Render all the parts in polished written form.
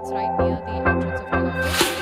It's right near the entrance of the office.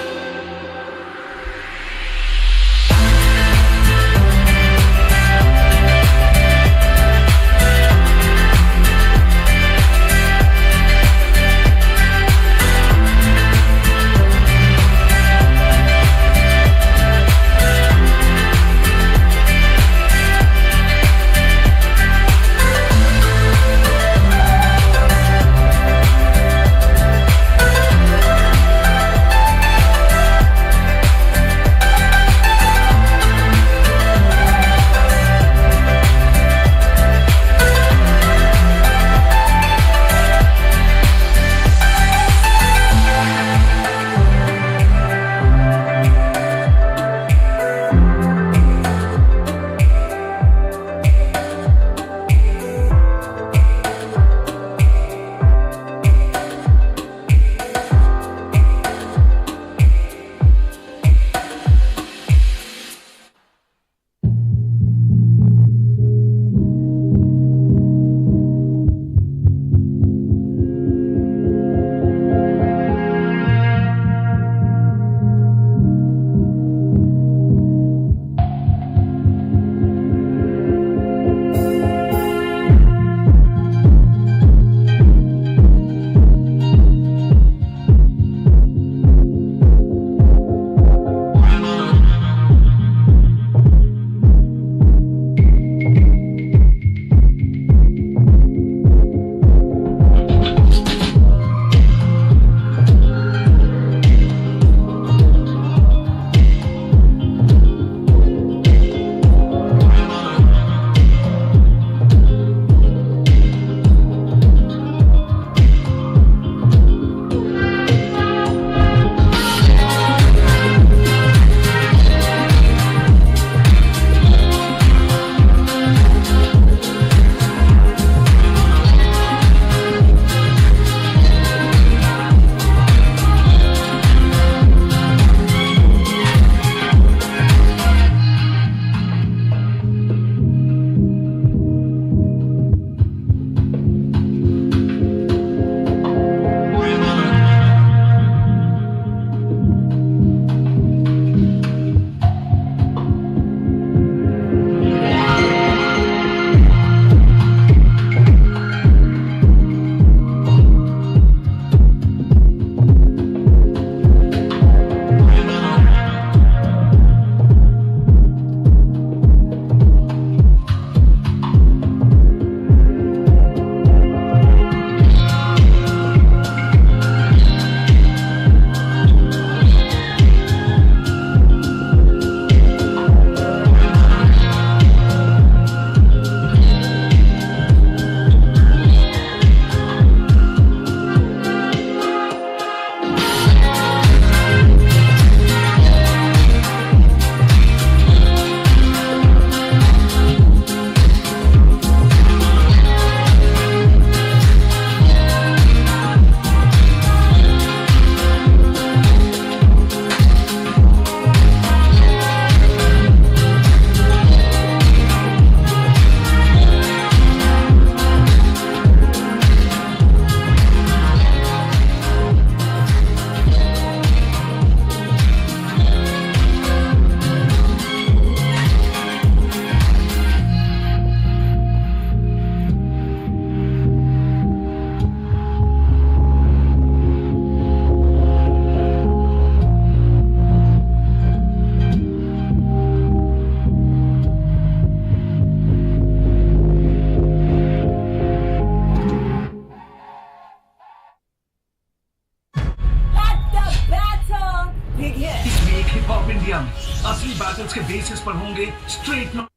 असली battles के basis पर होंगे straight no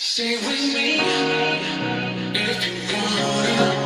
Stay with me if you wanna.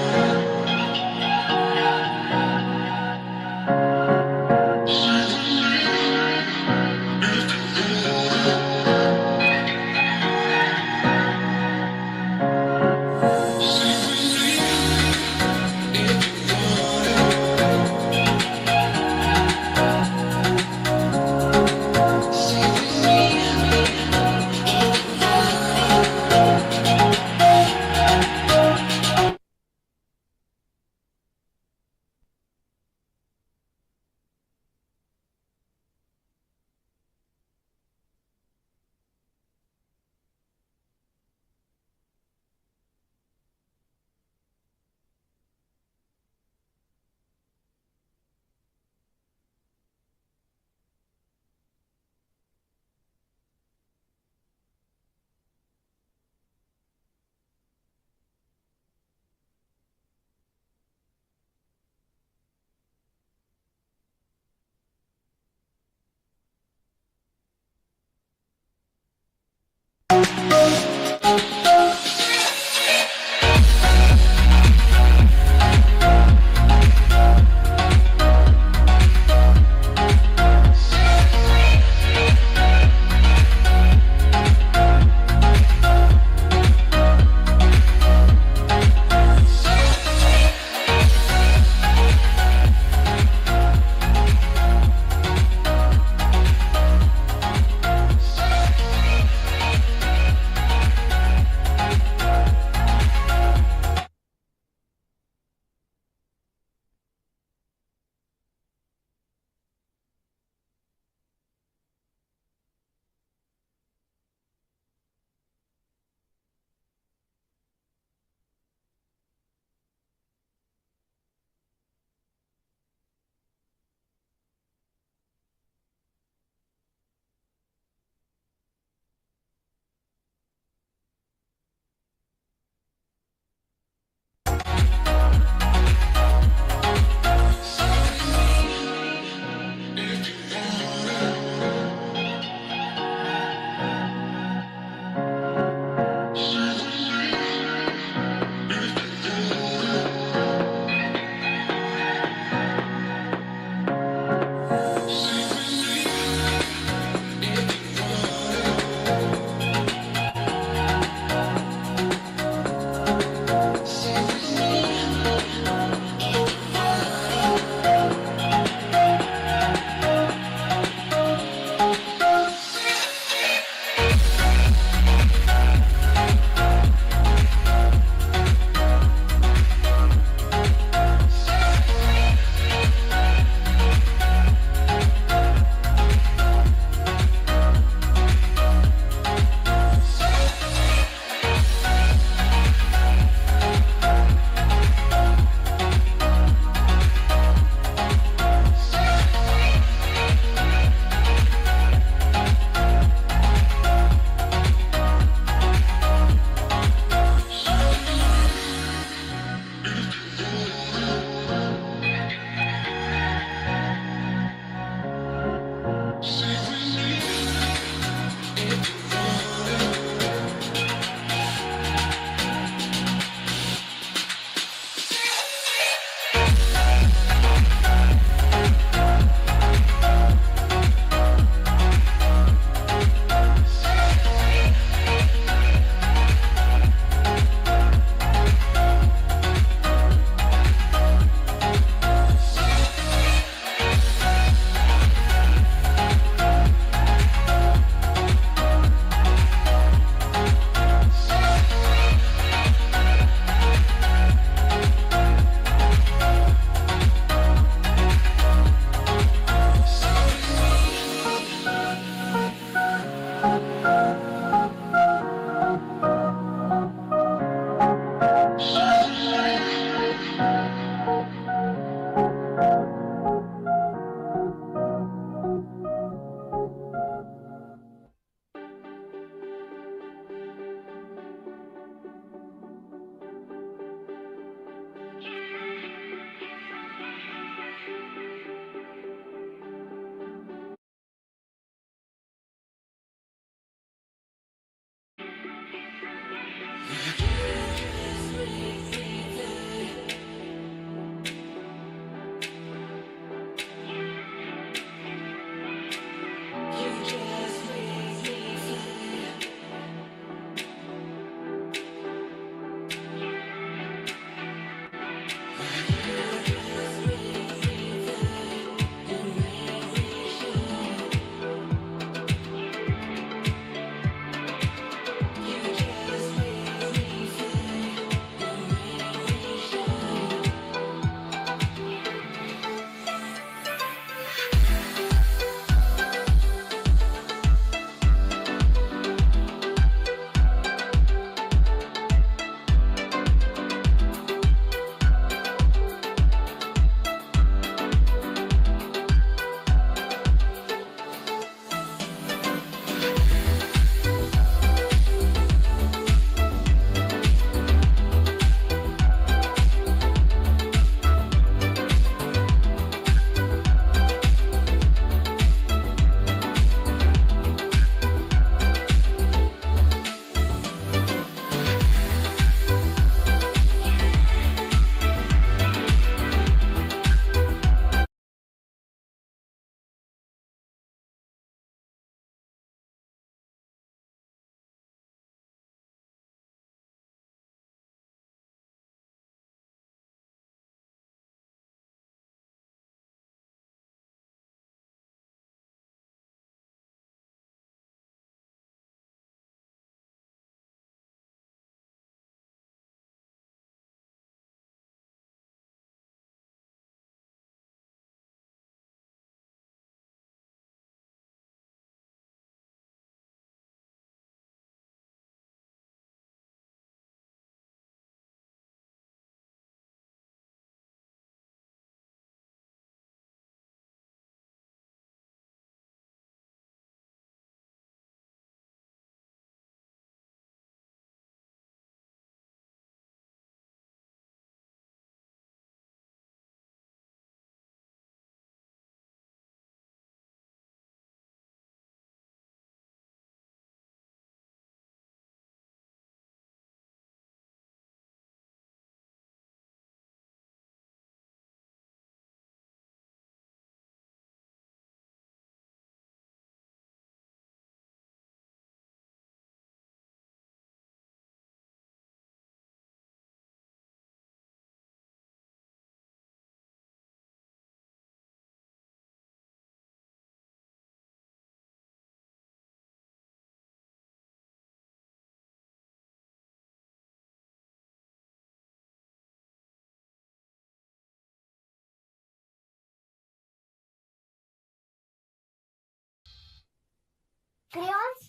Crayons?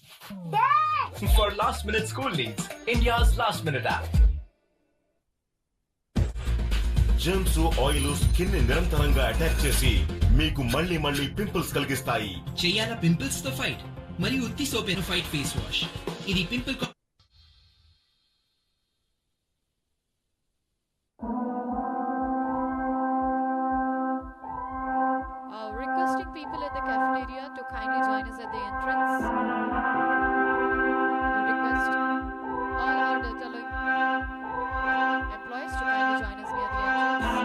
Dad! For last minute school needs, India's last minute app. Germs oil skin ని నిరంతరంగా attack చేసి మీకు మళ్ళీ మళ్ళీ పింపుల్స్ కలిగిస్తాయి. చెయ్యాలా పింపుల్స్ తో ఫైట్? మరి ఉత్తి సోపేను ఫైట్ ఫేస్ వాష్. ఇది pimple Requesting people at the cafeteria to kindly join us at the entrance. We request all our Datalink employees to kindly join us near the entrance.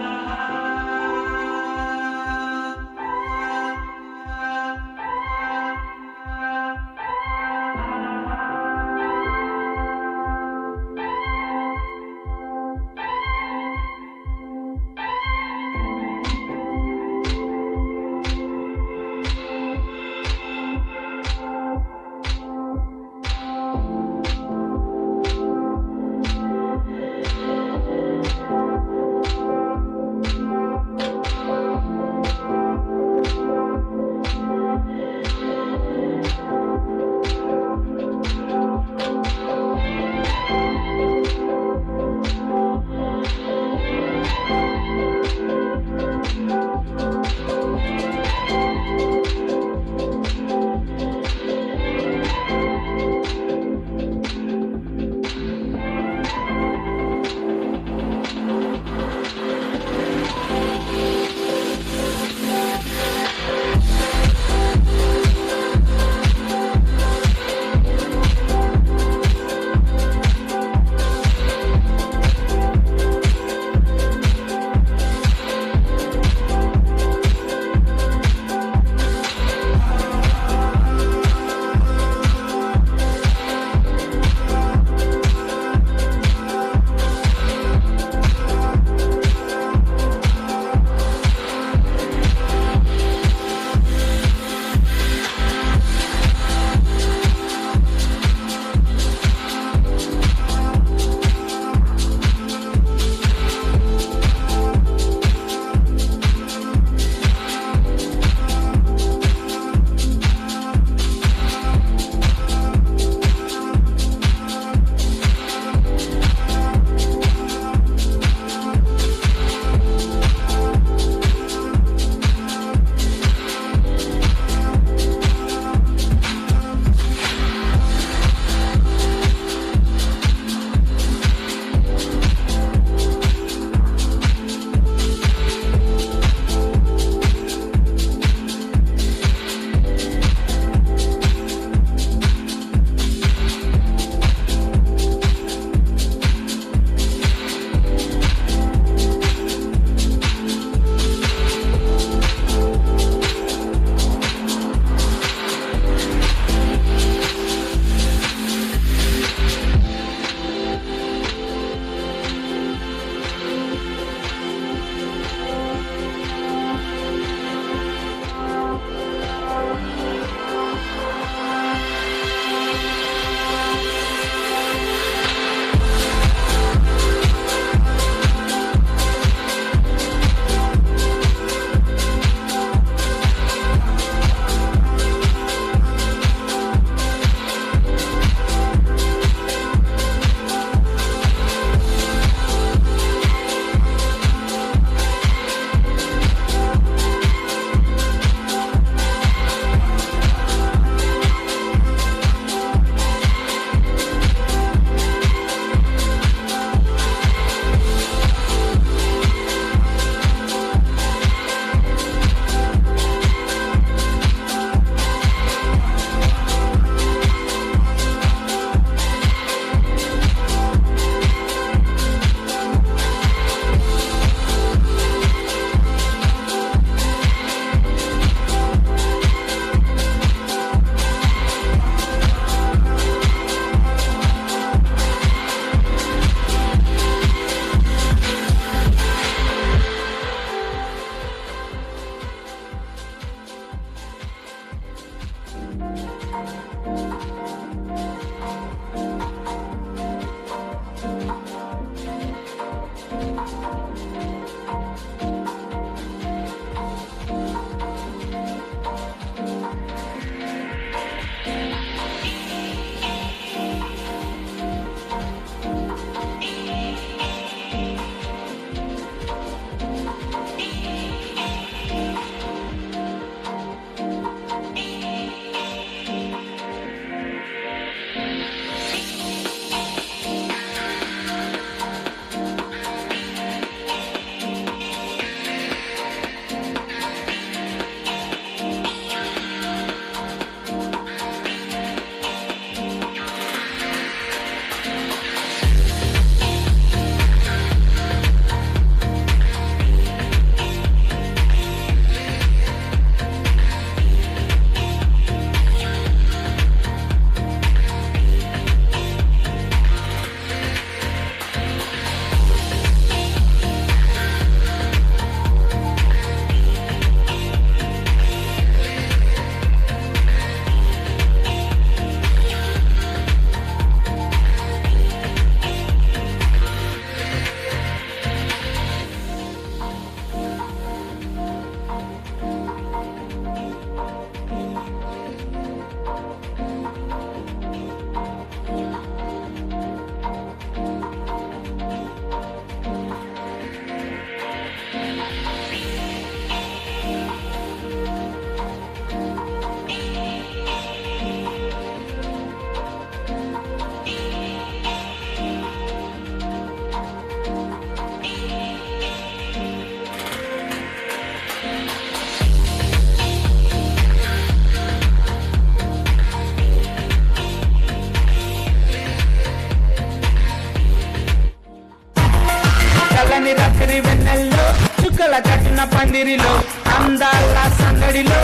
కళ్యాణ పందిరిలో అందాల సందడిలో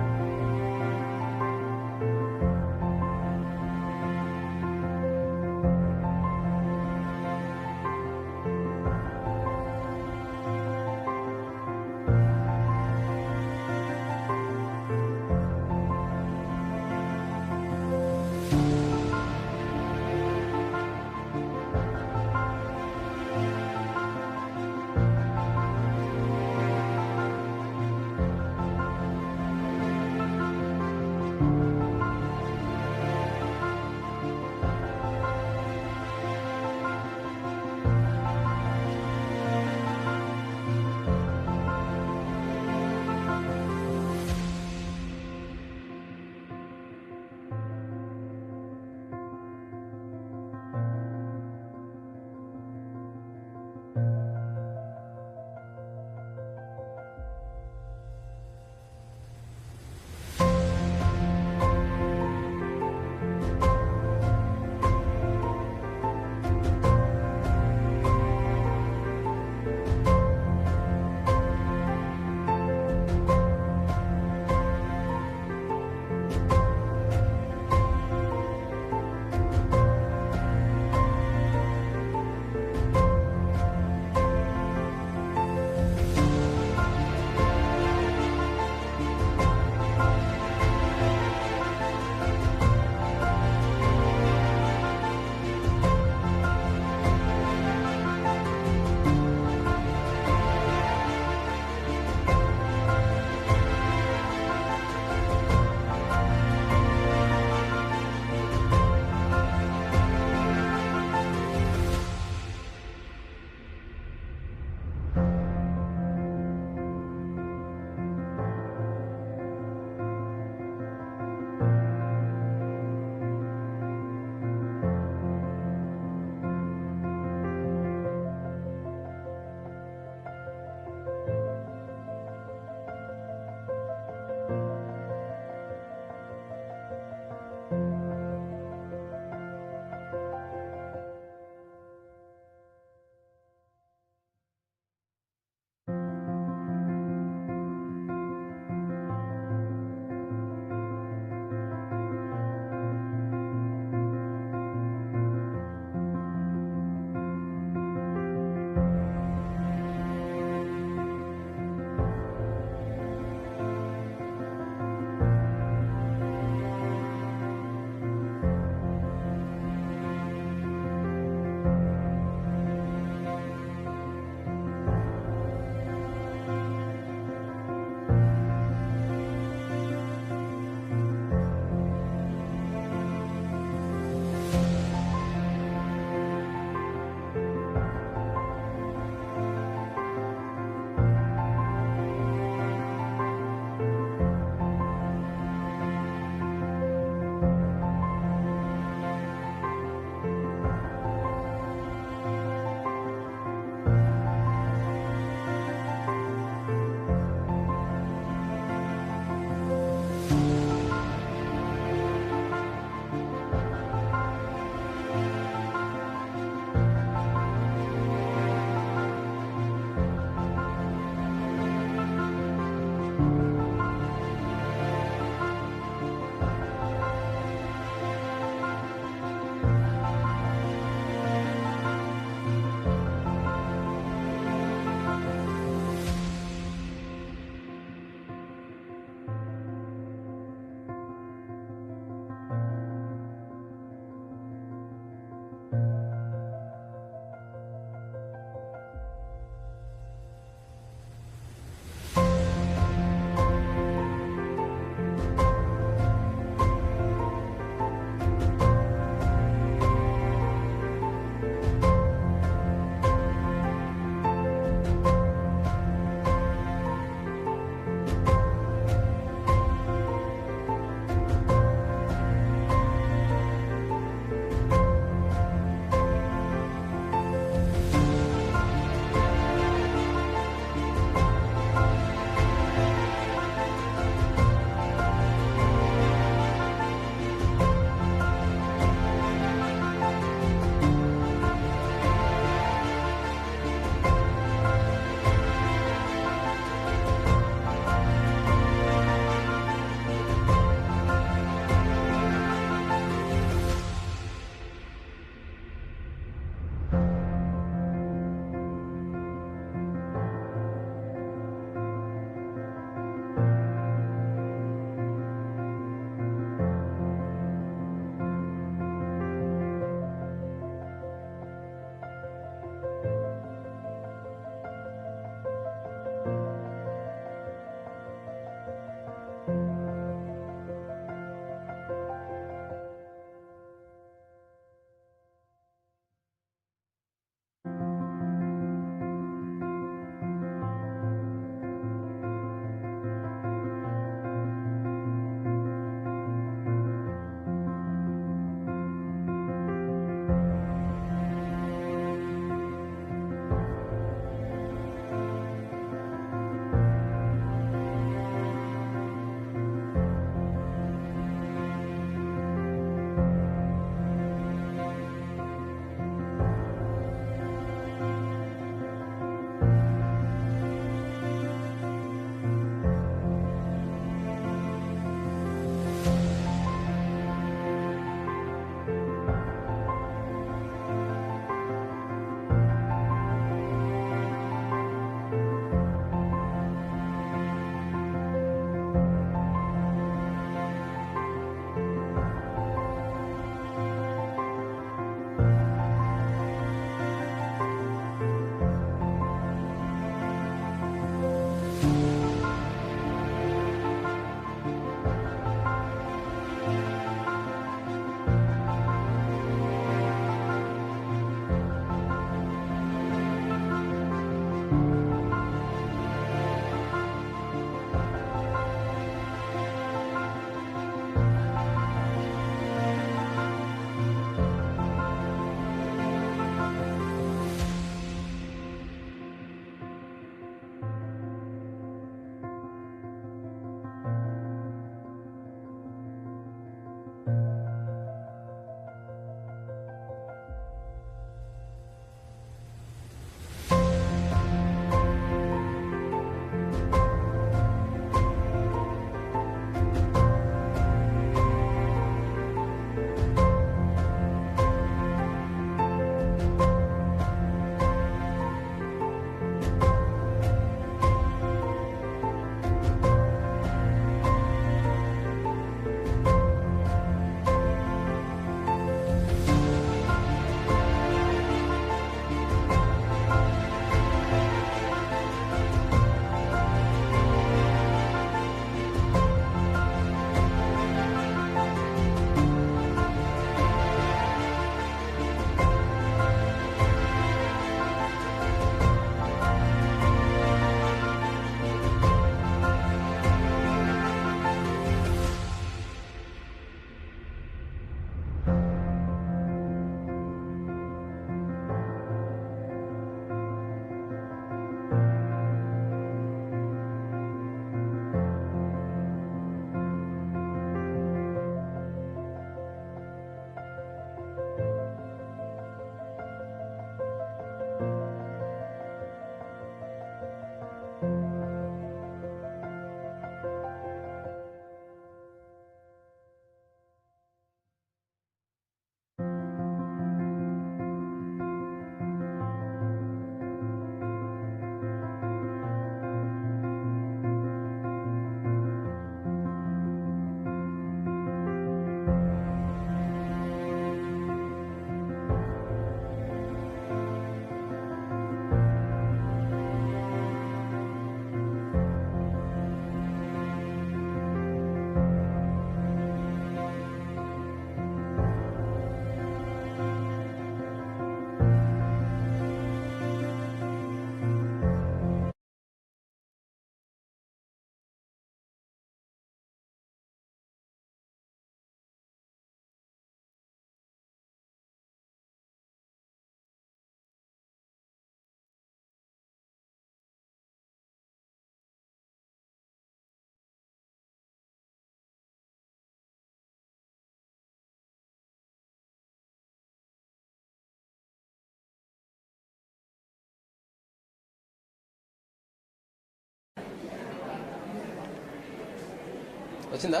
వచ్చిందా?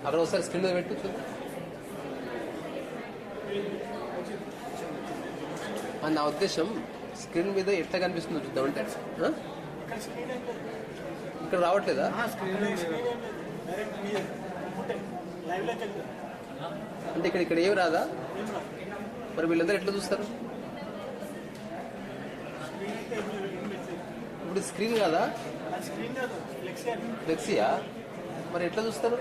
అక్కడ ఒకసారి స్క్రీన్ మీద పెట్టు చూద్దాం. నా ఉద్దేశం స్క్రీన్ మీద ఎట్లా కనిపిస్తుందో చూద్దామంటే ఇక్కడ రావట్లేదా? అంటే ఇక్కడ ఏమి రాదా? మరి వీళ్ళందరూ ఎట్లా చూస్తారు? ఇప్పుడు స్క్రీన్ కాదా? ఫ్లెక్సీయా? మరి ఎట్లా చూస్తారు?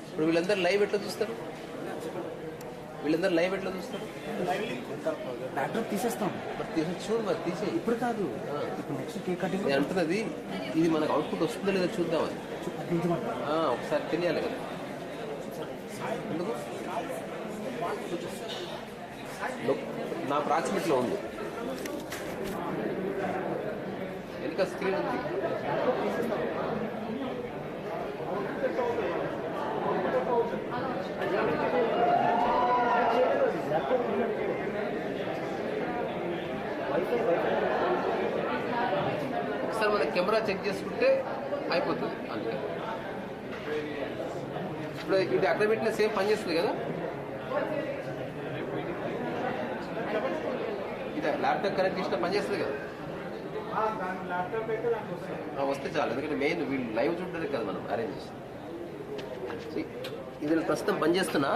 ఇప్పుడు వీళ్ళందరూ లైవ్ ఎట్లా చూస్తారు? ల్యాప్టాప్ తీసేస్తాం. మరి చూడు, మరి తీసే. ఇప్పుడు కాదు, ఇప్పుడు నెక్స్ట్ కేక్ కటింగ్. నేను అంటున్నది ఇది మనకు అవుట్పుట్ వస్తుందో లేదో చూద్దామని. ఒకసారి తెలియాలి కదా. ఎందుకు నా ప్రాక్సిమిటీలో ఉంది, వెనుక స్క్రీన్ ఉంది. ఒకసారి మన కెమెరా చెక్ చేసుకుంటే అయిపోతుంది. అందుకే ఇప్పుడు ఇది అక్కడ పెట్టిన సేమ్ పనిచేస్తుంది కదా. ఇది ల్యాప్టాప్ కనెక్ట్ చేసిన పనిచేస్తుంది కదా. వస్తే చాలు, ఎందుకంటే మెయిన్ వీళ్ళు లైవ్ చూడడానికి కదా మనం అరేంజ్ చేస్తాం. ఇది నేను ప్రస్తుతం పనిచేస్తున్నా.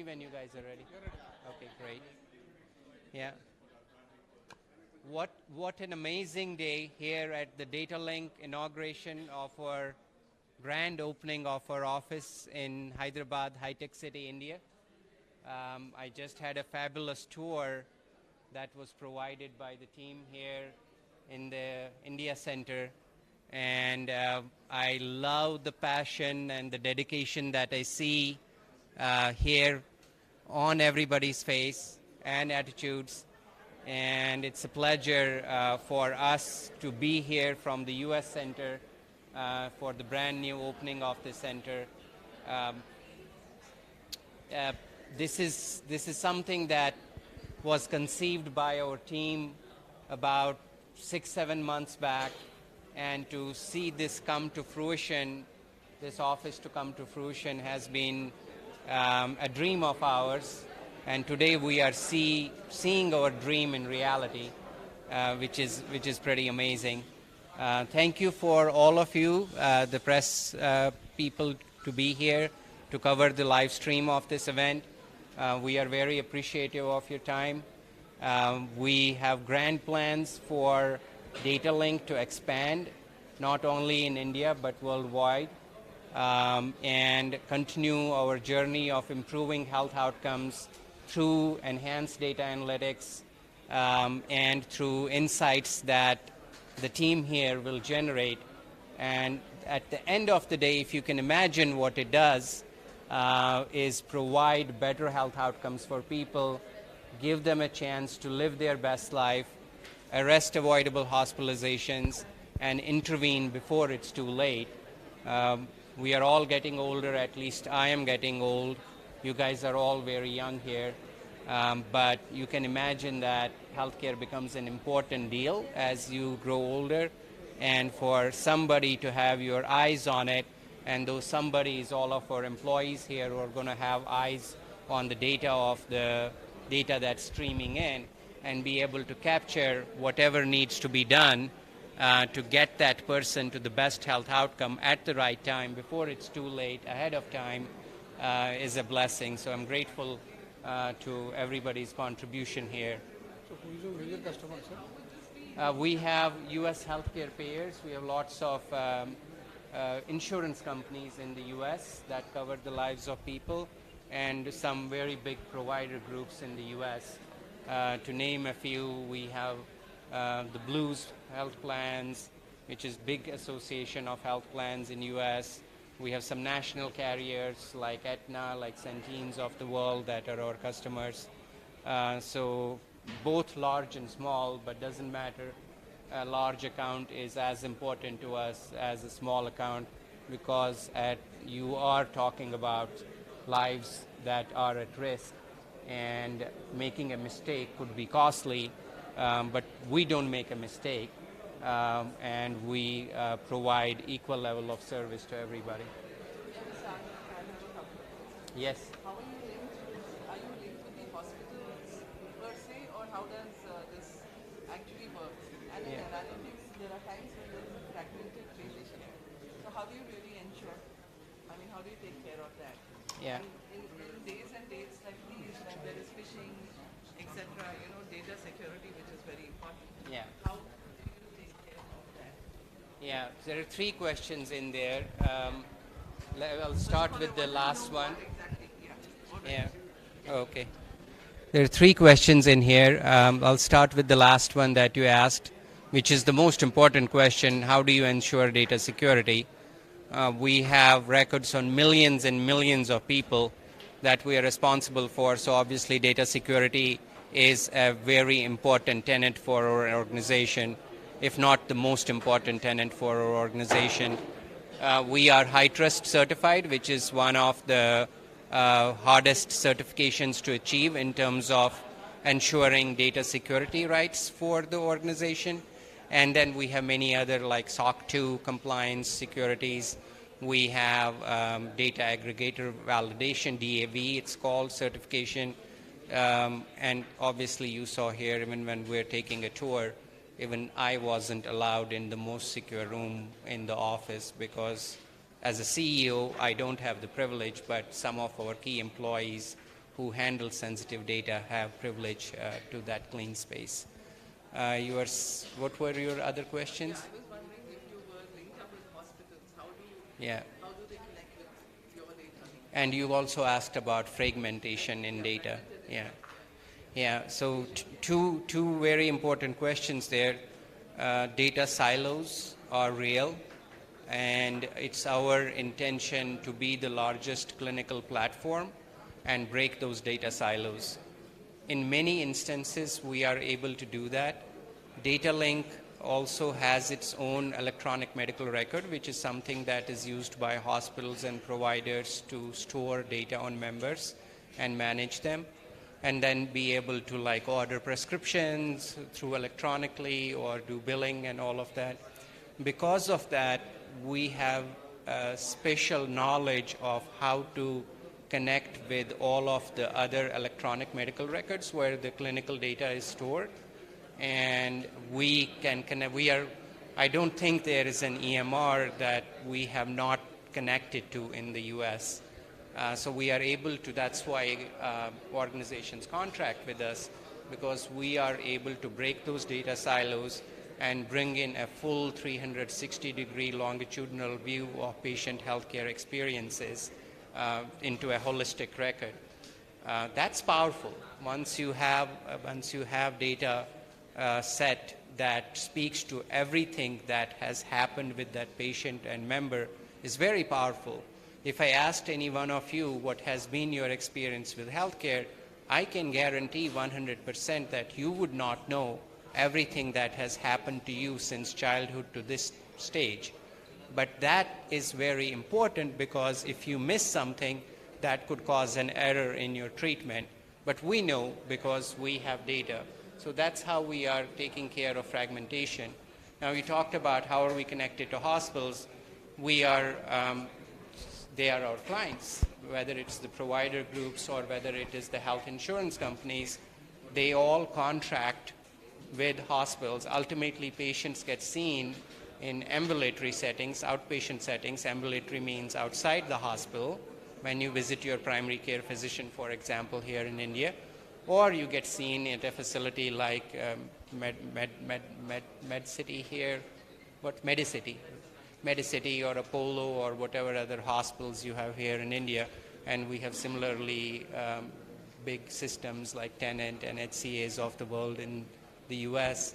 me when you guys are ready. Okay, great. Yeah. What an amazing day here at the Datalink inauguration of our grand opening of our office in Hyderabad, High-Tech City, India. I just had a fabulous tour that was provided by the team here in the India Center. And I love the passion and the dedication that I see here on everybody's face and attitudes. And it's a pleasure for us to be here from the U.S. Center for the brand new opening of the center. This is something that was conceived by our team about 6-7 months back, and to see this come to fruition, this office to come to fruition, has been a dream of ours. And today we are seeing our dream in reality, which is pretty amazing. Thank you for all of you, the press people, to be here to cover the live stream of this event. We are very appreciative of your time. We have grand plans for Datalink to expand, not only in India but worldwide, and continue our journey of improving health outcomes through enhanced data analytics and through insights that the team here will generate. And at the end of the day, if you can imagine what it does, is provide better health outcomes for people, give them a chance to live their best life, arrest avoidable hospitalizations, and intervene before it's too late. We are all getting older, at least I am getting old. You guys are all very young here, but you can imagine that healthcare becomes an important deal as you grow older, and for somebody to have your eyes on it, and those somebody is all of our employees here who are going to have eyes on the data of the data that's streaming in, and be able to capture whatever needs to be done to get that person to the best health outcome at the right time before it's too late, ahead of time, is a blessing. So I'm grateful to everybody's contribution here. So who is your major customer, sir? We have U.S. healthcare payers. We have lots of insurance companies in the U.S. that cover the lives of people, and some very big provider groups in the U.S. To name a few, we have the Blues Health Plans, which is big association of health plans in U.S. We have some national carriers like Aetna, like Centene's of the world that are our customers. So both large and small, but doesn't matter. A large account is as important to us as a small account, because you are talking about lives that are at risk, and making a mistake could be costly, but we don't make a mistake, and we provide equal level of service to everybody. Yes. How are you linked with the hospitals per se, or how does this actually work? And in analytics, there are times when there is a fragmented relationship. So how do you really ensure? I mean, how do you take care of that? Yeah. And in days and dates like these, when there is phishing, etc., data security, which is very important. Yeah. How do you take care of that? Yeah, there are 3 questions in there. I'll start with the last one. Exactly, yeah. Yeah. Okay. There are 3 questions in here. I'll start with the last one that you asked, which is the most important question. How do you ensure data security? We have records on millions and millions of people that we are responsible for. So obviously data security is a very important tenet for our organization, if not the most important tenet for our organization. We are high trust certified, which is one of the hardest certifications to achieve in terms of ensuring data security rights for the organization. And then we have many other like SOC 2 compliance securities. We have data aggregator validation, DAV it's called, certification. And obviously you saw here, even when we're taking a tour, even I wasn't allowed in the most secure room in the office, because as a CEO, I don't have the privilege, but some of our key employees who handle sensitive data have privilege to that clean space. What were your other questions? I was wondering if you were linked up with hospitals, how do they connect with your data? And you also asked about fragmentation in data. Yeah. So two very important questions there. Data silos are real, and it's our intention to be the largest clinical platform and break those data silos. In many instances, we are able to do that. Datalink also has its own electronic medical record, which is something that is used by hospitals and providers to store data on members and manage them, and then be able to order prescriptions through electronically or do billing and all of that. Because of that, we have special knowledge of how to connect with all of the other electronic medical records where the clinical data is stored. And we can connect. I don't think there is an EMR that we have not connected to in the US. So we are able to, that's why organizations contract with us, because we are able to break those data silos and bring in a full 360-degree longitudinal view of patient healthcare experiences into a holistic record. That's powerful. Once you have data set that speaks to everything that has happened with that patient and member, is very powerful. If I asked any one of you what has been your experience with healthcare, I can guarantee 100% that you would not know everything that has happened to you since childhood to this stage. But that is very important, because if you miss something, that could cause an error in your treatment. But we know because we have data. So that's how we are taking care of fragmentation. Now, you talked about how are we connected to hospitals. They are our clients, whether it's the provider groups or whether it is the health insurance companies. They all contract with hospitals. Ultimately, patients get seen in ambulatory settings, outpatient settings. Ambulatory means outside the hospital, when you visit your primary care physician, for example, here in India, or you get seen at a facility like MedCity here, Medicity or Apollo or whatever other hospitals you have here in India. And we have similarly big systems like Tenet and HCAs of the world in the US.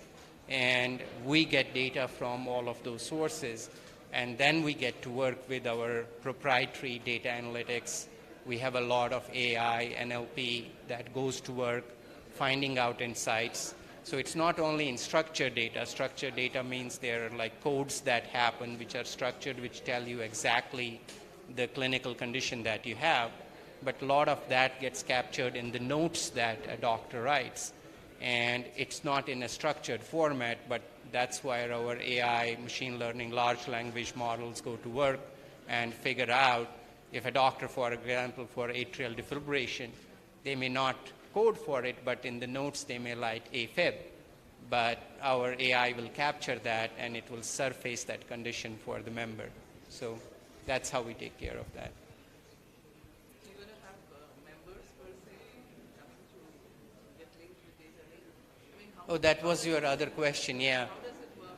And we get data from all of those sources. And then we get to work with our proprietary data analytics. We have a lot of AI, NLP that goes to work finding out insights. So it's not only in structured data. Structured data means there are like codes that happen which are structured, which tell you exactly the clinical condition that you have. But a lot of that gets captured in the notes that a doctor writes. And it's not in a structured format, but that's why our AI, machine learning, large language models go to work and figure out if a doctor, for example, for atrial defibrillation, they may not code for it, but in the notes they may write AFib. But our AI will capture that, and it will surface that condition for the member. So that's how we take care of that. You're going to have members per se coming to get linked with Datalink? I mean, Oh, that was your other question, yeah. how does it work?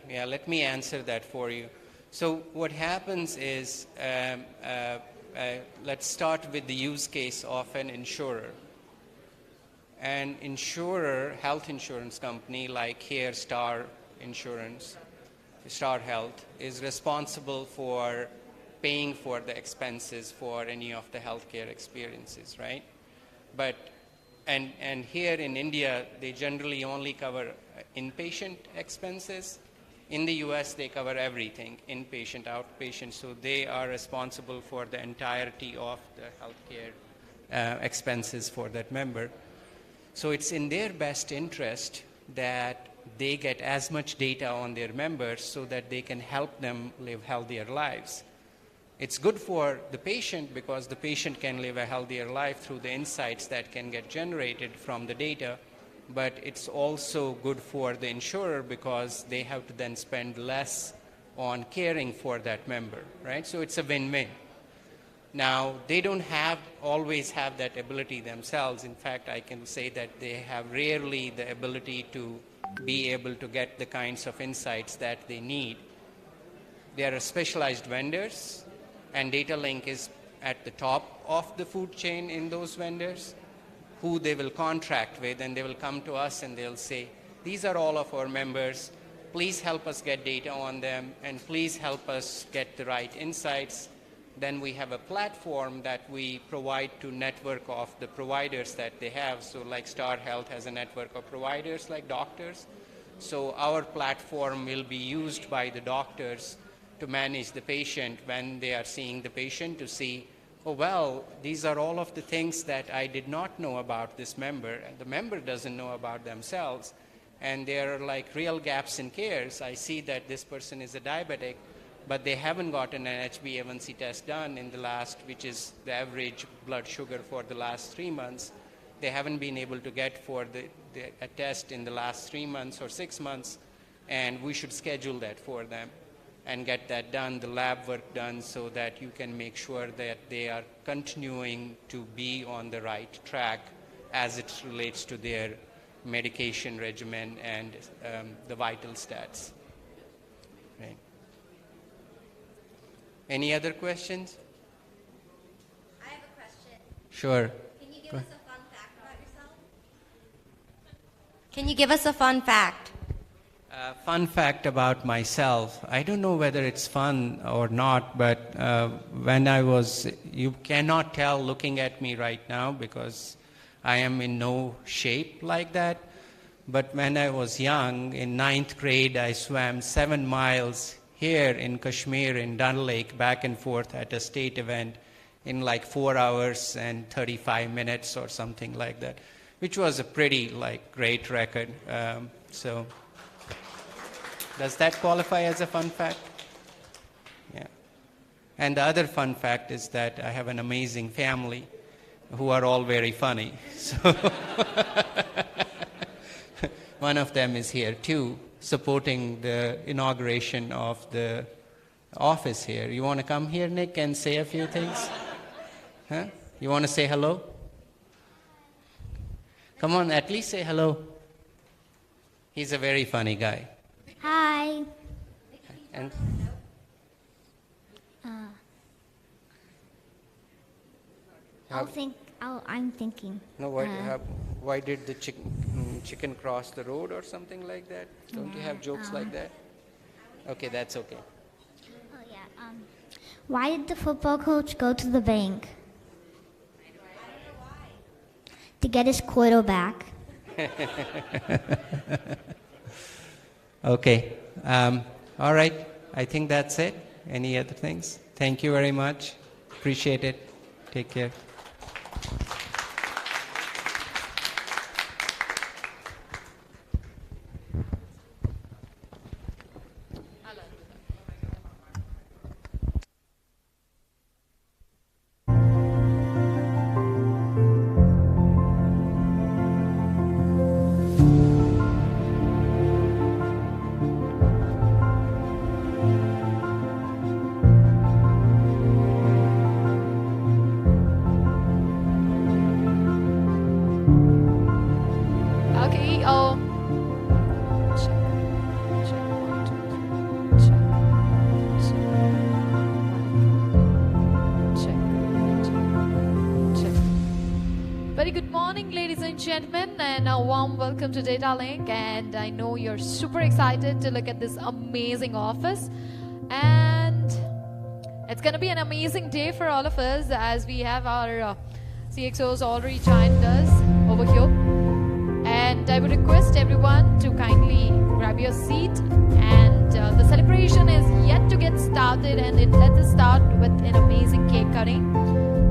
Yeah, let me answer that for you. So what happens is, let's start with the use case of an insurer. An insurer, health insurance company like here, Star Health, is responsible for paying for the expenses for any of the healthcare experiences, right? But and here in India, they generally only cover inpatient expenses. In the US, they cover everything, inpatient, outpatient, so they are responsible for the entirety of the healthcare expenses for that member. So it's in their best interest that they get as much data on their members so that they can help them live healthier lives. It's good for the patient because the patient can live a healthier life through the insights that can get generated from the data, but it's also good for the insurer because they have to then spend less on caring for that member, right? So it's a win-win. Now, they don't always have that ability themselves. In fact, I can say that they have rarely the ability to be able to get the kinds of insights that they need. They are specialized vendors, and Datalink is at the top of the food chain in those vendors, who they will contract with, and they will come to us and they'll say, these are all of our members, please help us get data on them, and please help us get the right insights. Then we have a platform that we provide to network of the providers that they have. So like Star Health has a network of providers like doctors. So our platform will be used by the doctors to manage the patient when they are seeing the patient, to see, oh, well, these are all of the things that I did not know about this member, and the member doesn't know about themselves. And there are like real gaps in cares. I see that this person is a diabetic, but they haven't gotten an HbA1c test done in the last, which is the average blood sugar for the last 3 months. They haven't been able to get for a test in the last 3 months or 6 months, and we should schedule that for them and get that done, the lab work done, so that you can make sure that they are continuing to be on the right track as it relates to their medication regimen and the vital stats. Right. Any other questions? I have a question. Sure. Can you give us a fun fact about yourself? Can you give us a fun fact? Fun fact about myself. I don't know whether it's fun or not, but when I was, you cannot tell looking at me right now because I am in no shape like that. But when I was young, in 9th grade, I swam 7 miles here in Kashmir, in Datalink, back and forth at a state event in like 4 hours and 35 minutes or something like that, which was a pretty great record. So does that qualify as a fun fact? Yeah. And the other fun fact is that I have an amazing family who are all very funny. So one of them is here too, supporting the inauguration of the office here. You want to come here, Nick, and say a few things? Huh? You want to say hello? Come on, at least say hello. He's a very funny guy. Hi. And I'm thinking. no, why did the chicken cross the road or something like that? Don't you have jokes like that? Okay, that's okay. Oh yeah. Why did the football coach go to the bank? To get his quarter back. Okay. All right. I think that's it. Any other things? Thank you very much. Appreciate it. Take care. Okay, check. Very good morning, ladies and gentlemen, and a warm welcome to Datalink. And I know you're super excited to look at this amazing office. And it's going to be an amazing day for all of us as we have our CXOs already joined us over here. And I would request everyone to kindly grab your seat. And the celebration is yet to get started, and let us start with an amazing cake cutting.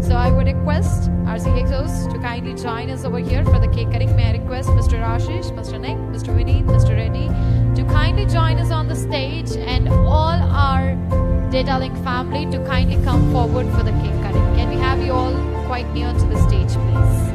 So I would request our CXOs to kindly join us over here for the cake cutting. May I request Mr. Ashish, Mr. Nick, Mr. Vineet, Mr. Reddy to kindly join us on the stage, and all our Datalink family to kindly come forward for the cake cutting. Can we have you all quite near to the stage, please?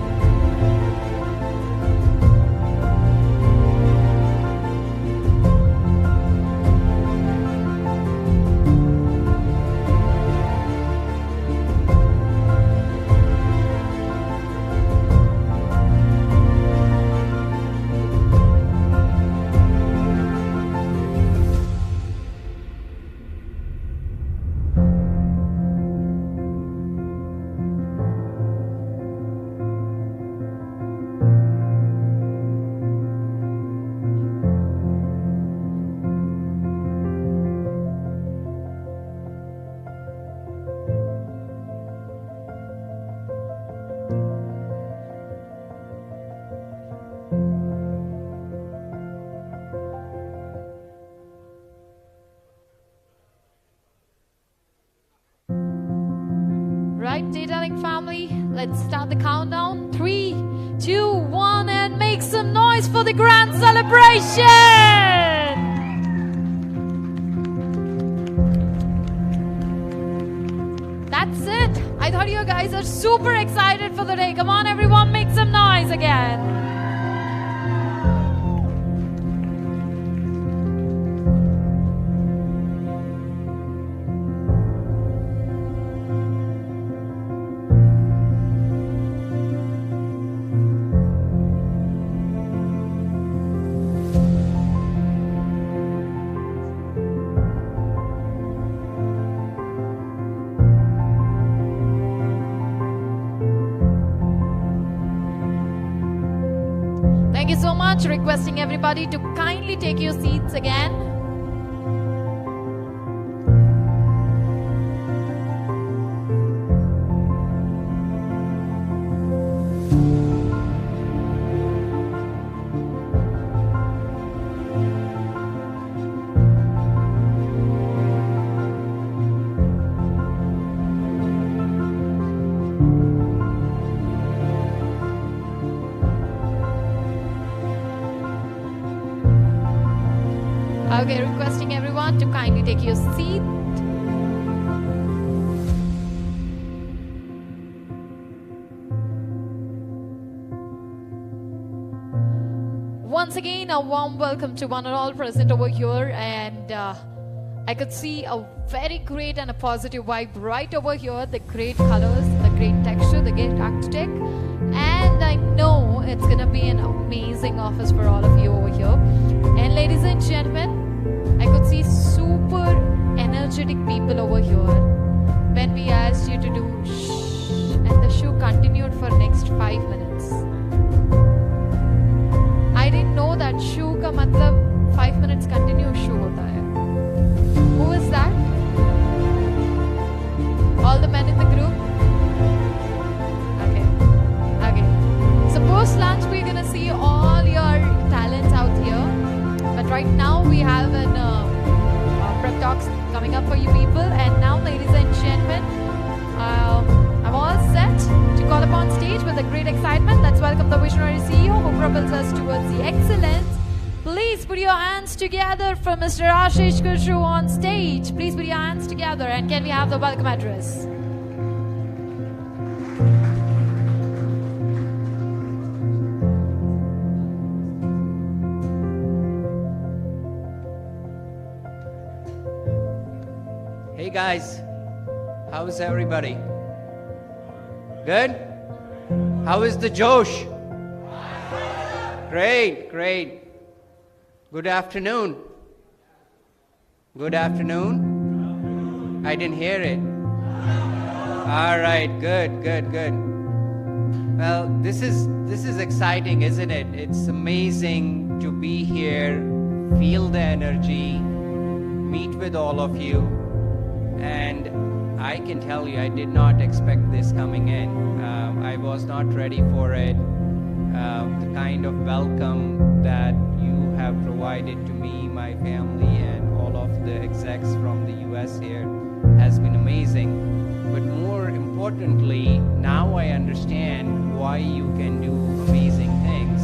Datalink family, let's start the countdown. 3, 2, 1, and make some noise for the grand celebration! That's it. I thought you guys are super excited for the day. Come on, everyone, make some noise again. Thank you so much. Requesting everybody to kindly take your seats again. Okay, requesting everyone to kindly take your seat. Once again, a warm welcome to one and all present over here, and I could see a very great and a positive vibe right over here. The great colors, the great texture, the great architect, and I know it's gonna be an amazing office for all of you over here. And ladies and gentlemen, I could see super energetic people over here. When we asked you to do shh, and the show continued for next 5 minutes. I didn't know that show का मतलब 5 minutes continuous show होता है. Who is that? All the men in the group? Okay. Okay. So post lunch we're gonna see all your talents out here. But right now we have an prep talks coming up for you people. And now, ladies and gentlemen, I'm all set to call upon stage with a great excitement. Let's welcome the visionary CEO who propels us towards the excellence. Please put your hands together for Mr. Ashish Kushru on stage. Please put your hands together, and can we have the welcome address? Hey guys, how's everybody? Good? How is the Josh? Great, great. Good afternoon. Good afternoon. I didn't hear it. All right, good, good, good. Well, this is exciting, isn't it? It's amazing to be here, feel the energy, meet with all of you. And I can tell you, I did not expect this coming in. I was not ready for it. The kind of welcome that you have provided to me, my family, and all of the execs from the US here has been amazing. But more importantly, now I understand why you can do amazing things.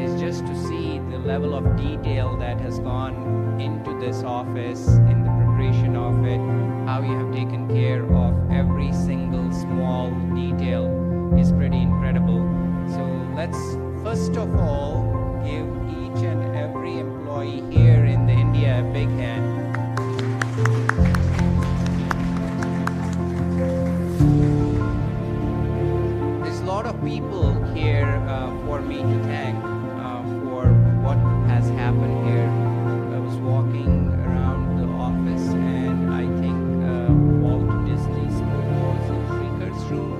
Is just to see the level of detail that has gone into this office, in the preparation of it, how you have taken care of every single small detail is pretty incredible. So let's first of all give each and every employee here in the India a big hand. There's a lot of people here for me to thank for what has happened here. I was walking around the office and I think Walt Disney's was in Shrieker's room.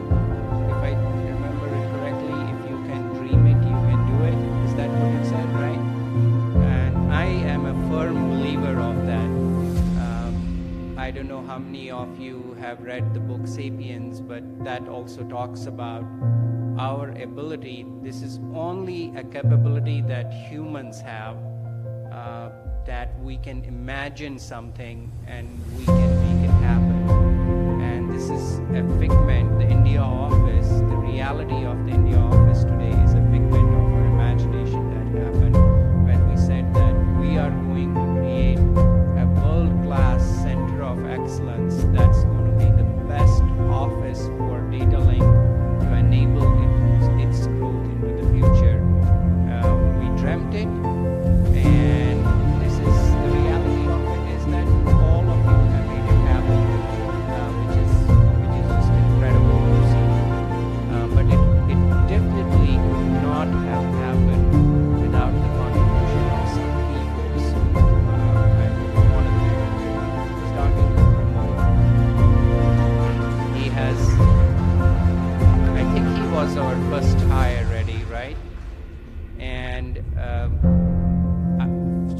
If I remember it correctly, if you can dream it, you can do it. Is that what you said, right? And I am a firm believer of that. I don't know how many of you have read the book Sapiens, but that also talks about our ability. This is only a capability that humans have, that we can imagine something and we can make it happen. And this is a figment, the that's going to be the best office for Datalink to enable its growth into the future. We dreamt it, and this is the reality of it, is that all of you have made it happen, which is just incredible to see. But it definitely could not have happened without the contribution of some key folks. I want to thank, starting with Pramod. He has, I think he was our first hire ready, right? And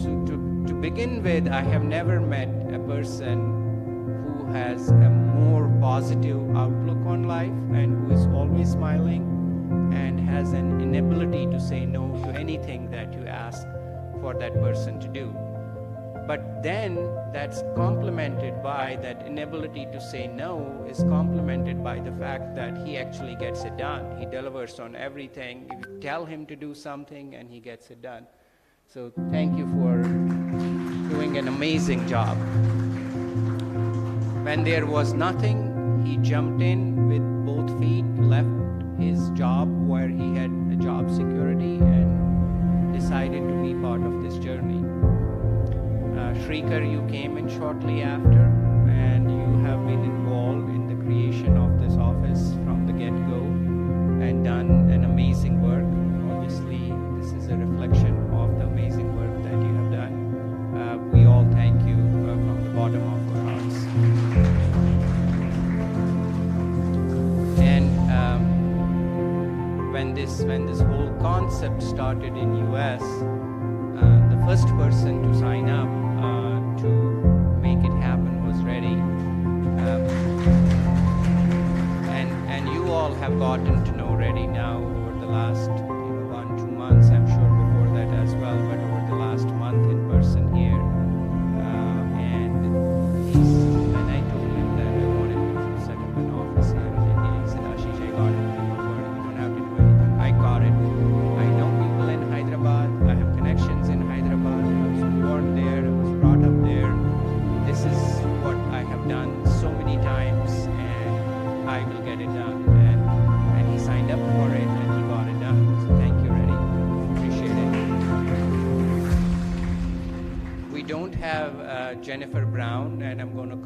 so to begin with, I have never met a person who has a more positive outlook on life and who is always smiling and has an inability to say no to anything that you ask for that person to do. But then that's complemented by that inability to say no is complemented by the fact that he actually gets it done. He delivers on everything. You tell him to do something and he gets it done. So thank you for doing an amazing job. When there was nothing, he jumped in with both feet, left his job where he had a job security and decided to be part of this journey. Shrikar, you came in shortly after, and you have been involved in the creation of this office from the get-go and done an amazing work. Obviously, this is a reflection of the amazing work that you have done. We all thank you from the bottom of our hearts. And when this whole concept started in US, the first person to sign up to make it happen was Reddy. And you all have gotten to know Reddy now over the last 1-2 months. I'm sure before that as well, but over the last month in person here. And when I told him that I wanted to set up an office here in India, he said, Ashish, I got it. Don't worry, you don't have to do anything. I got it. I know people in Hyderabad. I have connections in Hyderabad. I was born there. I was brought up there. This is what I have done so many times, and I will get it done. And he signed up for it, and he got it done. So thank you, Reddy. Appreciate it. We don't have Jennifer Brown, and I'm going to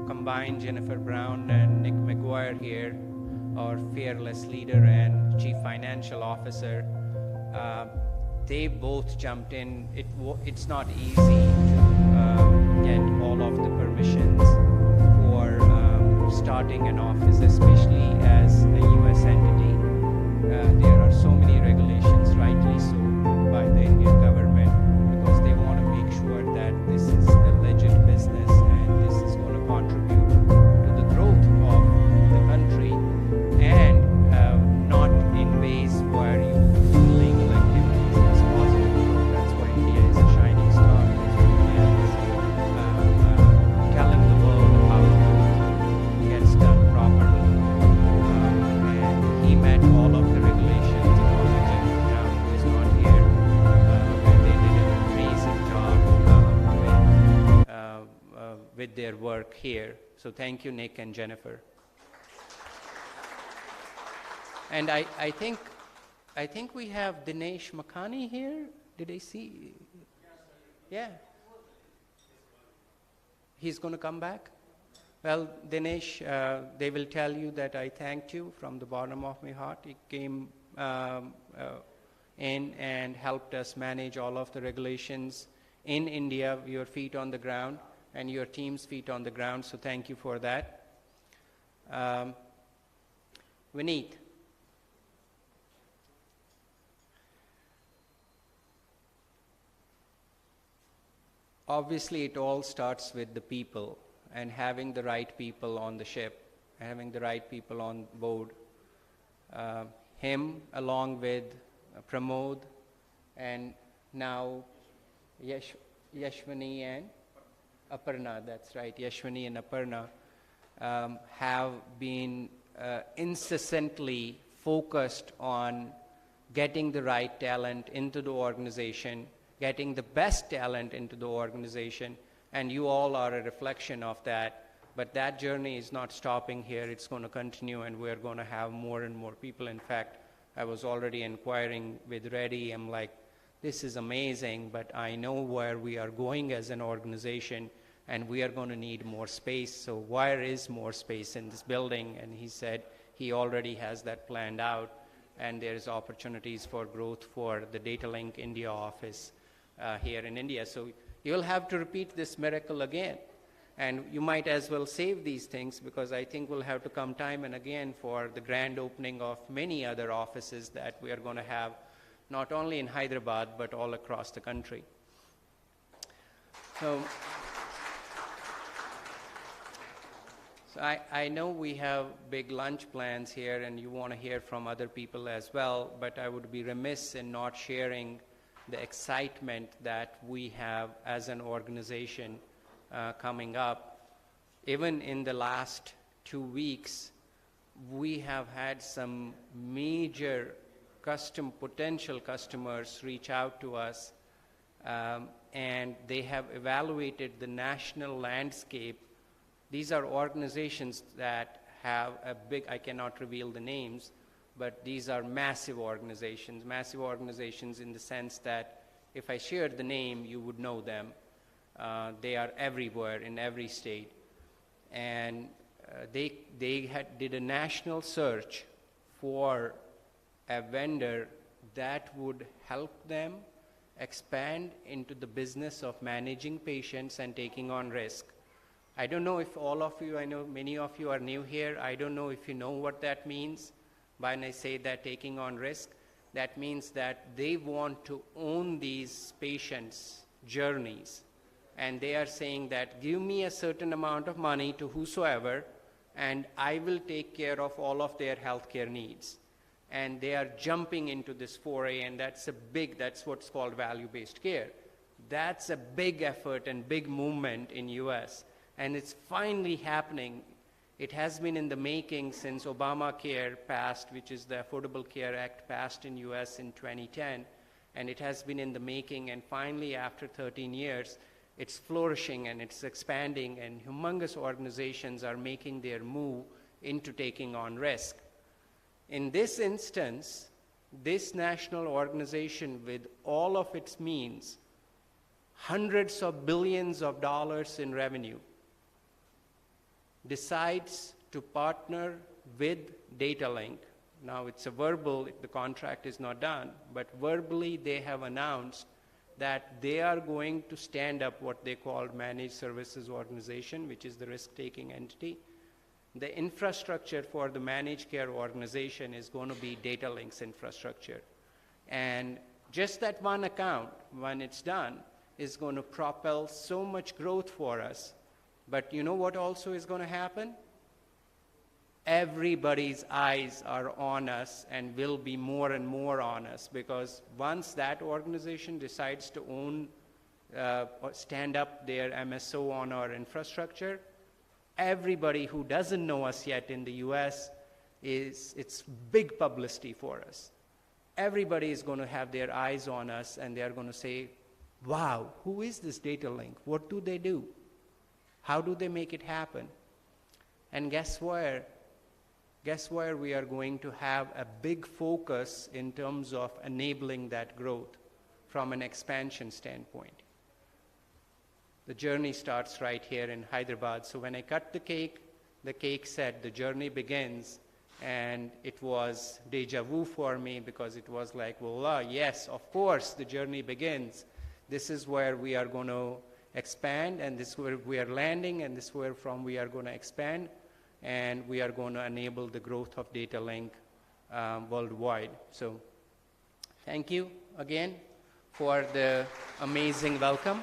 combine Jennifer Brown and Nick McGuire here, our fearless leader and chief financial officer. They both jumped in. It's not easy to get all of the permissions for starting an office, especially as a U.S. entity. There are so many regulations, rightly so, by the Indian government, because they want to make sure that this is a legit business and this is going to contribute to the growth of the country, and not in ways where you do illegal activities. It's positive. That's why India is a shining star. India is telling the world how it gets done properly. And he met all of the regulations, and also Jennifer Brown, who is not here, and they did an amazing job with their work here. So thank you, Nick and Jennifer. And I think we have Dinesh Makhani here. Did I see? Yeah. He's going to come back? Well, Dinesh, they will tell you that I thanked you from the bottom of my heart. He came in and helped us manage all of the regulations in India, your feet on the ground, and your team's feet on the ground. So thank you for that. Vineet. Obviously, it all starts with the people and having the right people on the ship, having the right people on board. Him, along with Pramod, and now Yashwani and Aparna, that's right, Yashwani and Aparna, have been incessantly focused on getting the right talent into the organization, getting the best talent into the organization, and you all are a reflection of that. But that journey is not stopping here. It's going to continue, and we're going to have more and more people. In fact, I was already inquiring with Reddy. I'm like, this is amazing, but I know where we are going as an organization, and we are going to need more space. So where is more space in this building? And he said he already has that planned out, and there's opportunities for growth for the Datalink India office here in India. So you'll have to repeat this miracle again. And you might as well save these things, because I think we'll have to come time and again for the grand opening of many other offices that we are going to have, not only in Hyderabad, but all across the country. So I know we have big lunch plans here, and you want to hear from other people as well, but I would be remiss in not sharing the excitement that we have as an organization coming up. Even in the last 2 weeks, we have had some major potential customers reach out to us, and they have evaluated the national landscape. These are organizations that have a big, I cannot reveal the names, but these are massive organizations in the sense that if I shared the name, you would know them. They are everywhere in every state, and they did a national search for a vendor that would help them expand into the business of managing patients and taking on risk. I don't know if all of you, I know many of you are new here, I don't know if you know what that means. When I say that taking on risk, that means that they want to own these patients' journeys. And they are saying that, give me a certain amount of money to whosoever, and I will take care of all of their healthcare needs. And they are jumping into this foray, and that's what's called value-based care. That's a big effort and big movement in US, and it's finally happening. It has been in the making since Obamacare passed, which is the Affordable Care Act passed in US in 2010, and it has been in the making, and finally after 13 years, it's flourishing and it's expanding, and humongous organizations are making their move into taking on risk. In this instance, this national organization, with all of its means, hundreds of billions of dollars in revenue, decides to partner with Datalink. Now it's a verbal, the contract is not done, but verbally they have announced that they are going to stand up what they call managed services organization, which is the risk-taking entity. The infrastructure for the managed care organization is going to be Datalink's infrastructure. And just that one account, when it's done, is going to propel so much growth for us. But you know what also is going to happen? Everybody's eyes are on us and will be more and more on us, because once that organization decides to own or stand up their MSO on our infrastructure, everybody who doesn't know us yet in the US, it's big publicity for us. Everybody is going to have their eyes on us, and they are going to say, wow, who is this Datalink? What do they do? How do they make it happen? And guess where? Guess where we are going to have a big focus in terms of enabling that growth from an expansion standpoint. The journey starts right here in Hyderabad. So when I cut the cake said the journey begins, and it was deja vu for me, because it was like, well, yes, of course, the journey begins. This is where we are going to expand, and this is where we are landing, and this is where from we are going to expand. And we are going to enable the growth of Datalink worldwide. So thank you again for the amazing welcome.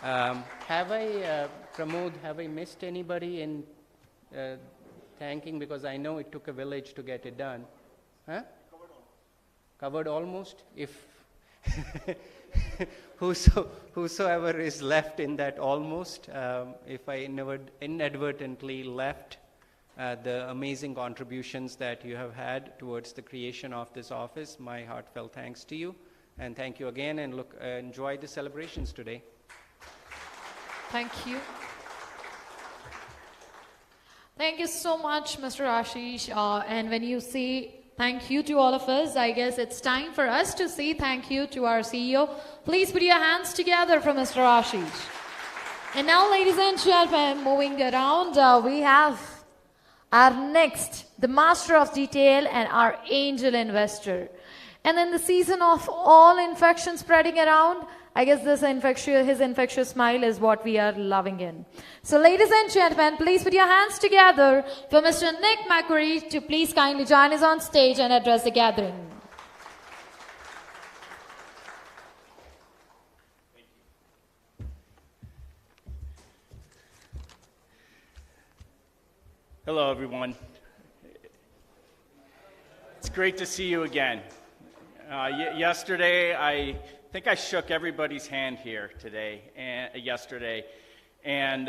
Pramod, have I missed anybody in thanking? Because I know it took a village to get it done. Huh? Covered almost? If whosoever is left in that almost, if I inadvertently left the amazing contributions that you have had towards the creation of this office, my heartfelt thanks to you, and thank you again, and enjoy the celebrations today. Thank you. Thank you so much, Mr. Ashish. And when you say thank you to all of us, I guess it's time for us to say thank you to our CEO. Please put your hands together for Mr. Ashish. And now, ladies and gentlemen, moving around, we have our next, the master of detail and our angel investor. And in the season of all infection spreading around, I guess his infectious smile is what we are loving in. So ladies and gentlemen, please put your hands together for Mr. Nick McQuarrie to please kindly join us on stage and address the gathering. Hello, everyone. It's great to see you again. Yesterday, I think I shook everybody's hand here yesterday. And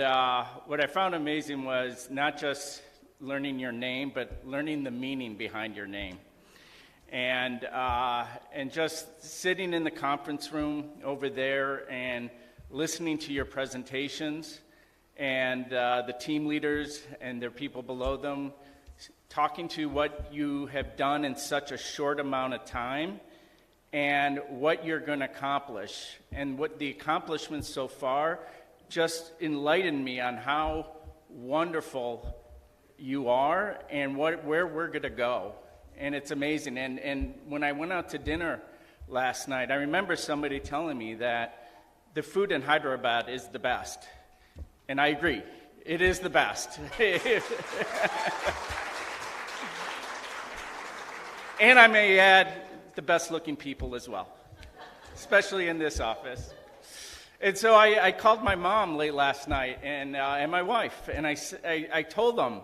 what I found amazing was not just learning your name, but learning the meaning behind your name. And just sitting in the conference room over there and listening to your presentations, and the team leaders and their people below them, talking to what you have done in such a short amount of time and what you're going to accomplish. And what the accomplishments so far just enlightened me on how wonderful you are and where we're going to go. And it's amazing. And when I went out to dinner last night, I remember somebody telling me that the food in Hyderabad is the best. And I agree. It is the best. And I may add, the best looking people as well, especially in this office. And so I called my mom late last night and my wife, and I told them,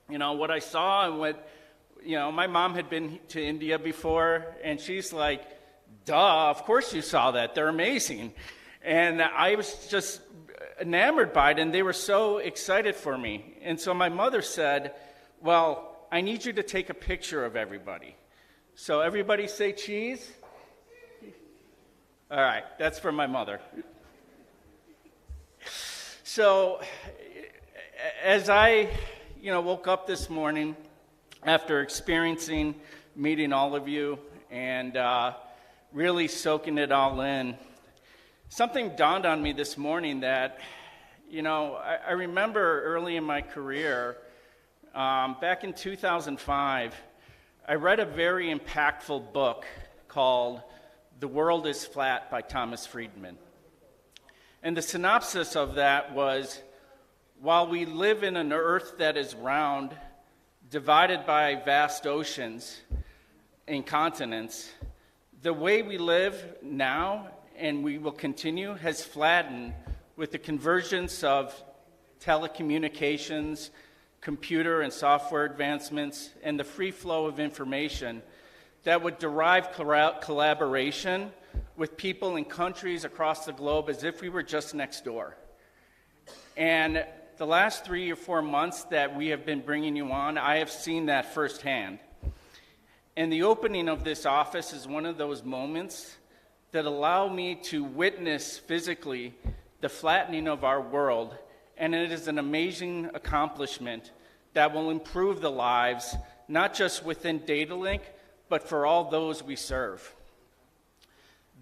what I saw and what, my mom had been to India before, and she's like, duh, of course you saw that. They're amazing. And I was just enamored by it, and they were so excited for me. And so my mother said, well, I need you to take a picture of everybody. So everybody say cheese. All right, that's from my mother. So as I, woke up this morning after meeting all of you and really soaking it all in, something dawned on me this morning that, I remember early in my career, back in 2005, I read a very impactful book called The World is Flat by Thomas Friedman. And the synopsis of that was, while we live in an earth that is round, divided by vast oceans and continents, the way we live now, and we will continue, has flattened with the convergence of telecommunications, computer and software advancements, and the free flow of information that would derive collaboration with people in countries across the globe as if we were just next door. And the last 3 or 4 months that we have been bringing you on, I have seen that firsthand. And the opening of this office is one of those moments that allow me to witness physically the flattening of our world. And it is an amazing accomplishment that will improve the lives, not just within Datalink, but for all those we serve.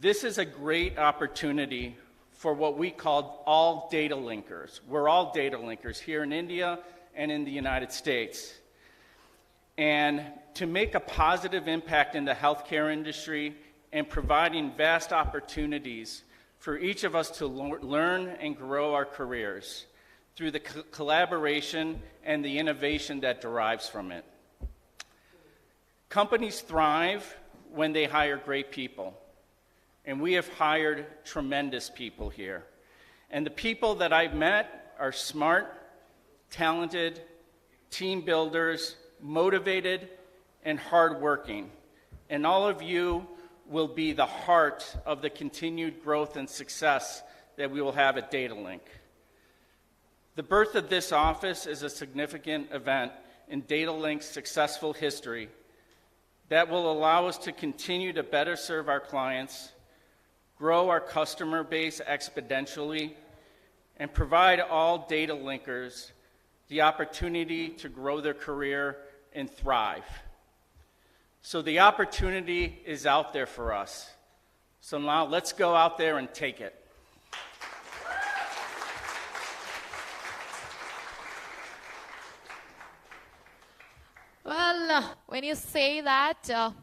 This is a great opportunity for what we call all data linkers. We're all data linkers here in India and in the United States. And to make a positive impact in the healthcare industry and providing vast opportunities for each of us to learn and grow our careers through the collaboration and the innovation that derives from it. Companies thrive when they hire great people. And we have hired tremendous people here. And the people that I've met are smart, talented, team builders, motivated, and hardworking. And all of you will be the heart of the continued growth and success that we will have at Datalink. The birth of this office is a significant event in Datalink's successful history that will allow us to continue to better serve our clients, grow our customer base exponentially, and provide all data linkers the opportunity to grow their career and thrive. So the opportunity is out there for us. So now let's go out there and take it. Well, when you say that,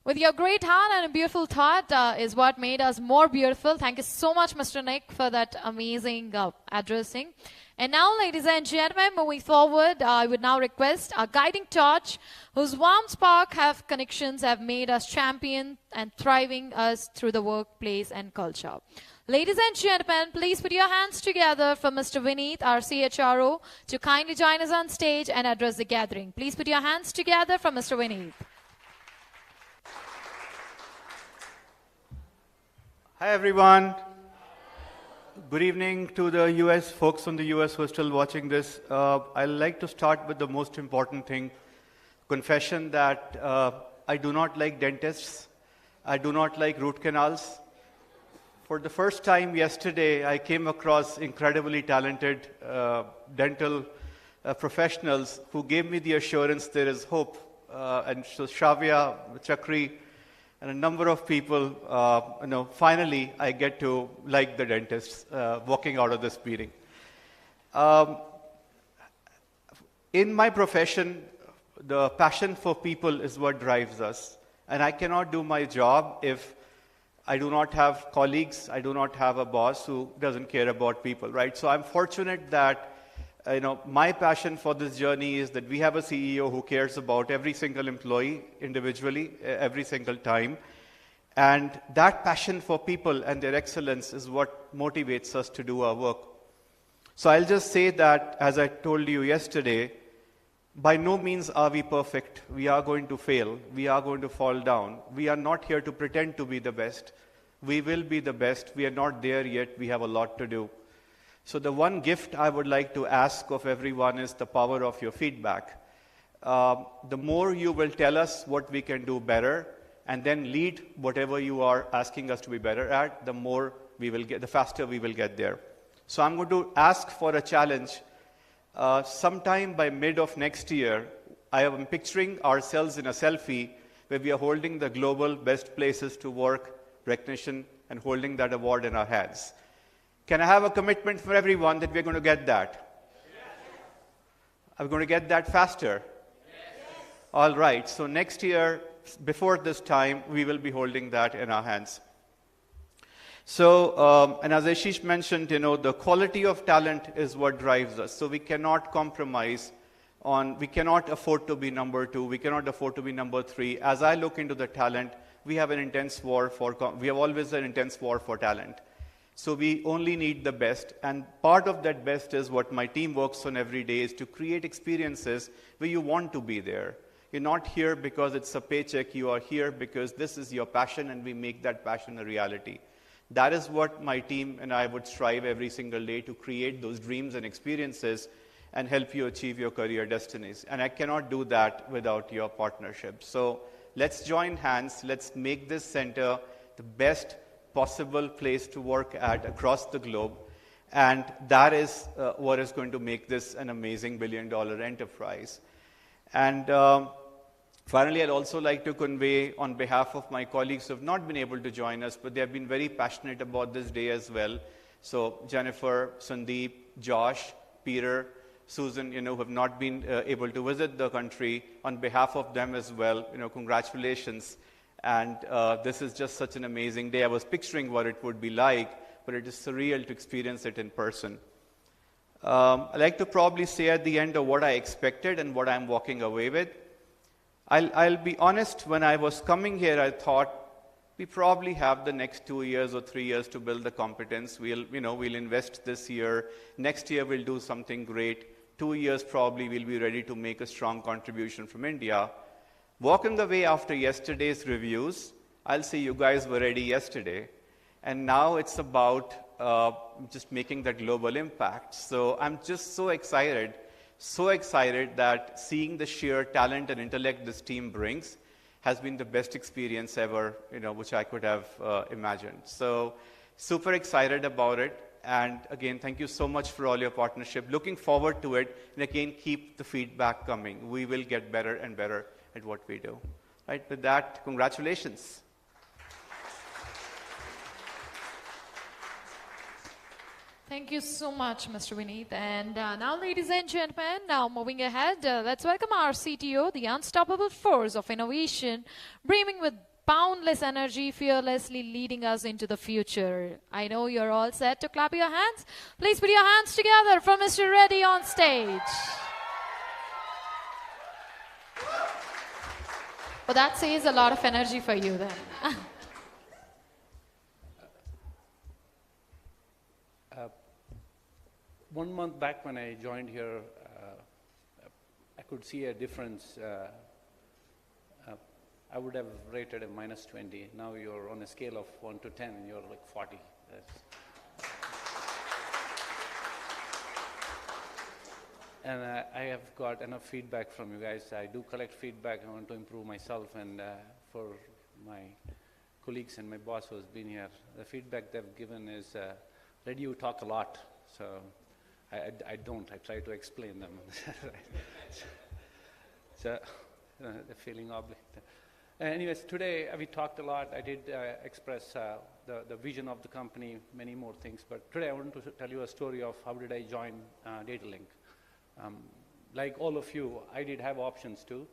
with your great heart and a beautiful thought is what made us more beautiful. Thank you so much, Mr. Nick, for that amazing addressing. And now, ladies and gentlemen, moving forward, I would now request our guiding torch, whose warm spark connections have made us champion and thriving us through the workplace and culture. Ladies and gentlemen, please put your hands together for Mr. Vineet, our CHRO, to kindly join us on stage and address the gathering. Please put your hands together for Mr. Vineet. Hi, everyone. Good evening to the US, folks from the US who are still watching this. I'd like to start with the most important thing, confession that I do not like dentists. I do not like root canals. For the first time yesterday, I came across incredibly talented dental professionals who gave me the assurance there is hope. And so Shavya, Chakri, and a number of people, finally I get to like the dentists walking out of this meeting. In my profession, the passion for people is what drives us. And I cannot do my job if I do not have colleagues, I do not have a boss who doesn't care about people, right? So I'm fortunate that my passion for this journey is that we have a CEO who cares about every single employee individually, every single time. And that passion for people and their excellence is what motivates us to do our work. So I'll just say that, as I told you yesterday, by no means are we perfect. We are going to fail. We are going to fall down. We are not here to pretend to be the best. We will be the best. We are not there yet. We have a lot to do. So the one gift I would like to ask of everyone is the power of your feedback. The more you will tell us what we can do better and then lead whatever you are asking us to be better at, the more we will get, the faster we will get there. So I'm going to ask for a challenge. Sometime by mid of next year, I am picturing ourselves in a selfie where we are holding the global best places to work recognition and holding that award in our hands. Can I have a commitment for everyone that we're going to get that? Yes. Are we going to get that faster? Yes. All right. So next year, before this time, we will be holding that in our hands. So, and as Ashish mentioned, the quality of talent is what drives us. So we cannot compromise on, we cannot afford to be number 2. We cannot afford to be number 3. As I look into the talent, we have an intense war we have always an intense war for talent. So we only need the best. And part of that best is what my team works on every day is to create experiences where you want to be there. You're not here because it's a paycheck. You are here because this is your passion and we make that passion a reality. That is what my team and I would strive every single day to create those dreams and experiences and help you achieve your career destinies. And I cannot do that without your partnership. So let's join hands. Let's make this center the best possible place to work at across the globe. And that is what is going to make this an amazing billion-dollar enterprise. And finally, I'd also like to convey on behalf of my colleagues who have not been able to join us, but they have been very passionate about this day as well. So Jennifer, Sandeep, Josh, Peter, Susan, who have not been able to visit the country, on behalf of them as well, congratulations. And this is just such an amazing day. I was picturing what it would be like, but it is surreal to experience it in person. I'd like to probably say at the end of what I expected and what I'm walking away with. I'll be honest, when I was coming here, I thought we probably have the next 2 years or 3 years to build the competence. We'll invest this year. Next year, we'll do something great. 2 years, probably, we'll be ready to make a strong contribution from India. Walking away after yesterday's reviews, I'll say you guys were ready yesterday. And now it's about just making that global impact. So I'm just so excited that seeing the sheer talent and intellect this team brings has been the best experience ever, which I could have imagined. So super excited about it. And again, thank you so much for all your partnership. Looking forward to it. And again, keep the feedback coming. We will get better and better at what we do. Right, with that, congratulations. Thank you so much, Mr. Vineet. And now, ladies and gentlemen, now moving ahead, let's welcome our CTO, the unstoppable force of innovation, brimming with boundless energy, fearlessly leading us into the future. I know you're all set to clap your hands. Please put your hands together for Mr. Reddy on stage. Well, that says a lot of energy for you then. 1 month back when I joined here, I could see a difference. I would have rated a -20. Now you're on a scale of 1 to 10 and you're like 40. And I have got enough feedback from you guys. I do collect feedback. I want to improve myself, and for my colleagues and my boss who's been here, the feedback they've given is, Reddy, you talk a lot. So I don't. I try to explain them. So the feeling obligated. Anyways, today we talked a lot. I did express the vision of the company, many more things. But today I want to tell you a story of how did I join Datalink. Like all of you, I did have options too,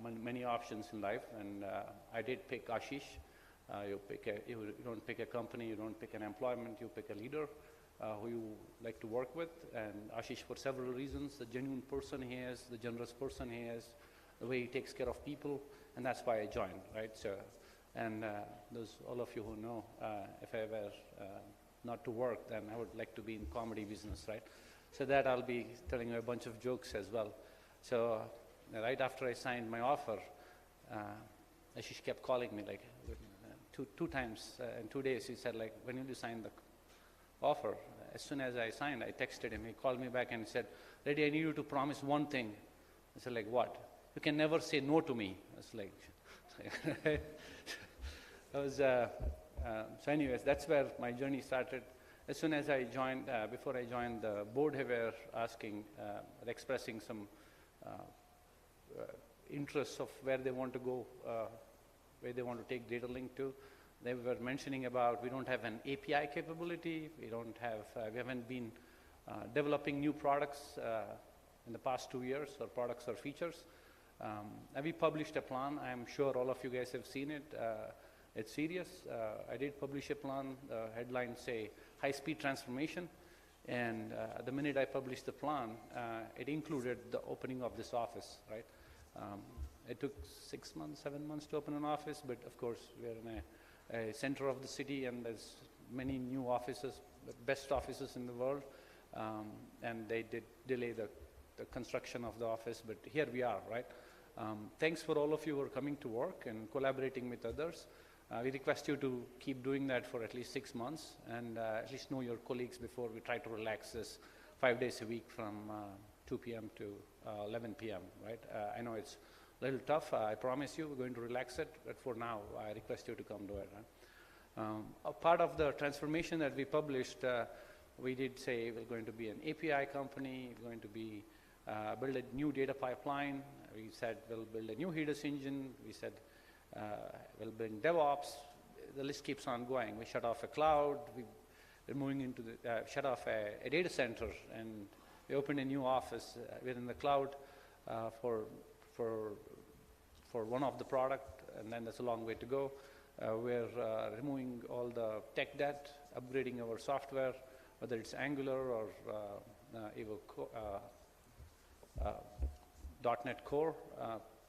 many options in life, and I did pick Ashish. You don't pick a company, you don't pick an employment, you pick a leader who you like to work with. And Ashish, for several reasons, the genuine person he is, the generous person he is, the way he takes care of people, and that's why I joined, right? So, and those all of you who know, if I were not to work, then I would like to be in comedy business, right? So that I'll be telling you a bunch of jokes as well. So right after I signed my offer, Ashish kept calling me like two times in 2 days. He said like, when will you sign the offer? As soon as I signed, I texted him. He called me back and said, Reddy, I need you to promise one thing. I said, like what? You can never say no to me. I was like, that was, so anyways, that's where my journey started. As soon as I joined, before I joined, the board were asking, expressing some interests of where they want to go, where they want to take Datalink to. They were mentioning about we don't have an API capability, we don't have, we haven't been developing new products in the past 2 years, or products or features. And we published a plan. I'm sure all of you guys have seen it. It's serious. I did publish a plan. The headlines say high-speed transformation. And the minute I published the plan, it included the opening of this office, right? It took 6 months, 7 months to open an office, but of course we're in a center of the city, and there's many new offices, the best offices in the world, and they did delay the construction of the office, but here we are, right? Thanks for all of you who are coming to work and collaborating with others. We request you to keep doing that for at least 6 months, and at least know your colleagues before we try to relax this 5 days a week from 2 p.m. to 11 p.m., right? I know it's a little tough. I promise you we're going to relax it, but for now, I request you to come do it. Right? A part of the transformation that we published, we did say we're going to be an API company, we're going to be build a new data pipeline. We said we'll build a new HEDIS engine. We said we'll bring DevOps. The list keeps on going. We shut off a cloud. We're moving into the, shut off a data center, and we opened a new office within the cloud for one of the product, and then there's a long way to go. We're removing all the tech debt, upgrading our software, whether it's Angular or .NET Core.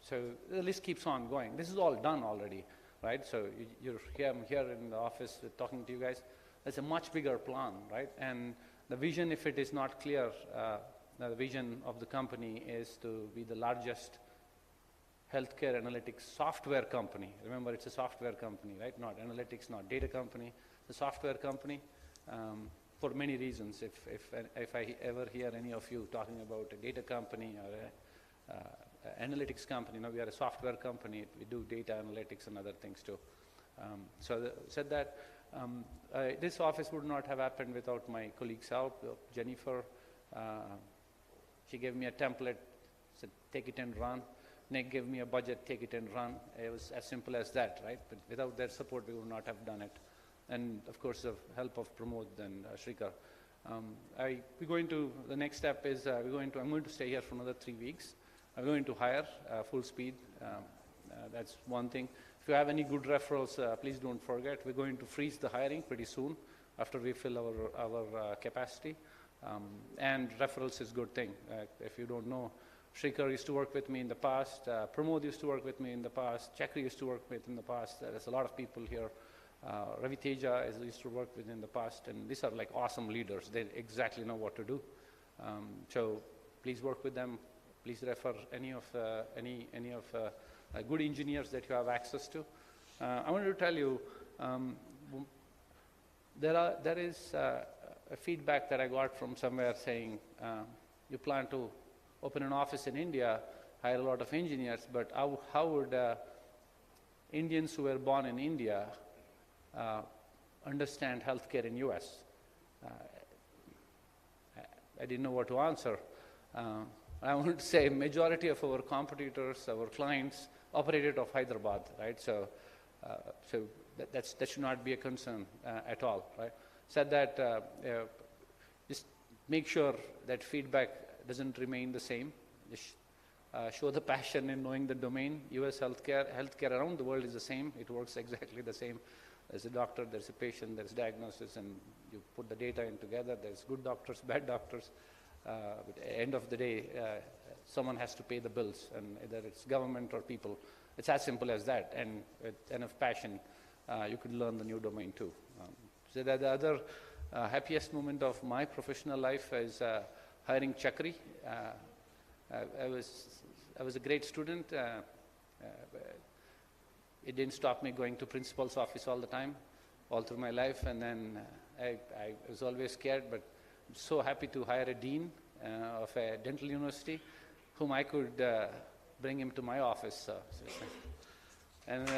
So the list keeps on going. This is all done already, right? So you're here, I'm here in the office talking to you guys. It's a much bigger plan, right? And the vision, if it is not clear, the vision of the company is to be the largest healthcare analytics software company. Remember, it's a software company, right? Not analytics, not data company. It's a software company for many reasons. If I ever hear any of you talking about a data company or analytics company, we are a software company. We do data analytics and other things too. So said that This office would not have happened without my colleagues' help. Jennifer, she gave me a template, said take it and run. Nick gave me a budget, take it and run. It was as simple as that, right? But without their support, we would not have done it. And of course, the help of Pramod and Shrikar. The next step is I'm going to stay here for another 3 weeks. I'm going to hire full speed. That's one thing. If you have any good referrals, please don't forget. We're going to freeze the hiring pretty soon after we fill our capacity. And referrals is a good thing. If you don't know, Shrikar used to work with me in the past. Pramod used to work with me in the past. Chakri used to work with in the past. There's a lot of people here. Ravi Teja used to work with in the past. And these are like awesome leaders. They exactly know what to do. So please work with them. Please refer any of good engineers that you have access to. I wanted to tell you, there is a feedback that I got from somewhere saying, you plan to open an office in India, hire a lot of engineers, but how would Indians who were born in India understand healthcare in US? I didn't know what to answer. I want to say majority of our competitors, our clients, operated of Hyderabad, right? So that should not be a concern at all, right? Said that just make sure that feedback doesn't remain the same. Just show the passion in knowing the domain. US healthcare around the world is the same. It works exactly the same. There's a doctor, there's a patient, there's diagnosis, and you put the data in together. There's good doctors, bad doctors. But at the end of the day, someone has to pay the bills, and either it's government or people. It's as simple as that. And with enough passion, you could learn the new domain too. So that the other happiest moment of my professional life is hiring Chakri. I was a great student. It didn't stop me going to principal's office all the time, all through my life. And then I was always scared, but I'm so happy to hire a dean of a dental university, whom I could bring him to my office. And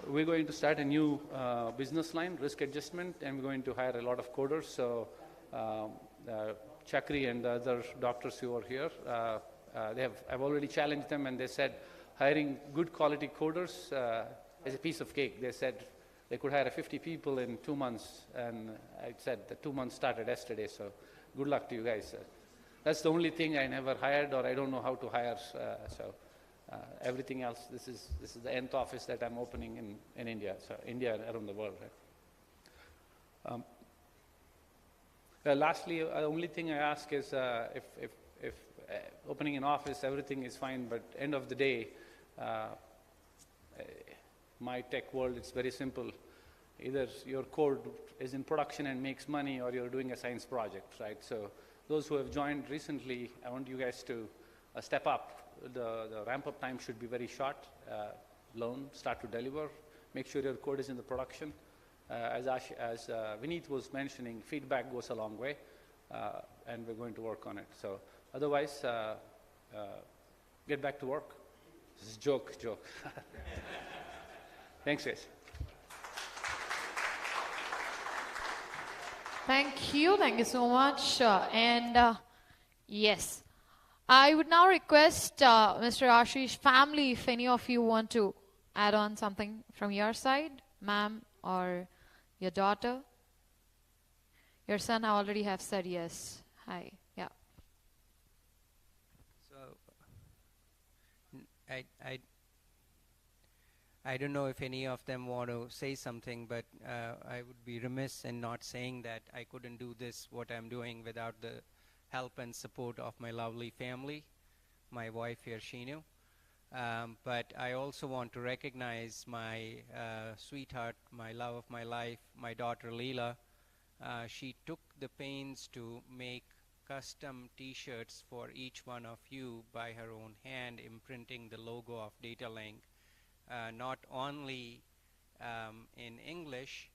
we're going to start a new business line, risk adjustment, and we're going to hire a lot of coders. So Chakri and the other doctors who are here, I've already challenged them, and they said hiring good quality coders is a piece of cake. They said they could hire 50 people in 2 months, and I said the 2 months started yesterday, so good luck to you guys. That's the only thing I never hired, or I don't know how to hire. Everything else, this is the nth office that I'm opening in India, so India and around the world. Right? Lastly, the only thing I ask is if opening an office, everything is fine, but end of the day, my tech world, it's very simple. Either your code is in production and makes money, or you're doing a science project, right? So those who have joined recently, I want you guys to step up. The ramp-up time should be very short. Learn, start to deliver. Make sure your code is in the production. As Vineet was mentioning, feedback goes a long way, and we're going to work on it. So otherwise, get back to work. This is joke. Thanks, guys. Thank you so much. Yes, I would now request Mr. Ashish family, if any of you want to add on something from your side, ma'am, or your daughter. Your son, I already have said yes. Hi, yeah. So, I don't know if any of them want to say something, but I would be remiss in not saying that I couldn't do this, what I'm doing, without the help and support of my lovely family, my wife here, Sheenu. But I also want to recognize my sweetheart, my love of my life, my daughter Leela. She took the pains to make custom T-shirts for each one of you by her own hand, imprinting the logo of Datalink. Not only in English,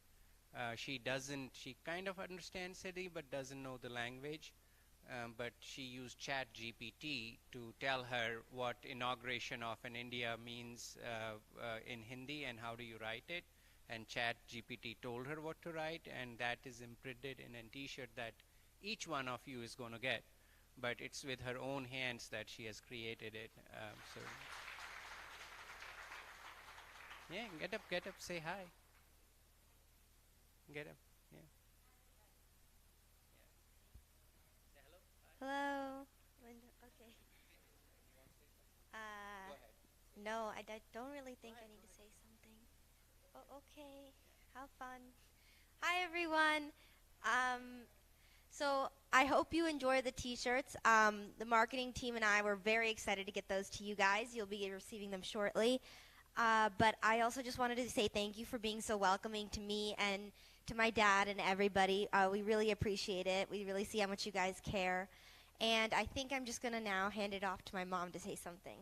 she kind of understands Siddhi but doesn't know the language. but she used Chat GPT to tell her what inauguration of an India means in Hindi and how do you write it. And Chat GPT told her what to write, and that is imprinted in a t-shirt that each one of you is going to get. But it's with her own hands that she has created it. So, yeah, get up, say hi. Get up, yeah. Hello. Linda. Okay. No, I don't really think I need to say something. Oh, okay. How fun. Hi, everyone. So I hope you enjoy the t-shirts. The marketing team and I were very excited to get those to you guys. You'll be receiving them shortly. But I also just wanted to say thank you for being so welcoming to me and to my dad and everybody. We really appreciate it. We really see how much you guys care. And I think I'm just going to now hand it off to my mom to say something.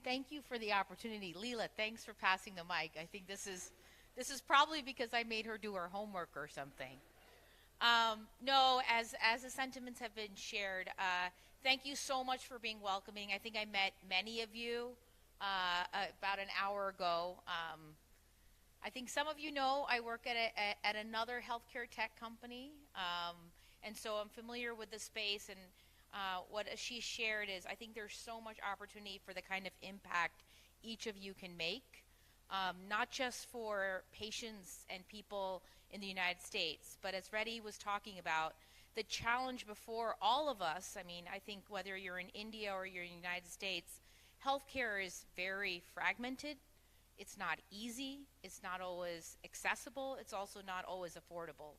Thank you for the opportunity. Leela, thanks for passing the mic. I think this is probably because I made her do her homework or something. No, as the sentiments have been shared, thank you so much for being welcoming. I think I met many of you about an hour ago. I think some of you know I work at another healthcare tech company, and so I'm familiar with the space. And what she shared is I think there's so much opportunity for the kind of impact each of you can make, not just for patients and people in the United States, but as Reddy was talking about, the challenge before all of us. I mean, I think whether you're in India or you're in the United States, healthcare is very fragmented. It's not easy. It's not always accessible. It's also not always affordable.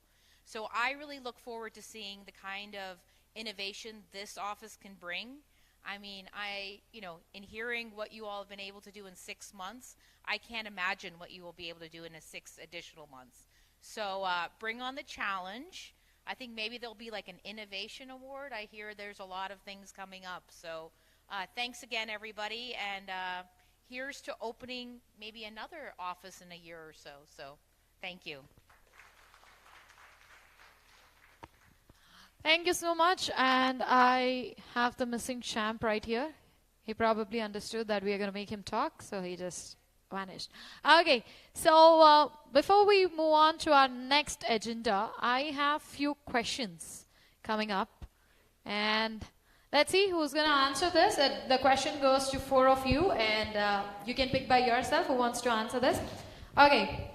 So I really look forward to seeing the kind of innovation this office can bring. I mean, in hearing what you all have been able to do in 6 months, I can't imagine what you will be able to do in 6 additional months. So bring on the challenge. I think maybe there'll be like an innovation award. I hear there's a lot of things coming up. So thanks again, everybody. And here's to opening maybe another office in a year or so. So thank you. Thank you so much. And I have the missing champ right here. He probably understood that we are going to make him talk, so he just vanished. Okay, so before we move on to our next agenda, I have few questions coming up. And let's see who's going to answer this. The question goes to 4 of you, and you can pick by yourself who wants to answer this. Okay.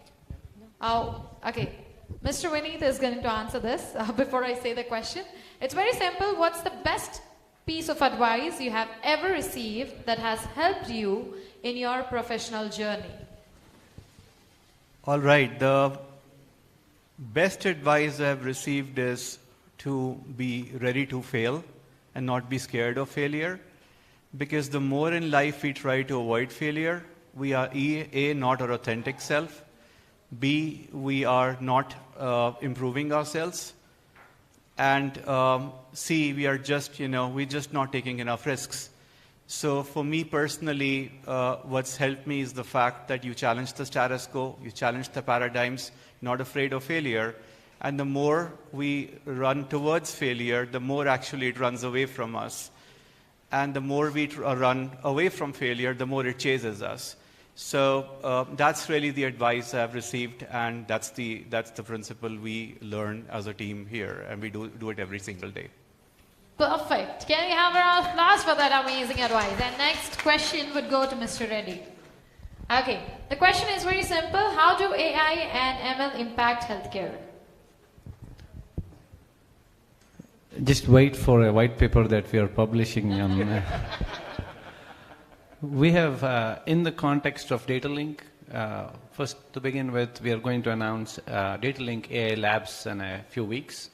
Okay. Mr. Vineet is going to answer this before I say the question. It's very simple. What's the best piece of advice you have ever received that has helped you in your professional journey? All right. The best advice I've received is to be ready to fail and not be scared of failure. Because the more in life we try to avoid failure, we are A, not our authentic self. B, we are not improving ourselves. And C, we are just, we're just not taking enough risks. So for me personally, what's helped me is the fact that you challenge the status quo, you challenge the paradigms, not afraid of failure. And the more we run towards failure, the more actually it runs away from us. And the more we run away from failure, the more it chases us. So that's really the advice I've received, and that's the principle we learn as a team here, and we do it every single day. Perfect. Can we have a round of applause for that amazing advice? And next question would go to Mr. Reddy. Okay, the question is very simple. How do AI and ML impact healthcare? Just wait for a white paper that we are publishing on. We have, in the context of Datalink, first to begin with, we are going to announce Datalink AI Labs in a few weeks.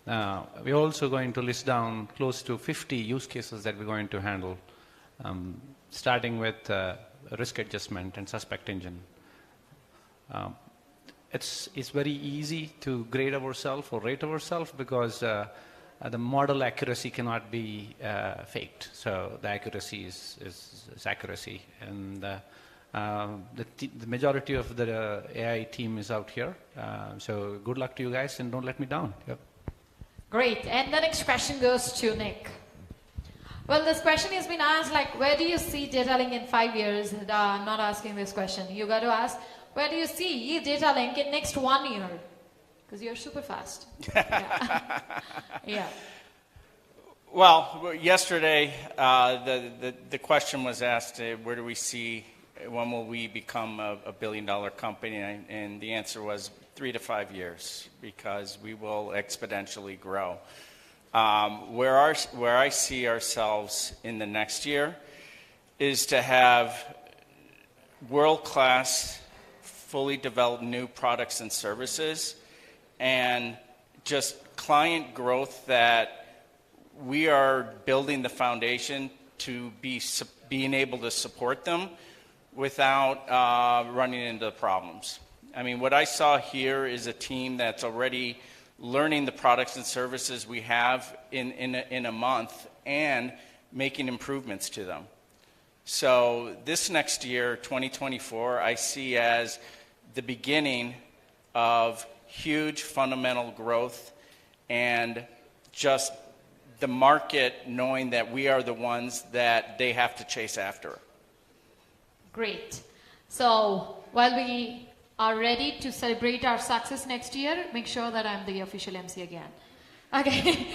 We're also going to list down close to 50 use cases that we're going to handle, starting with risk adjustment and suspect engine. It's very easy to grade ourselves or rate ourselves because the model accuracy cannot be faked. So the accuracy is accuracy. And The majority of the AI team is out here. So good luck to you guys, and don't let me down. Yep. Great. And the next question goes to Nick. Well, this question has been asked, like, where do you see Datalink in 5 years? I'm not asking this question. You got to ask, where do you see Datalink in next 1 year? Because you're super fast. Yeah. Yeah. Well, yesterday the question was asked, where do we see, when will we become a billion-dollar company? And the answer was 3 to 5 years, because we will exponentially grow. Where I see ourselves in the next year is to have world-class, fully developed new products and services, and just client growth that we are building the foundation to being able to support them without running into problems. I mean, what I saw here is a team that's already learning the products and services we have in a month and making improvements to them. So this next year, 2024, I see as the beginning of huge fundamental growth, and just the market knowing that we are the ones that they have to chase after. Great. So while we are ready to celebrate our success next year, make sure that I'm the official MC again. Okay.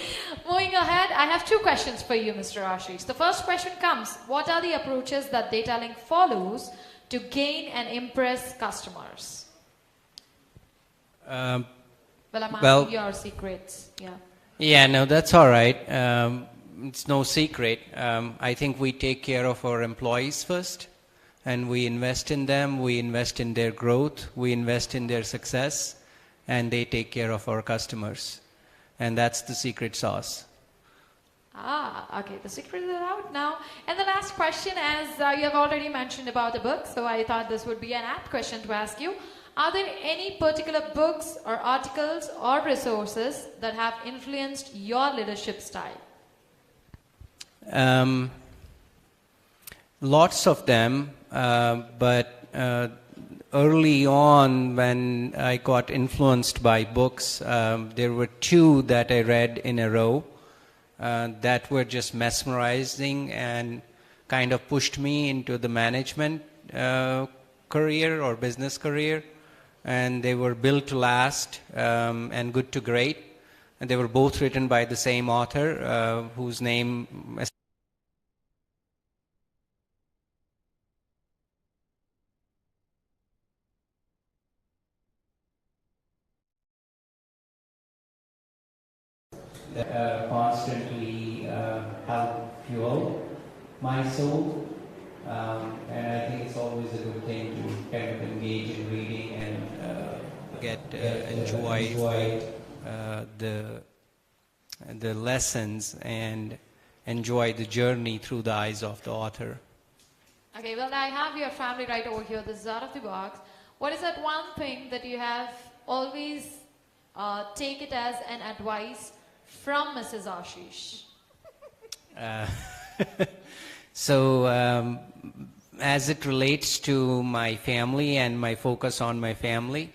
Moving ahead, I have 2 questions for you, Mr. Ashish. The first question comes, what are the approaches that Datalink follows to gain and impress customers? Well, I'm asking your secrets. Yeah. Yeah, no, that's all right. It's no secret. I think we take care of our employees first, and we invest in them, we invest in their growth, we invest in their success, and they take care of our customers. And that's the secret sauce. Okay, the secret is out now. And the last question, as you have already mentioned about the book, so I thought this would be an apt question to ask you. Are there any particular books or articles or resources that have influenced your leadership style? Lots of them, but early on when I got influenced by books, there were 2 that I read in a row that were just mesmerizing and kind of pushed me into the management career or business career. And they were Built to Last and Good to Great. And they were both written by the same author, whose name... constantly help fuel my soul. And I think it's always a good thing to kind of engage in reading and enjoy the lessons and enjoy the journey through the eyes of the author. Okay, well, I have your family right over here. This is out of the box. What is that one thing that you have always take it as an advice from Mrs. Ashish? So as it relates to my family and my focus on my family,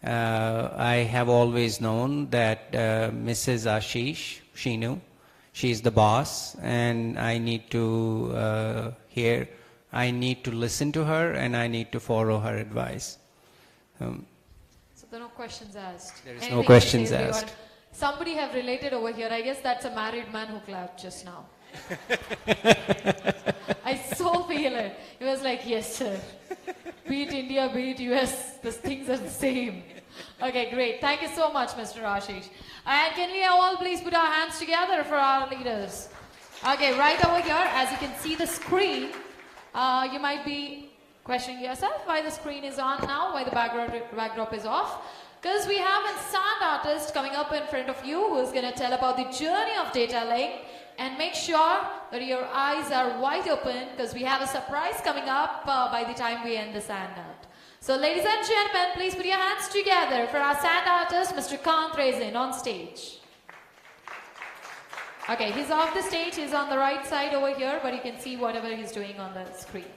I have always known that Mrs. Ashish, Sheenu, she's the boss, and I need to I need to listen to her, and I need to follow her advice. So there are no questions asked. There is no questions asked. Somebody have related over here. I guess that's a married man who clapped just now. I so feel it. He was like, yes, sir. Be it India, be it US, the things are the same. Okay, great. Thank you so much, Mr. Ashish. And can we all please put our hands together for our leaders? Okay, right over here, as you can see the screen, you might be questioning yourself why the screen is on now, why the backdrop is off. Because we have a sound artist coming up in front of you who's going to tell about the journey of Datalink. And make sure that your eyes are wide open, because we have a surprise coming up by the time we end the sound out. So ladies and gentlemen, please put your hands together for our sound artist, Mr. Kant Rezin, on stage. Okay, he's off the stage. He's on the right side over here, but you can see whatever he's doing on the screen.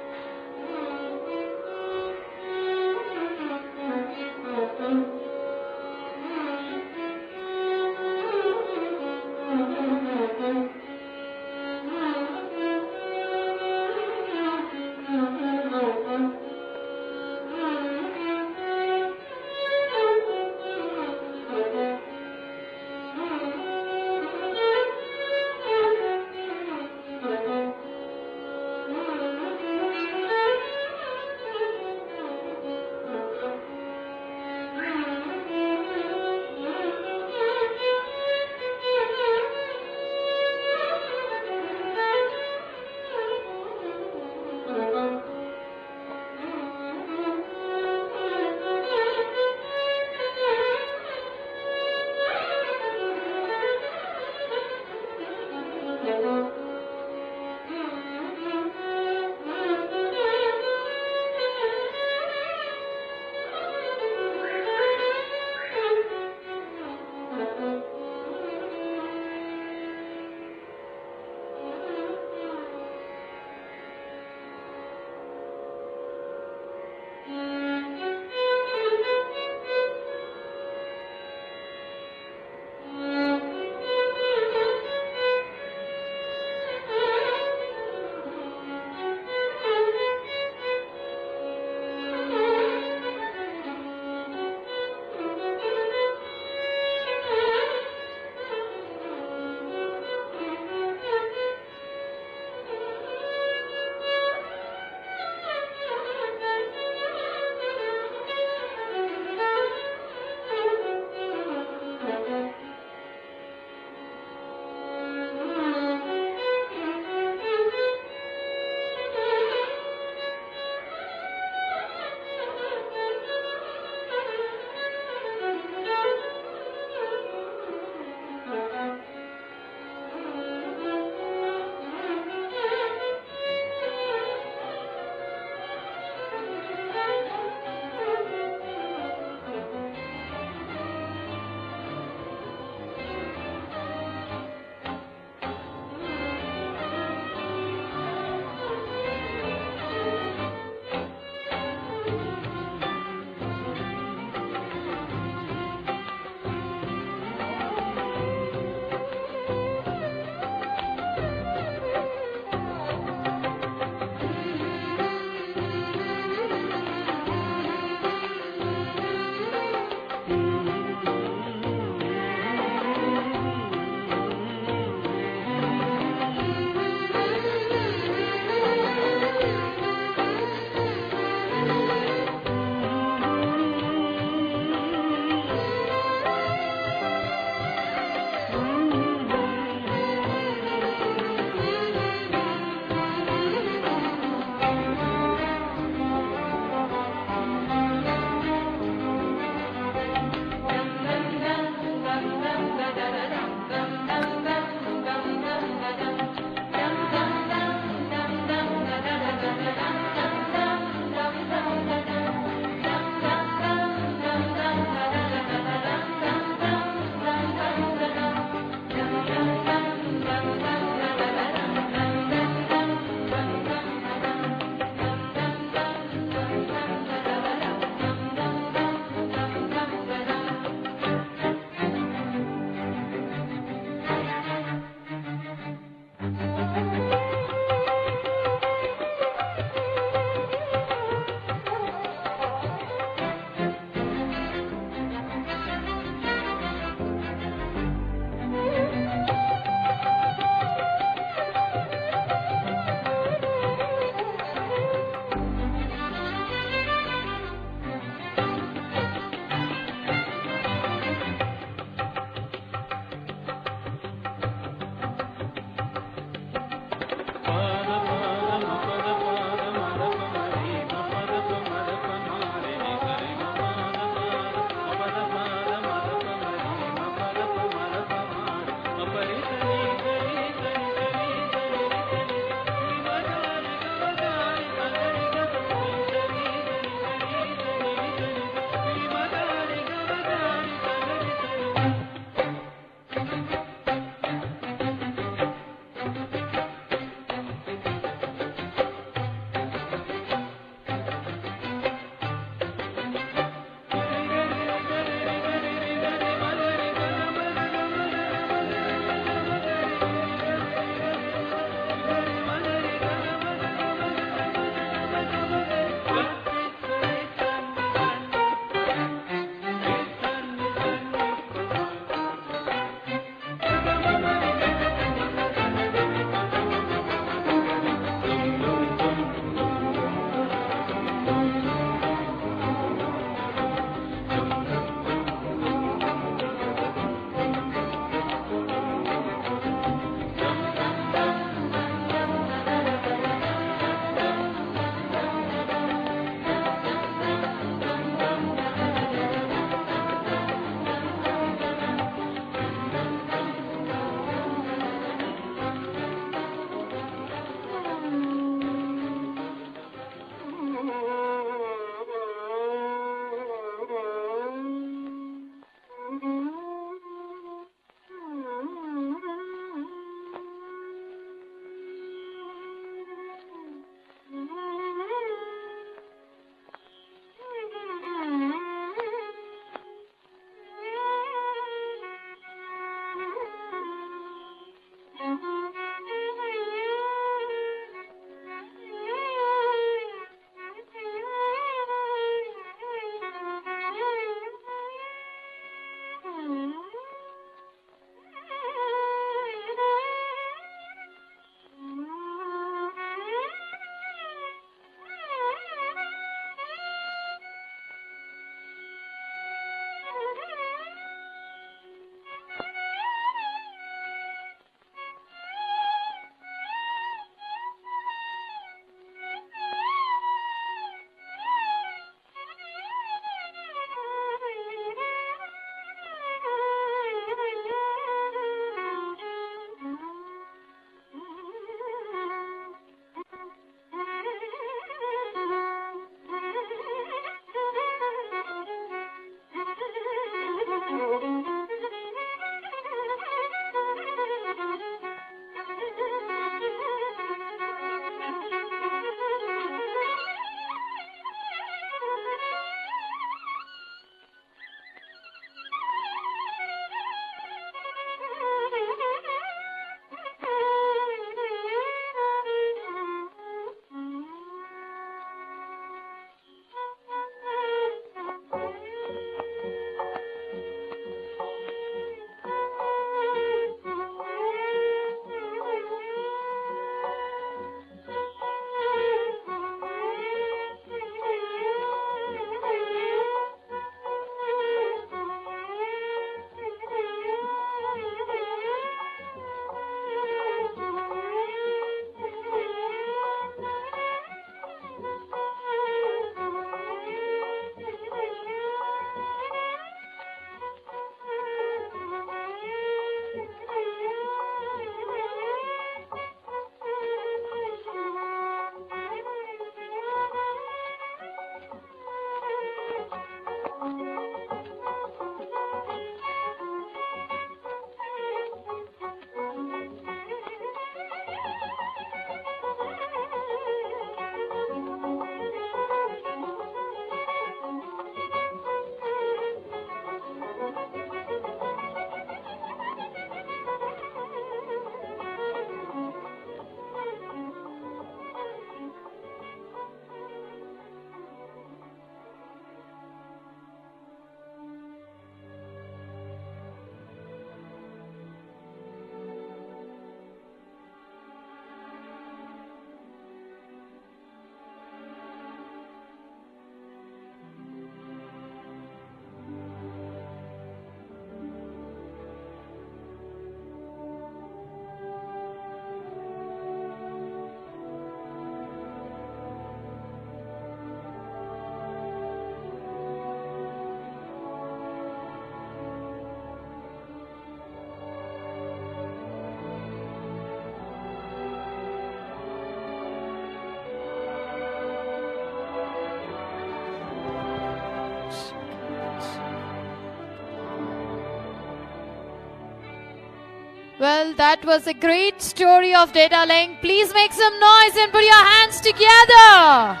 Well, that was a great story of Datalink. Please make some noise and put your hands together.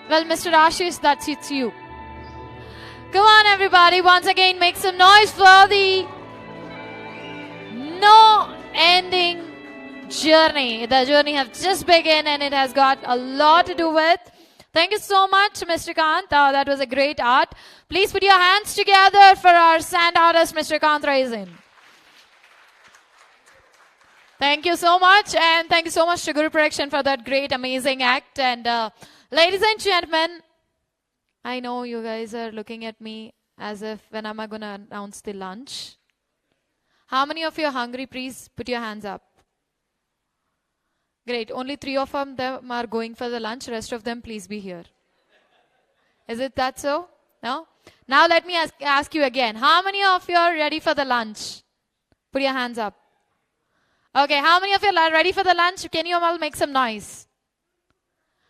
Well, Mr. Ashish, it's you. Come on, everybody. Once again, make some noise for the no-ending journey. The journey has just begun and it has got a lot to do with. Thank you so much, Mr. Kant. That was a great art. Please put your hands together for our sand artist, Mr. Kant Raisin. Thank you so much, and thank you so much to Guru Production for that great, amazing act. And ladies and gentlemen, I know you guys are looking at me as if, when am I going to announce the lunch? How many of you are hungry? Please put your hands up. Great. Only 3 of them are going for the lunch. Rest of them, please be here. Is it that so? No? Now let me ask you again. How many of you are ready for the lunch? Put your hands up. Okay. How many of you are ready for the lunch? Can you all make some noise?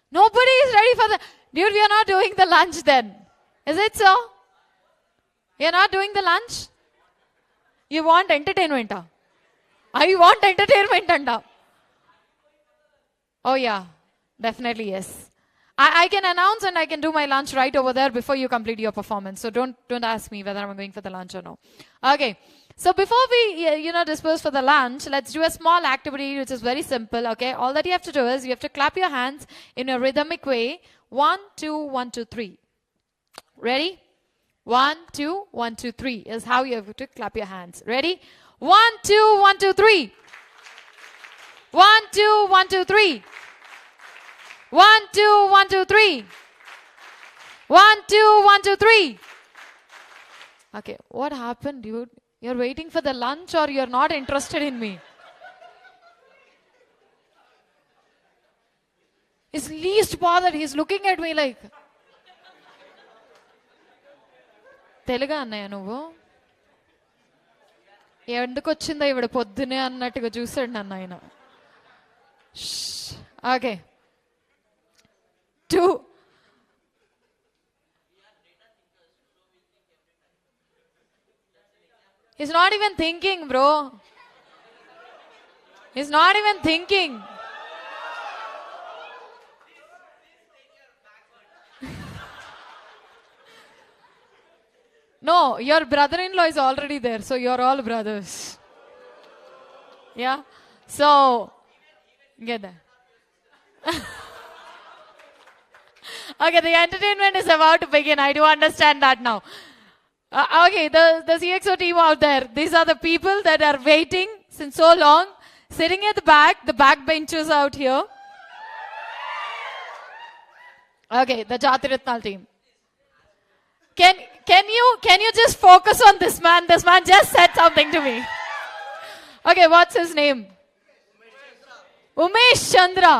Nobody is ready for the... Dude, we are not doing the lunch then. Is it so? You're not doing the lunch? You want entertainment? I want entertainment. Oh yeah, definitely yes. I can announce and I can do my lunch right over there before you complete your performance. So don't ask me whether I'm going for the lunch or no. Okay, So before we, disperse for the lunch, let's do a small activity which is very simple, okay? All that you have to do is you have to clap your hands in a rhythmic way. 1, 2, 1, 2, 3. Ready? 1, 2, 1, 2, 3 is how you have to clap your hands. Ready? 1, 2, 1, 2, 3. 1, 2, 1, 2, 3. 1, 2, 1, 2, 3. 1, 2, 1, 2, 3. Okay, what happened, dude? You're waiting for the lunch or you're not interested in me? He's least bothered. He's looking at me like... తెలుగా అన్నయ్య నువ్వు ఎందుకు వచ్చిందా ఇవిడ పొద్దునే అన్నట్టుగా చూసాడు నన్ను ఆయన. Okay 2. He's not even thinking, bro. He's not even thinking. No, your brother-in-law is already there, so you're all brothers. Yeah? So, get that. Okay, the entertainment is about to begin. I do understand that now. Okay, the CXO team out there, these are the people that are waiting since so long, sitting at the back benches out here. Okay, the Jatiratnal team. Can you just focus on this man? This man just said something to me. Okay, what's his name? Umesh Chandra.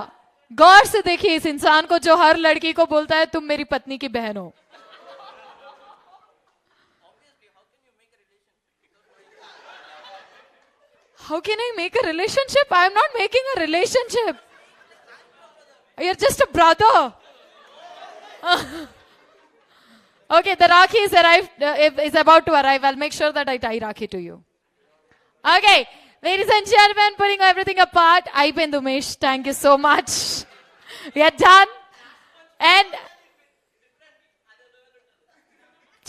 गौर से देखिए इस इंसान को जो हर लड़की को बोलता है तुम मेरी पत्नी की बहन हो. How can I make a relationship? I am not making a relationship. You're just a brother. Okay, the Rakhi is about to arrive. I'll make sure that I tie Rakhi to you. Okay, ladies and gentlemen, putting everything apart, Aiben Umesh, thank you so much. We are done. And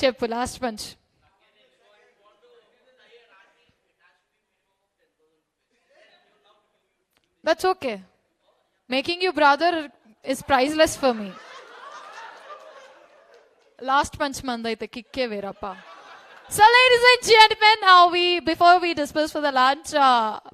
Chippu, last punch. That's okay. Making you brother is priceless for me. Last punch mandaite kikke verappa. So ladies and gentlemen, now before we disperse for the lunch,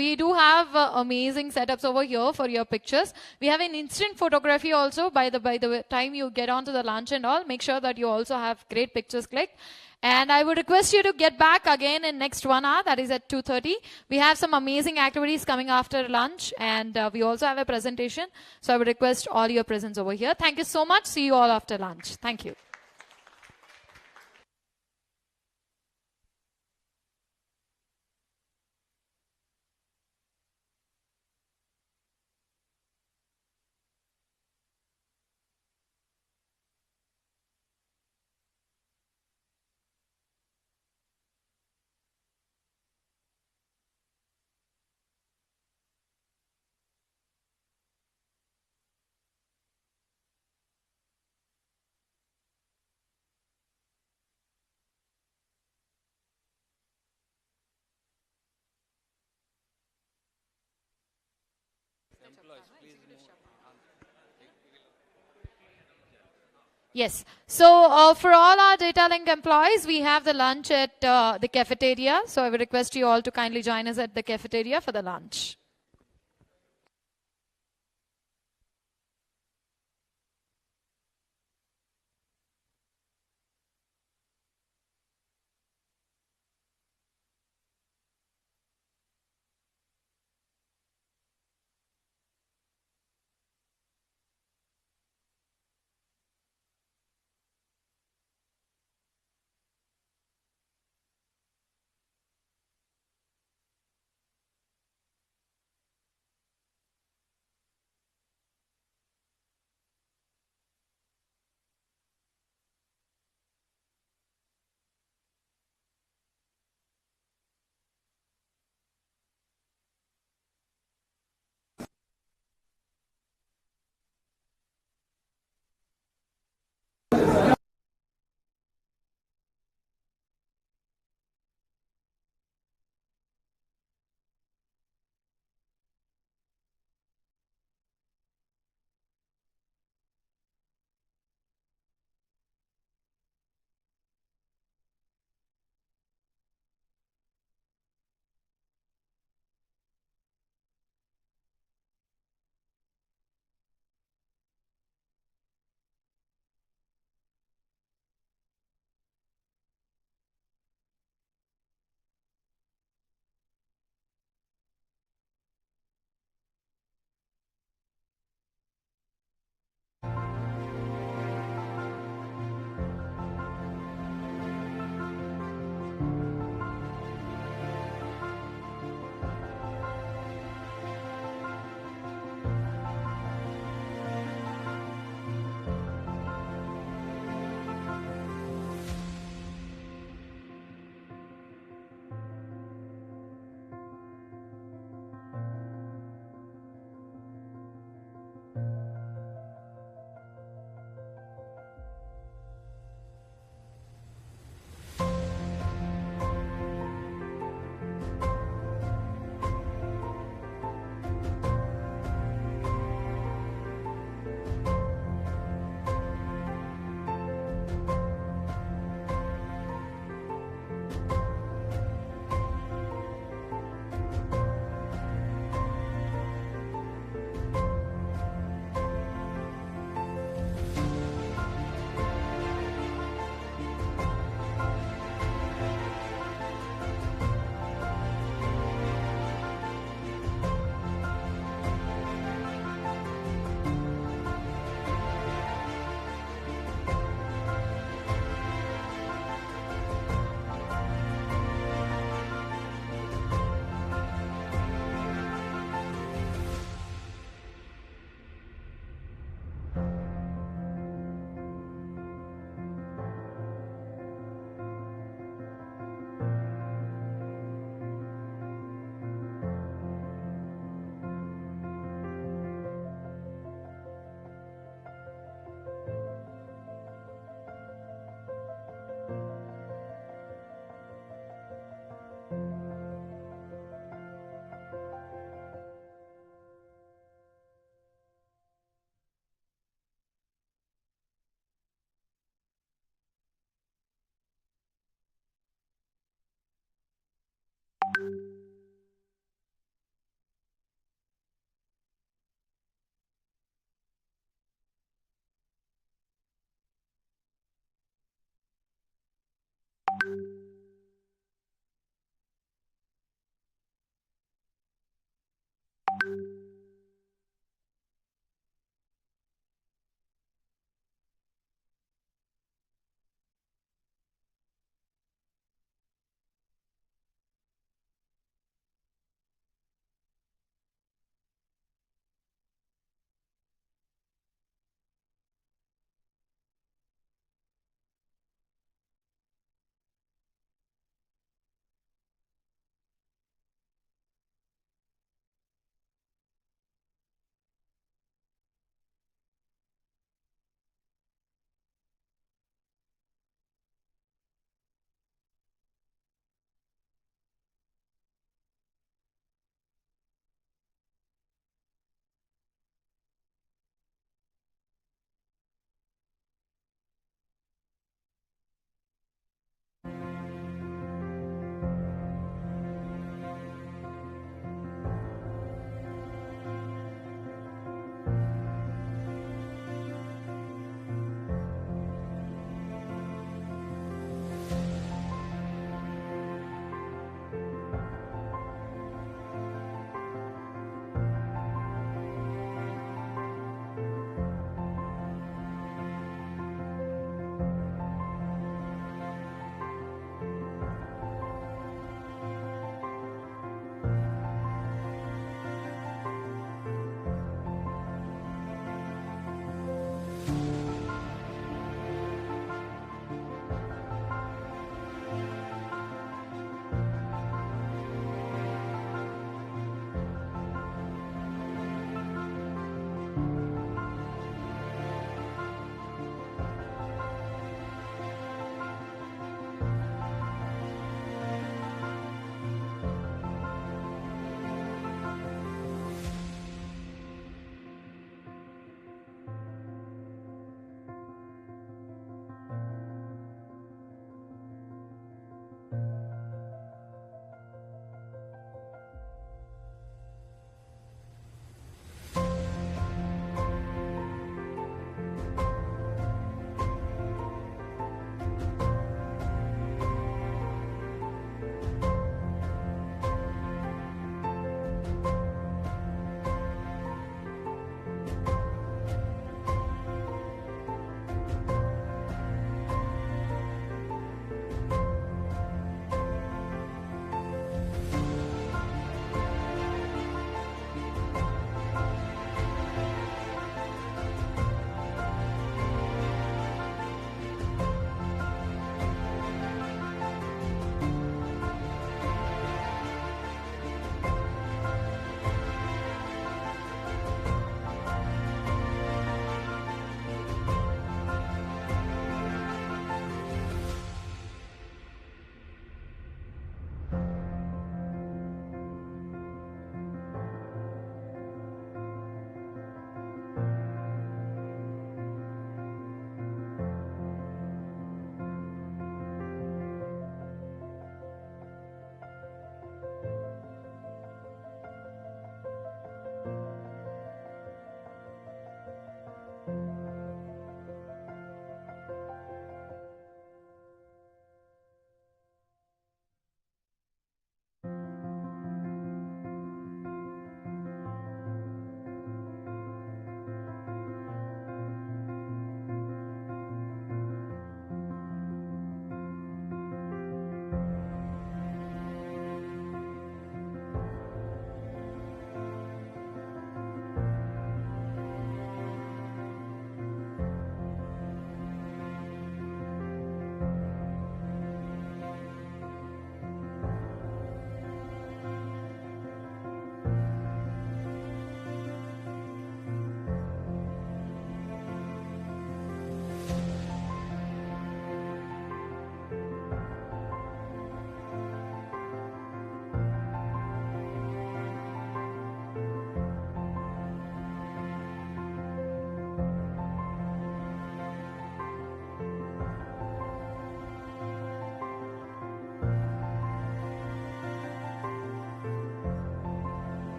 we do have amazing setups over here for your pictures. We have an instant photography also. By the time you get onto the lunch and all, make sure that you also have great pictures clicked. And I would request you to get back again in next 1 hour, that is at 2:30. We have some amazing activities coming after lunch, and we also have a presentation. So I would request all your presence over here. Thank you so much. See you all after lunch. Thank you. Yes. So for all our Datalink employees, we have the lunch at the cafeteria. So I would request you all to kindly join us at the cafeteria for the lunch.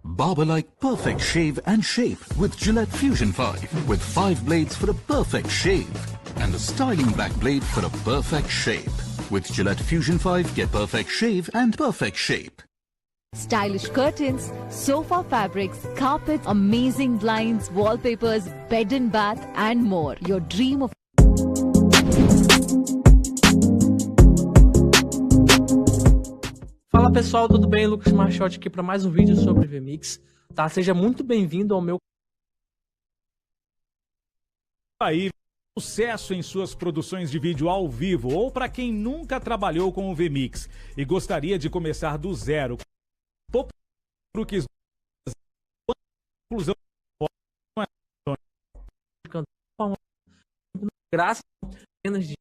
Barber-like perfect shave and shape with Gillette Fusion 5 with 5 blades for a perfect shave and a styling back blade for a perfect shape. With Gillette Fusion 5, get perfect shave and perfect shape. Stylish curtains, sofa fabrics, carpets, amazing blinds, wallpapers, bed and bath and more. Your dream of Fala pessoal, tudo bem? Lucas Marchotti aqui para mais um vídeo sobre VMix. Tá? Seja muito bem-vindo ao meu aí. Sucesso em suas produções de vídeo ao vivo ou para quem nunca trabalhou com o VMix e gostaria de começar do zero. Truques, inclusão, graças apenas de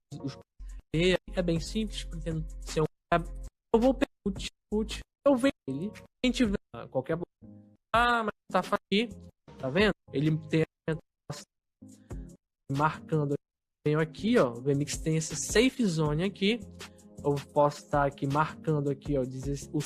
é bem simples, pretendo ser eu vou pegar o output, eu vejo ele, quem tiver qualquer mas tá aqui, tá vendo? Ele tem marcando, tenho aqui, ó, o VMix tem esse safe zone aqui, eu posso estar aqui marcando aqui, ó, dizer o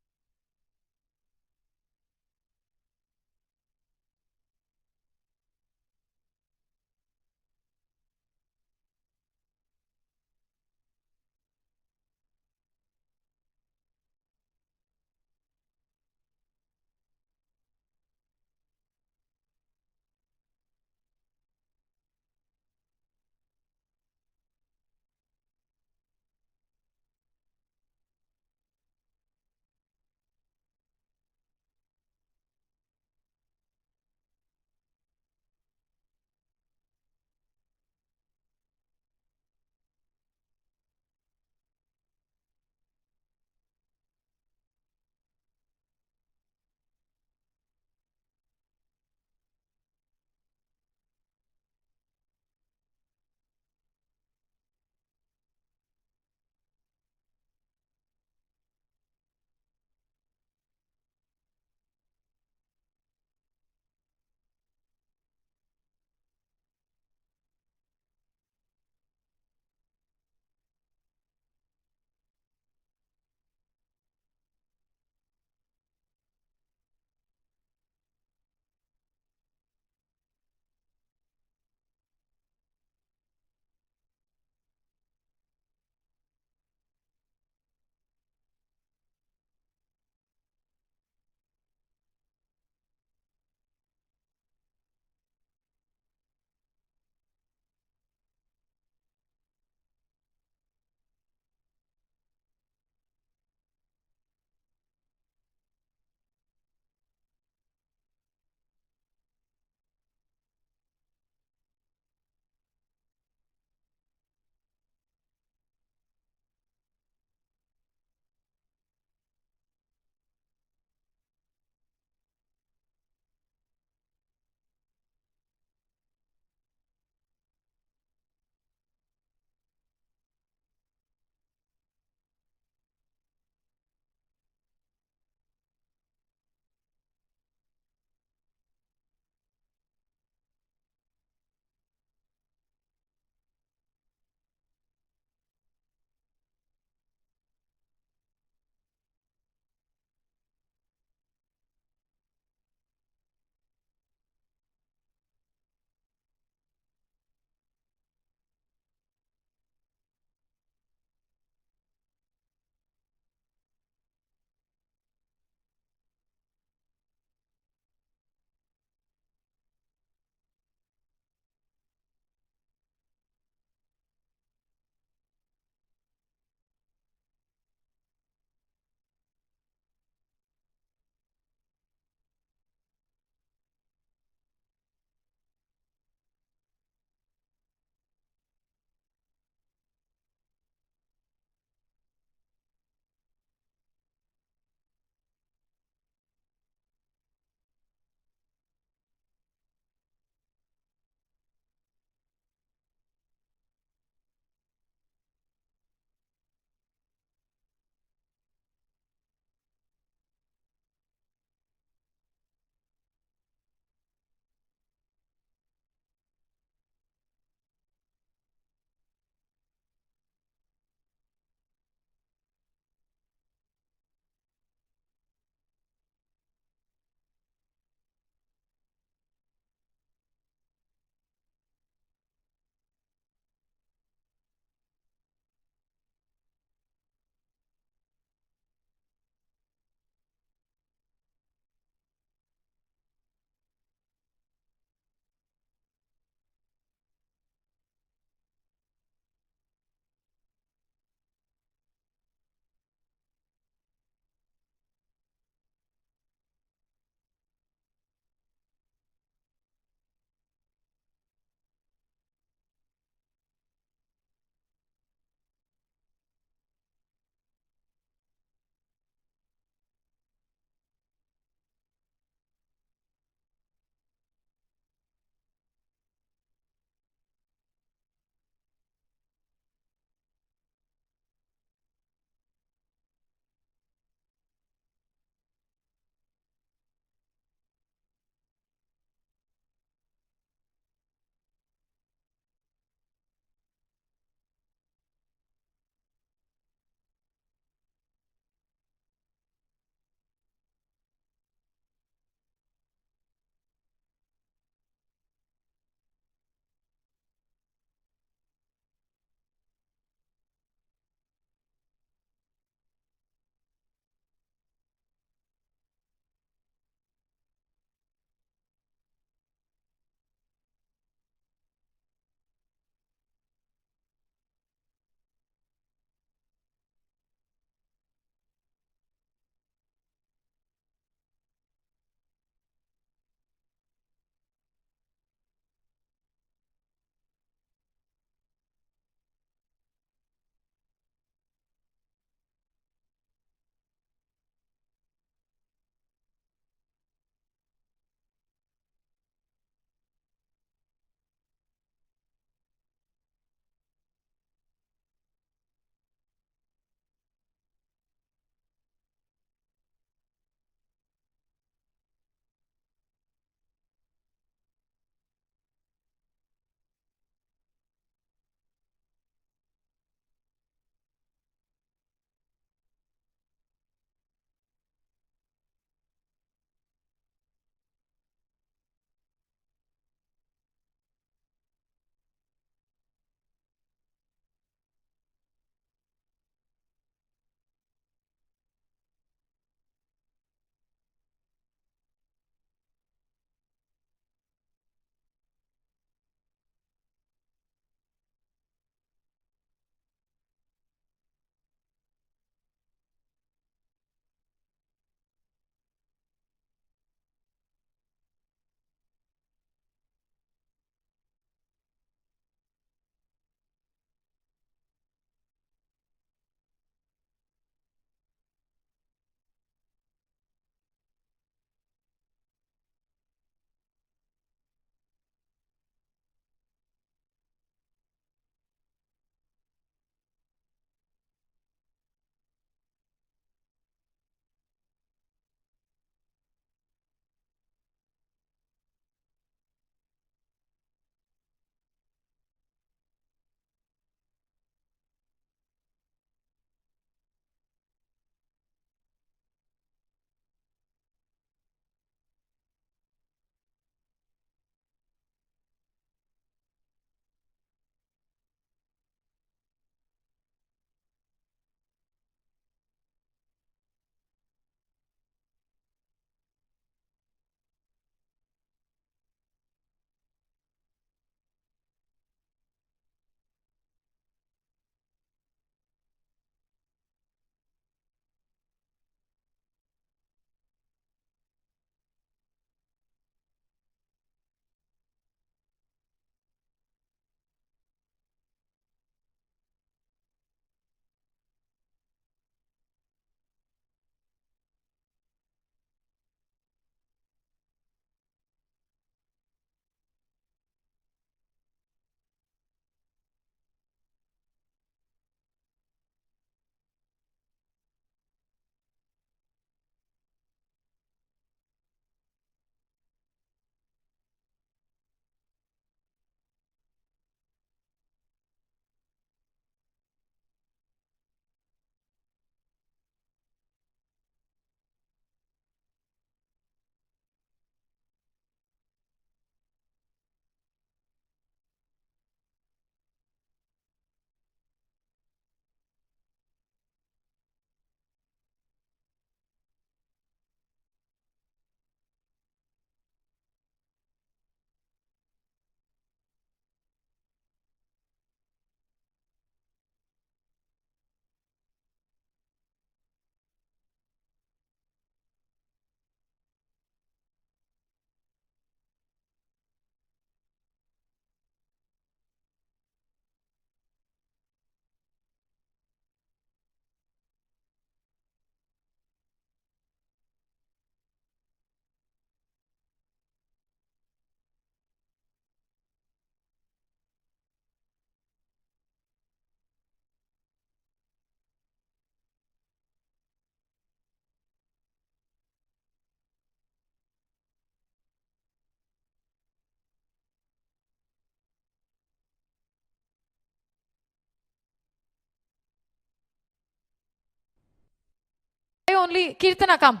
only. Kirtana, come.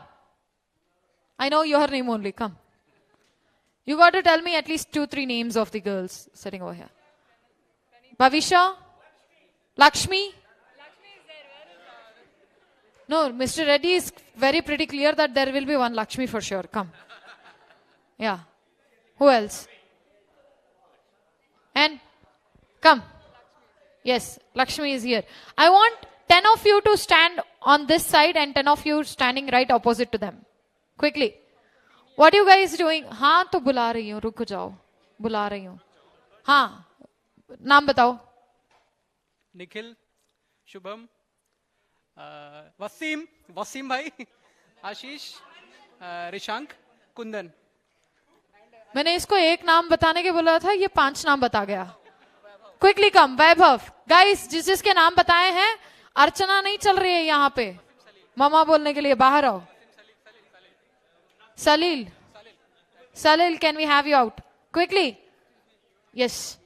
I know your name only. Come. You got to tell me at least 2-3 names of the girls sitting over here. Bhavisha? Lakshmi? No, Mr. Reddy is very pretty clear that there will be one Lakshmi for sure. Come. Yeah. Who else? And? Come. Yes, Lakshmi is here. I want 10 of you to stand on this side and 10 of you standing right opposite to them. Quickly. What are you guys doing? हाँ तो बुला रही हूँ, रुक जाओ. बुला रही हूँ. हाँ. नाम बताओ. निखिल, शुभम, वसीम भाई, आशीष, रिशांक, कुंदन. मैंने इसको एक नाम बताने के बोला था, ये 5 नाम बता गया. क्विकली कम. वैभव. गाइस, जिसके नाम बताए हैं, अर्चना नहीं चल रही है यहाँ पे. मामा बोलने के लिए बाहर आओ. Salil, can we have you out? Quickly. Yes.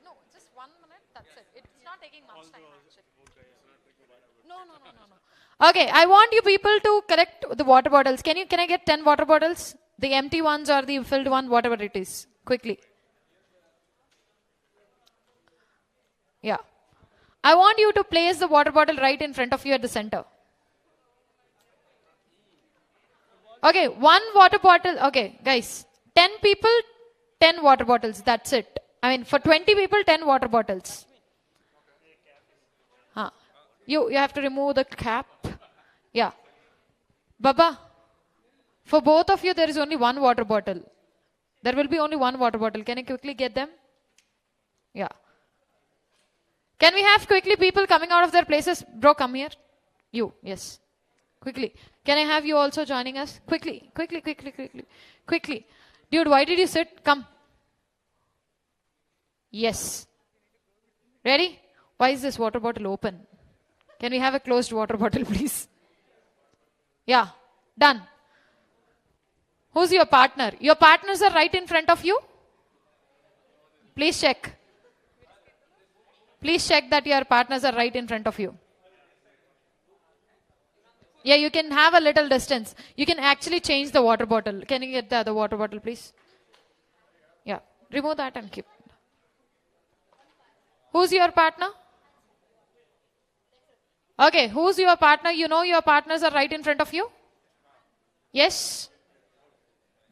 No, just 1 minute. That's it. It's not taking much time actually. No. Okay, I want you people to collect the water bottles. Can I get 10 water bottles? The empty ones or the filled one, whatever it is. Quickly. Yeah. I want you to place the water bottle right in front of you at the center. Okay, 1 water bottle. Okay, guys. 10 people, 10 water bottles. That's it. I mean, for 20 people, 10 water bottles. You have to remove the cap. Yeah. Baba, for both of you, there is only 1 water bottle. There will be only 1 water bottle. Can you quickly get them? Yeah. Can we have quickly people coming out of their places? Bro, come here. You, yes. Quickly. Can I have you also joining us? Quickly. Dude, why did you sit? Come. Yes. Ready? Why is this water bottle open? Can we have a closed water bottle, please? Yeah. Done. Who's your partner? Your partners are right in front of you? Please check. Please check that your partners are right in front of you. Yeah, you can have a little distance. You can actually change the water bottle. Can you get the other water bottle, please? Yeah. Remove that and keep. Who's your partner? Okay, who's your partner? You know your partners are right in front of you? Yes?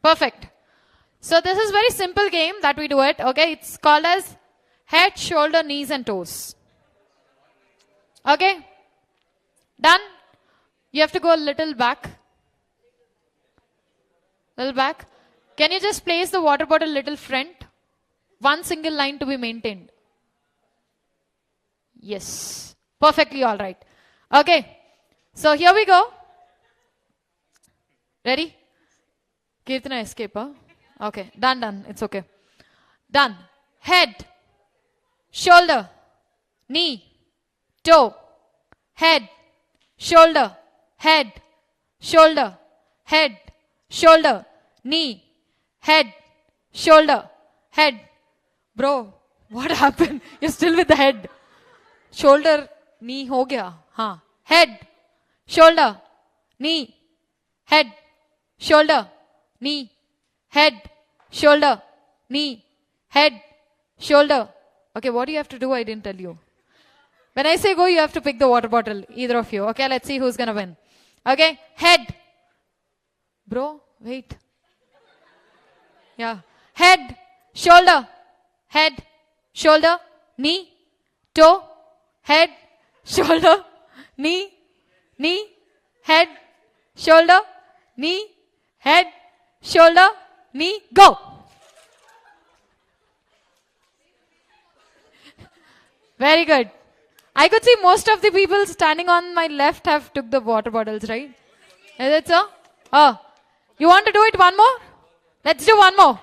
Perfect. So this is very simple game that we do it. Okay, it's called as head, shoulder, knees and toes. Okay? Done? You have to go a little back. Little back. Can you just place the water bottle little front? 1 single line to be maintained. Yes. Perfectly all right. Okay. So here we go. Ready? Kirtana escape, huh? Okay. Done. It's okay. Done. Head. Shoulder, knee, toe, head, shoulder, head, shoulder, head, shoulder, knee, head, shoulder, head. Bro, what happened? You're still with the head. Shoulder, knee, ho gaya. Haan. Head, shoulder, knee, head, shoulder, knee, head, shoulder, knee, head, shoulder. Okay, what do you have to do? I didn't tell you. When I say go, you have to pick the water bottle. Either of you. Okay, let's see who's going to win. Okay, head. Bro, wait. Yeah. Head, shoulder, knee, toe, head, shoulder, knee, head, shoulder, knee, head, shoulder, knee, go. Very good. I could see most of the people standing on my left have took the water bottles, right? Is it so? Oh, you want to do it one more? Let's do one more.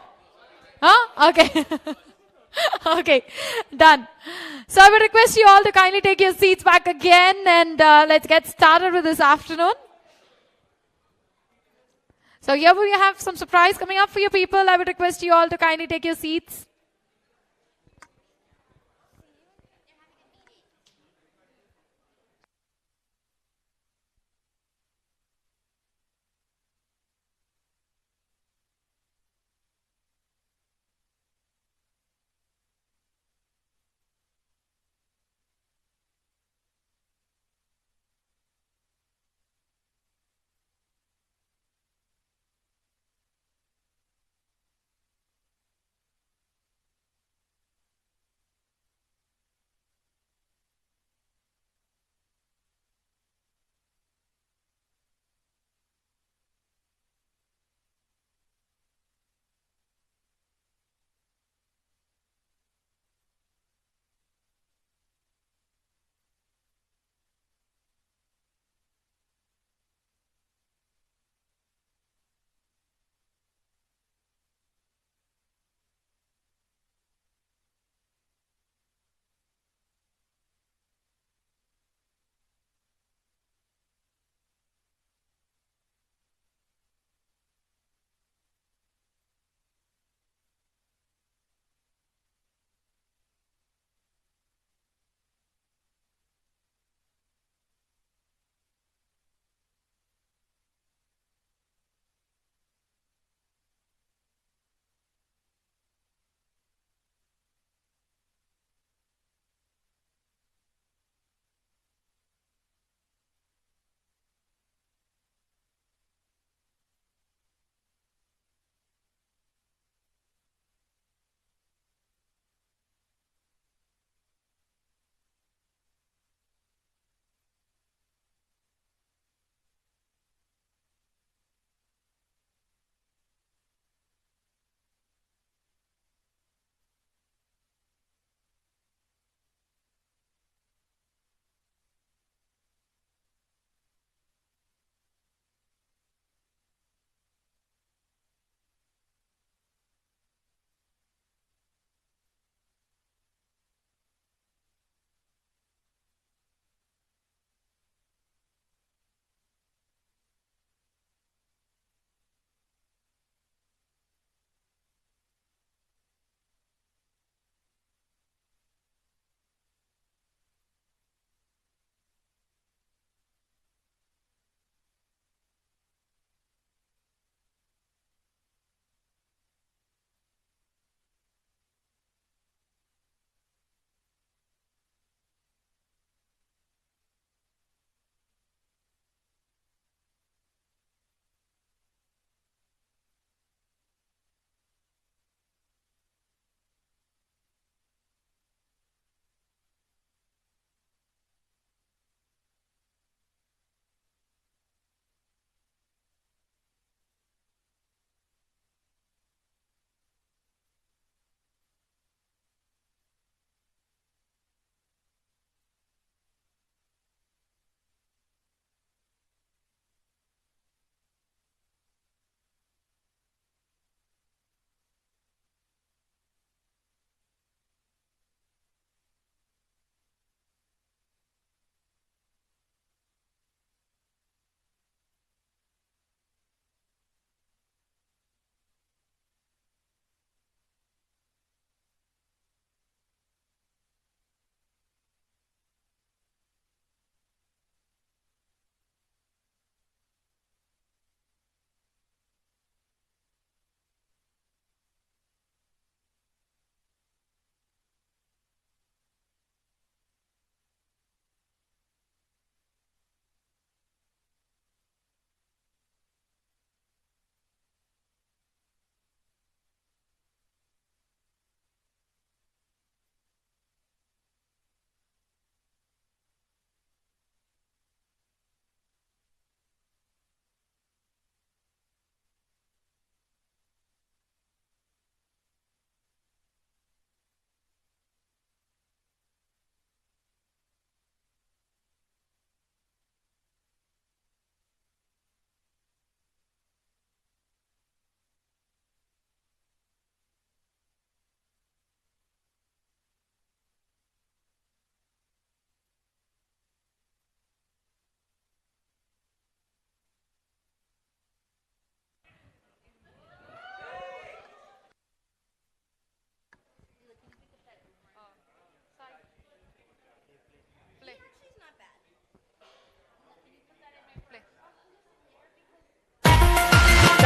Huh? Okay. Okay, done. So I would request you all to kindly take your seats back again and let's get started with this afternoon. So here we have some surprise coming up for you people. I would request you all to kindly take your seats.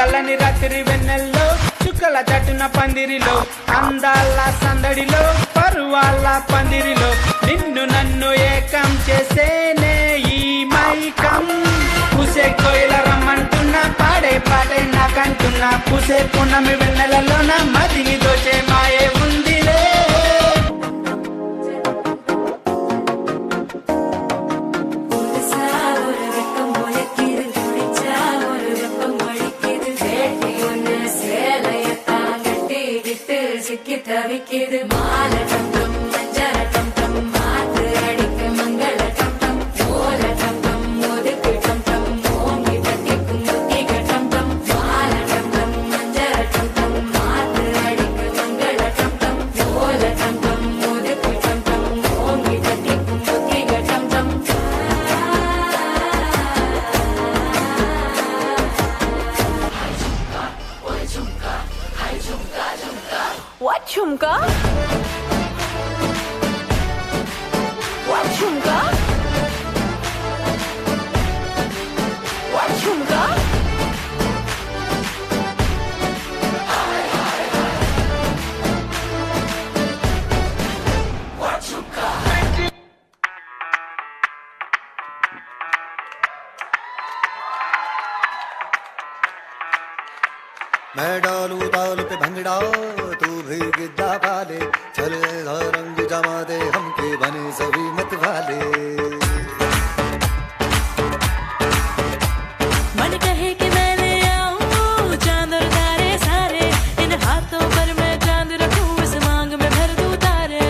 చల్లని రాత్రి వెన్నెల్లో చుక్కల చటున పందిరిలో అందాల సందడిలో పరువాల పందిరిలో నిన్ను నన్ను ఏకం చేసేనే ఈ మైకం పూసే కోయిల రమ్మంటున్నా పాడే పాడే నాకంటున్నా పూసే పున్నమి వెన్నెలలోన మదిని దోచే మాయే ఉందిలే தவிக்கிது மால டம்டம் மஞ்சள டம்டம் மாத்து அடிக்க மங்கள டம்டம் மோல டம்டம் ஒதுக்கு டம்டம் ஓங்கி தட்டிக்கும் முத்திக டம்டம் மால டம்டம் மஞ்சள டம்டம் மாத்து அடிக்க மங்கள டம்டம் மோல டம்டம் ஒதுக்கு டம்டம் ஓங்கி தட்டிக்கும் முத்திக Dumdum What chumka? What chumka? What chumka? What chumka? मैं डालू ताल पे भंगड़ा तू भी गिद्दा पाले चले रंग जमा दे हमके बने सभी मत वाले मन कहे कि मैं ले आऊं चांद और तारे सारे इन हाथों पर मैं चांद रखूं इस मांग में भर दूं तारे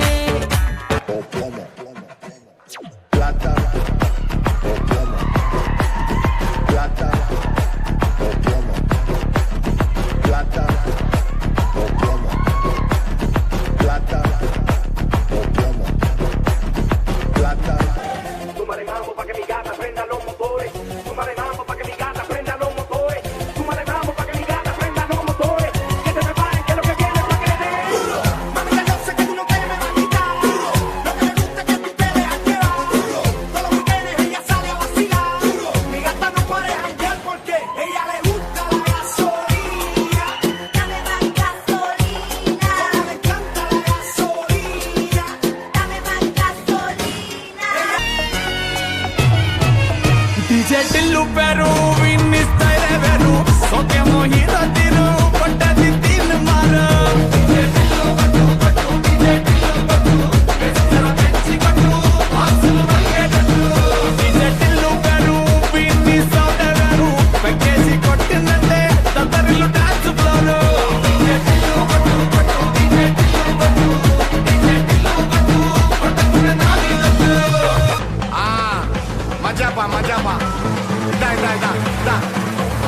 టిల్లు పెరు విన్నిస్తాయి వెరు సోకే మోహిత తిరు పట్టది తిన్ మార టిల్లు పెరు విన్నిస్తాయి వెరు పెకేసి కొట్టినంటే తతరిలు డాన్స్ ఫ్లోర్ మజాపా మజాపా dai dai dai dai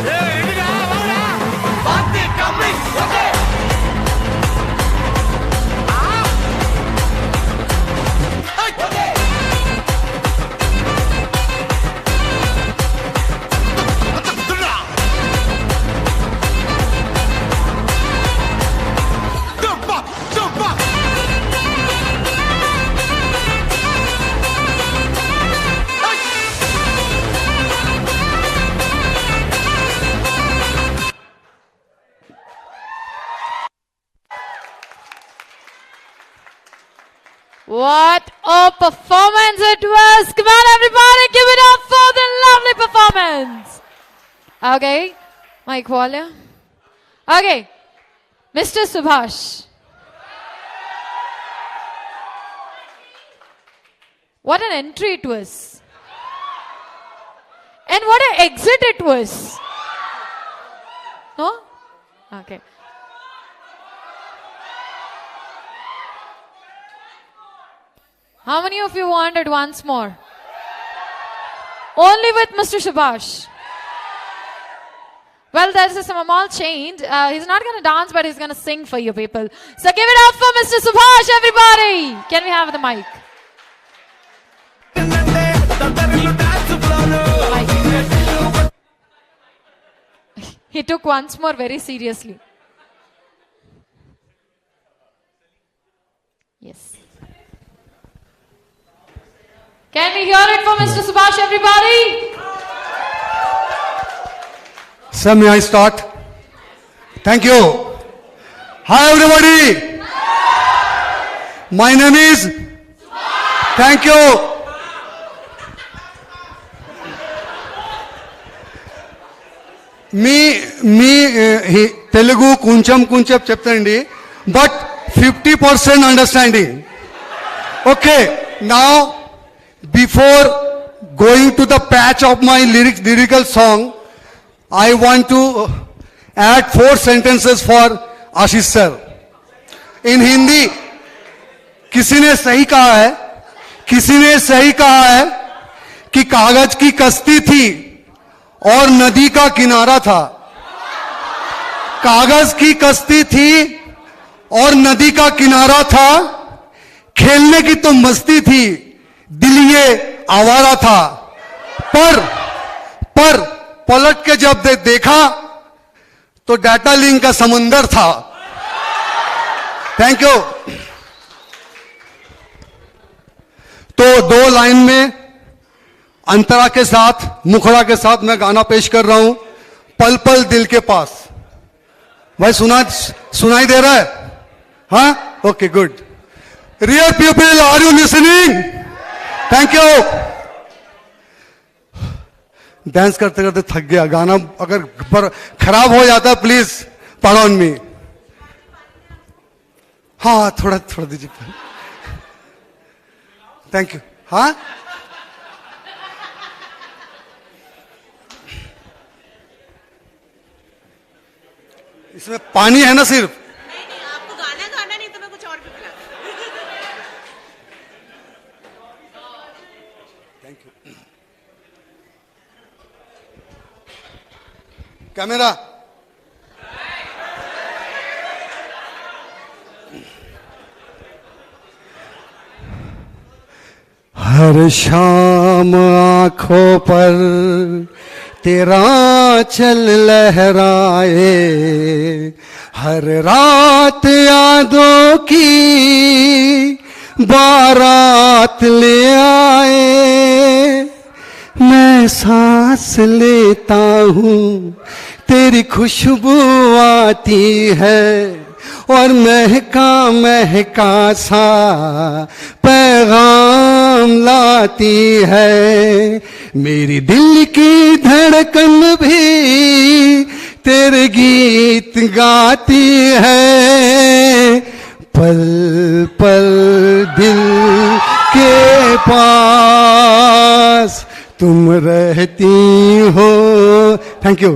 hey ini ahora pasti kami oke What a performance it was! Come on, everybody, give it up for the lovely performance. Okay, Mike Waller. Okay, Mr. Subhash. What an entry it was. And what an exit it was. No? Okay. How many of you wanted once more? Only with Mr. Subhash. Well, there's a small change. He's not going to dance, but he's going to sing for you people. So give it up for Mr. Subhash, everybody. Can we have the mic? He took once more very seriously. Yes. Can we hear it for Mr. Subhash, everybody? Sir, may I start? Thank you. Hi everybody. My name is. Thank you. Me Telugu kuncham చెప్తానండి, but 50% understanding. Okay, now before going to the patch of my lyrical song, I want to add 4 sentences for Ashish sir. In Hindi, किसी ने सही कहा है कि कागज की कश्ती थी और नदी का किनारा था. कागज की कश्ती थी और नदी का किनारा था, खेलने की तो मस्ती थी, दिल ये आवारा था. पर पलट के जब देखा तो डाटा लिंक का समुंदर था. Thank you. तो 2 लाइन में अंतरा के साथ, मुखड़ा के साथ मैं गाना पेश कर रहा हूं, पल पल दिल के पास. भाई सुनाई दे रहा है? हाँ, okay, good. Real people, are you listening? Thank you. Dance करते करते थक गया. गाना अगर खराब हो जाता है प्लीज पार्डन मी. हाँ, थोड़ा दीजिए. Thank you. हाँ, इसमें पानी है ना सिर्फ. नहीं, आपको गाना नहीं तो मैं कुछ और भी पिला. Thank you. कैमरा. हर शाम आंखों पर तेरा चल लहराए, हर रात यादों की बारात ले आए. मैं सांस लेता हूँ तेरी खुशबू आती है और महका महका सा पैगाम लाती है. मेरी दिल की धड़कन भी तेरे गीत गाती है. पल पल दिल के पास तुम रहती हो. Thank you.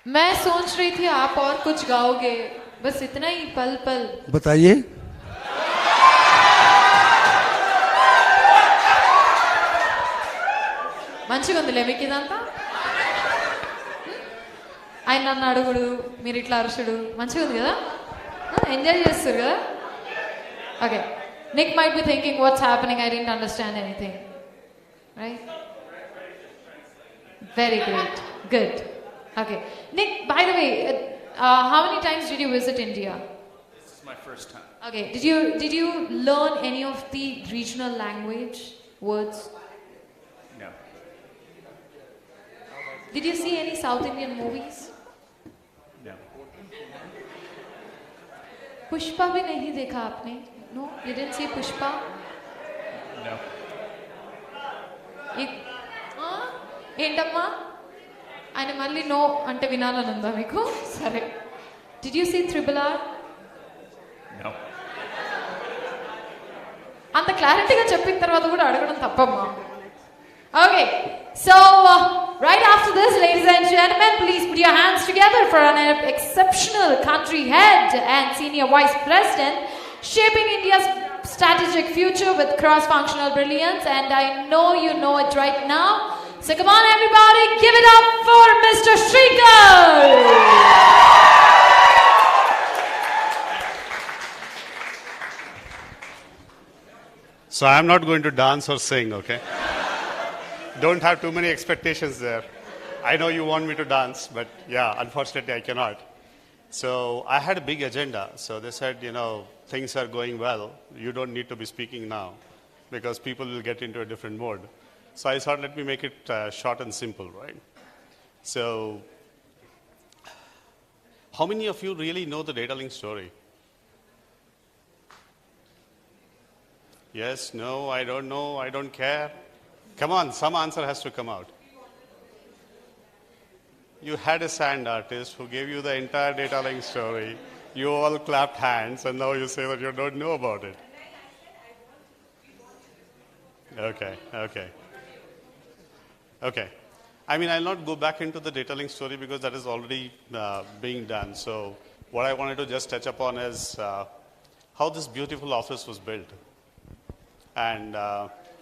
मैं सोच रही थी आप और कुछ गाओगे, बस इतना ही. पल पल बताइए. మంచిగా ఉందిలే మీకు ఇదంతా. ఆయన నన్ను అడుగుడు, మీరు ఇట్లా అరుచుడు, మంచిగా ఉంది కదా, ఎంజాయ్ చేస్తారు కదా. Okay, Nick might be thinking what's happening, I didn't understand anything, right? Very great, good. Okay, Nick, by the way, how many times did you visit India? This is my first time. Okay, did you learn any of the regional language words? No. Did you see any South Indian movies? No. Pushpa भी नहीं देखा आपने? No, you didn't see Pushpa? No. ఏంటమ్మా ఆయన మళ్ళీ no అంటే వినాలని ఉందా మీకు? సరే. Did you see Triple R? No. అంత క్లారిటీగా చెప్పిన తర్వాత కూడా అడగడం తప్పమ్మా. Okay, so right after this, ladies and gentlemen, please put your hands together for an exceptional country head and senior vice president shaping India's strategic future with cross-functional brilliance, and I know you know it right now. So come on everybody, give it up for Mr. Shrikar! So I'm not going to dance or sing, okay? Don't have too many expectations there. I know you want me to dance, but yeah, unfortunately I cannot. So I had a big agenda. So they said, you know, things are going well. You don't need to be speaking now because people will get into a different mode. So I thought, let me make it short and simple, right? So, how many of you really know the Datalink story? Yes, no, I don't know, I don't care. Come on, some answer has to come out. You had a sand artist who gave you the entire Datalink story. You all clapped hands, and now you say that you don't know about it. Okay. I mean, I'll not go back into the Datalink story because that is already being done. So what I wanted to just touch upon is how this beautiful office was built. And,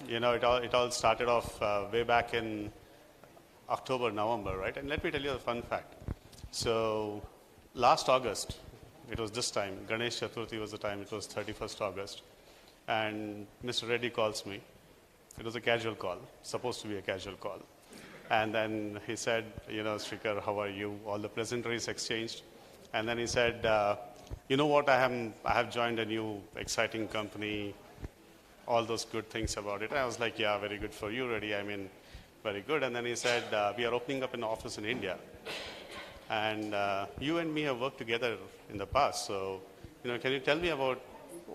it all started off way back in October, November, right? And let me tell you a fun fact. So last August, it was this time, Ganesh Chaturthi was the time, it was 31st August. And Mr. Reddy calls me. It was a casual call, supposed to be a casual call. And then he said, Srikar, how are you? All the pleasantries exchanged. And then he said, you know what, I have joined a new exciting company, all those good things about it. And I was like, yeah, very good for you, Reddy. I mean, very good. And then he said, we are opening up an office in India. And you and me have worked together in the past. So, can you tell me about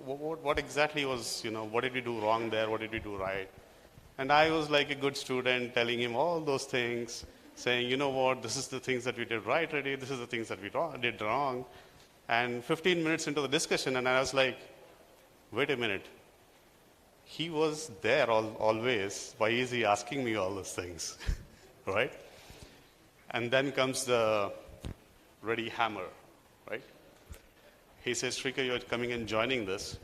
what exactly was, what did we do wrong there? What did we do right? And I was like a good student telling him all those things, saying, you know what, this is the things that we did right, Reddy. This is the things that we did wrong. And 15 minutes into the discussion, and I was like, wait a minute. He was there always. Why is he asking me all those things? Right? And then comes the Reddy hammer, right? He says, Srikar, you're coming and joining this.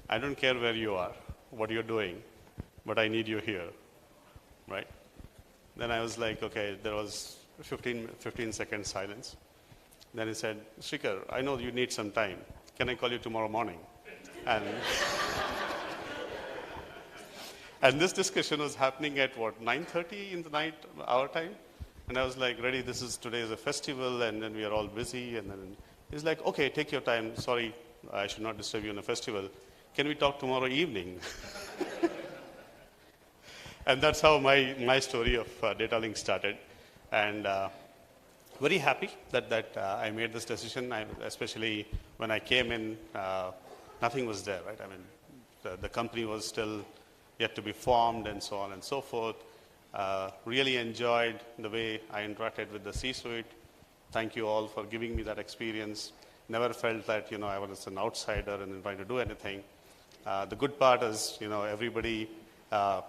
I don't care where you are, what you're doing, but I need you here, right? Then I was like, okay, there was 15 seconds silence. Then he said, Srikar, I know you need some time. Can I call you tomorrow morning? And this discussion was happening at 9:30 in the night, our time? And I was like, Reddy, today is a festival, and then we are all busy. And then he's like, okay, take your time. Sorry, I should not disturb you on a festival. Can we talk tomorrow evening? And that's how my story of Datalink started. And very happy that I made this decision, especially when I came in, nothing was there, right? I mean, the company was still yet to be formed and so on and so forth. Really enjoyed the way I interacted with the C-suite. Thank you all for giving me that experience. Never felt that, I was an outsider and trying to do anything. The good part is, everybody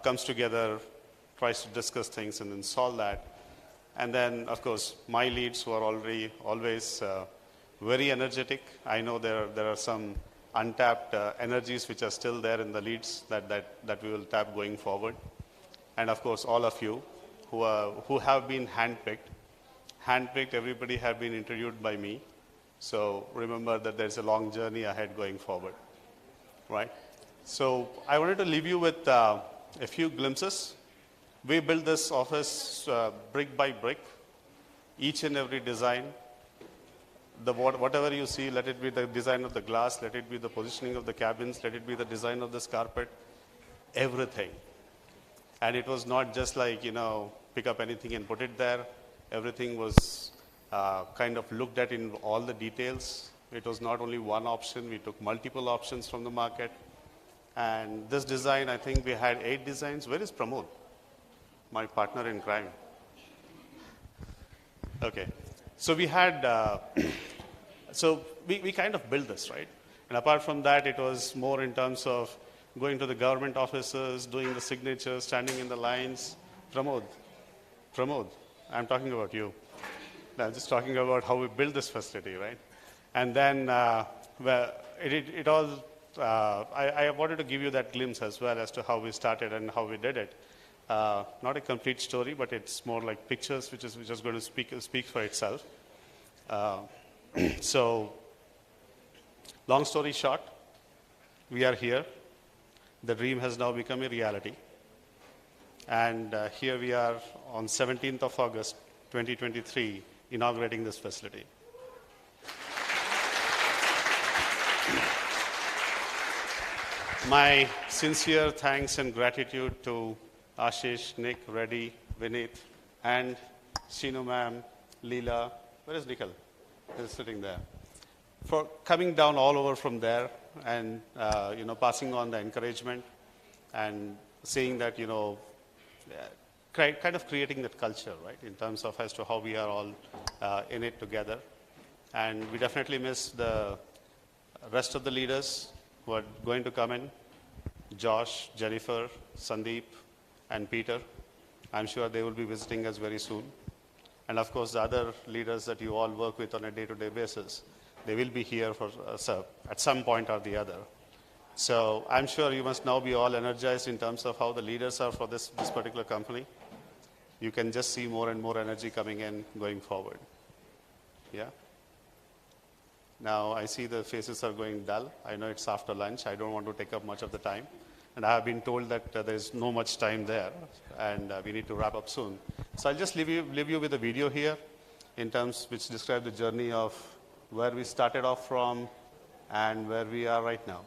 comes together, tries to discuss things and then solve that. And then, of course, my leads who are always very energetic. I know there are some untapped energies which are still there in the leads that we will tap going forward. And of course, all of you who have been handpicked, everybody have been interviewed by me. So remember that there's a long journey ahead going forward, right? So I wanted to leave you with a few glimpses. We built this office brick by brick, each and every design. Whatever you see, let it be the design of the glass, let it be the positioning of the cabins, let it be the design of this carpet, everything. And it was not just like, pick up anything and put it there. Everything was kind of looked at in all the details. It was not only one option, we took multiple options from the market. And this design, I think we had 8 designs. Where is Pramod? My partner in crime. Okay. So we had, we kind of built this, right? And apart from that, it was more in terms of going to the government offices, doing the signatures, standing in the lines. Pramod, I'm talking about you. I'm just talking about how we built this facility, right? And then, I wanted to give you that glimpse as well as to how we started and how we did it. Not a complete story, but it's more like pictures, which is going to speak for itself. So, long story short, we are here. The dream has now become a reality. And here we are on 17th of August, 2023, inaugurating this facility. My sincere thanks and gratitude to Ashish, Nick, Reddy, Vinit, and Shinu ma'am, Leela. Where is Nikhil? He's sitting there. For coming down all over from there and, passing on the encouragement and seeing that, kind of creating that culture, right, in terms of as to how we are all in it together. And we definitely miss the rest of the leaders who are going to come in, Josh, Jennifer, Sandeep, and Peter. I'm sure they will be visiting us very soon. And of course, the other leaders that you all work with on a day-to-day basis, they will be here for us at some point or the other. So I'm sure you must now be all energized in terms of how the leaders are for this particular company. You can just see more and more energy coming in going forward. Yeah? Now I see the faces are going dull. I know it's after lunch. I don't want to take up much of the time. And I have been told that there's no much time there and we need to wrap up soon. So I'll just leave you with a video here in terms which describe the journey of where we started off from and where we are right now.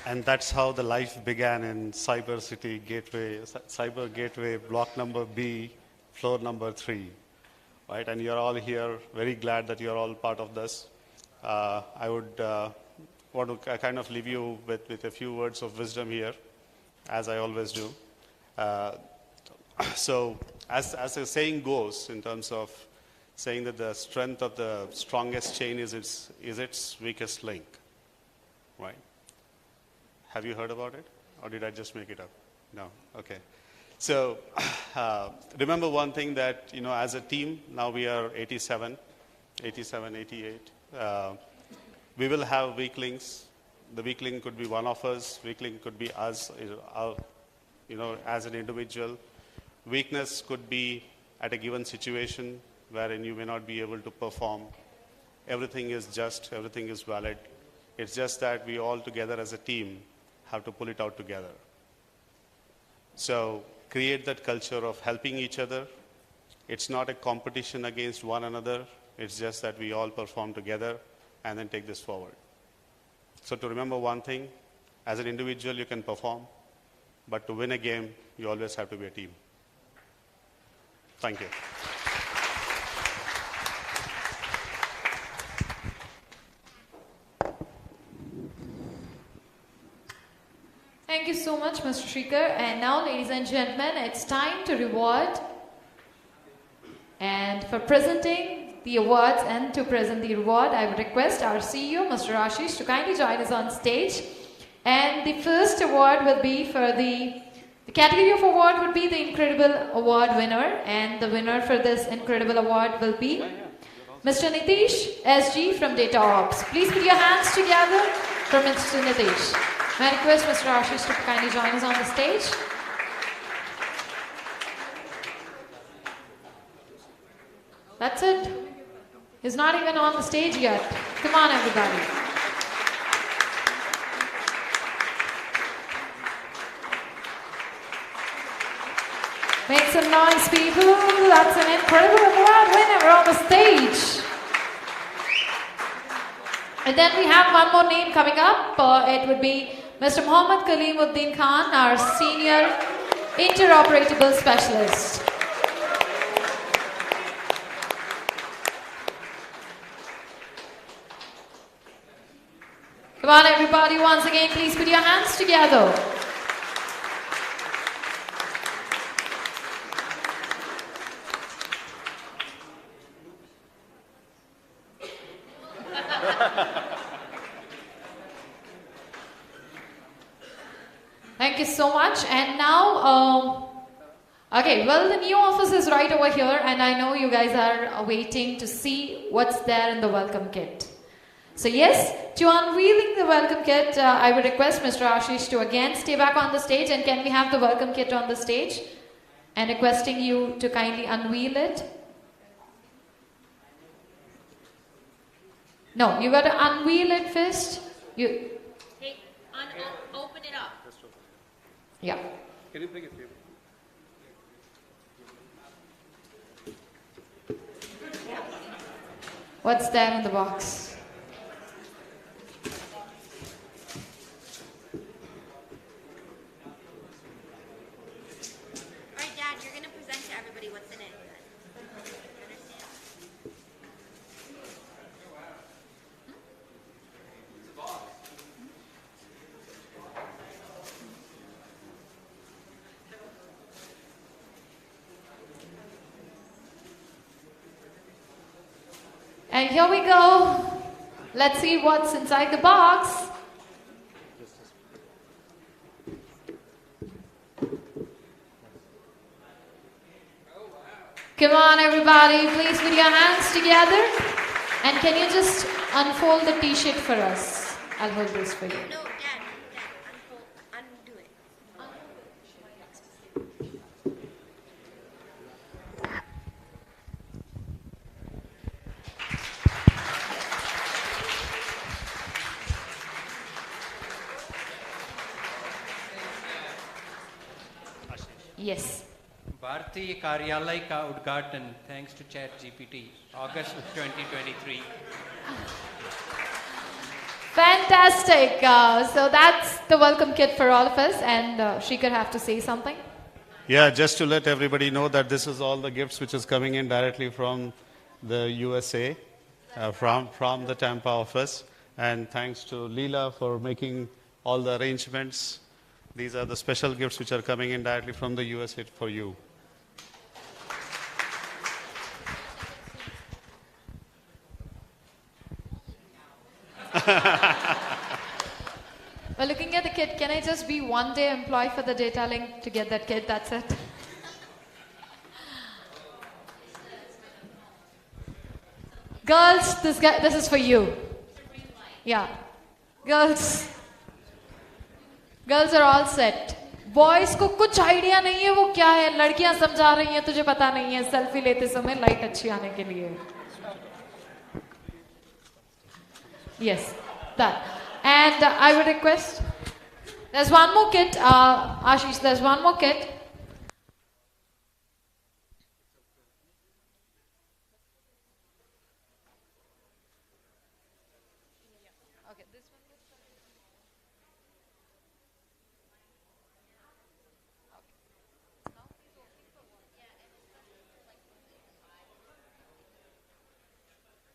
And that's how the life began in Cyber Gateway, block number B, floor number 3. Right? And you're all here, very glad that you're all part of this. I would want to kind of leave you with a few words of wisdom here, as I always do. So, as the saying goes, in terms of saying that the strength of the strongest chain is its weakest link, right? Have you heard about it? Or did I just make it up? No? Okay. So remember one thing that, as a team, now we are 88. We will have weak links. The weak link could be one of us. Weak link could be us, as an individual. Weakness could be at a given situation wherein you may not be able to perform. Everything is just, everything is valid. It's just that we all together as a team have to pull it out together. So create that culture of helping each other. It's not a competition against one another. It's just that we all perform together and then take this forward. So to remember one thing, as an individual you can perform, but to win a game, you always have to be a team. Thank you. Thank you so much, Mr. Shrikar. And now, ladies and gentlemen, it's time to reward. And for presenting the awards and to present the reward, I would request our CEO, Mr. Ashish, to kindly join us on stage. And the first award will be for the category of award would be the Incredible Award winner. And the winner for this Incredible Award will be Mr. Nitish SG from Data Ops. Please put your hands together for Mr. Nitish. May I request Mr. Ashish to kindly join us on the stage? That's it. He's not even on the stage yet. Come on, everybody. Make some noise, people. That's an incredible award winner on the stage. And then we have one more name coming up. It would be Mr. Mohammad Kalimuddin Khan, our Senior Interoperable Specialist. Come on, everybody, once again, please put your hands together. Thank you so much. And now, okay, well, the new office is right over here, and I know you guys are waiting to see what's there in the welcome kit. So yes, to unveiling the welcome kit, I would request Mr. Ashish to again stay back on the stage, and can we have the welcome kit on the stage? And requesting you to kindly unveil it. No, you got to unveil it first. Hey, open it up. Yeah. Can you bring it here? What's there in the box? Alright, Dad, you're going to present to everybody what's in it. And here we go. Let's see what's inside the box. Come on, everybody, please put your hands together. And can you just unfold the t-shirt for us? I'll hold this for you. No, Dad, undo it. Yes. भारतीय कार्यालय का उद्घाटन thanks to ChatGPT, August 2023. Fantastic. So that's the welcome kit for all of us. And Shrikar have to say something. Yeah, just to let everybody know that this is all the gifts which is coming in directly from the USA, from the Tampa office. And thanks to Leela for making all the arrangements. These are the special gifts which are coming in directly from the USA for you. Well, looking at the kit, can I just be one day employee for the Datalink to get that kit? That's it. Girls, this is for you. Yeah. Girls are all set. Boys को कुछ idea नहीं है वो क्या है. लड़कियां समझा रही हैं, तुझे पता नहीं है. सेल्फी लेते समय लाइट अच्छी आने के लिए. Yes, that. And I would request There's one more kit, Ashish, there's one more kit.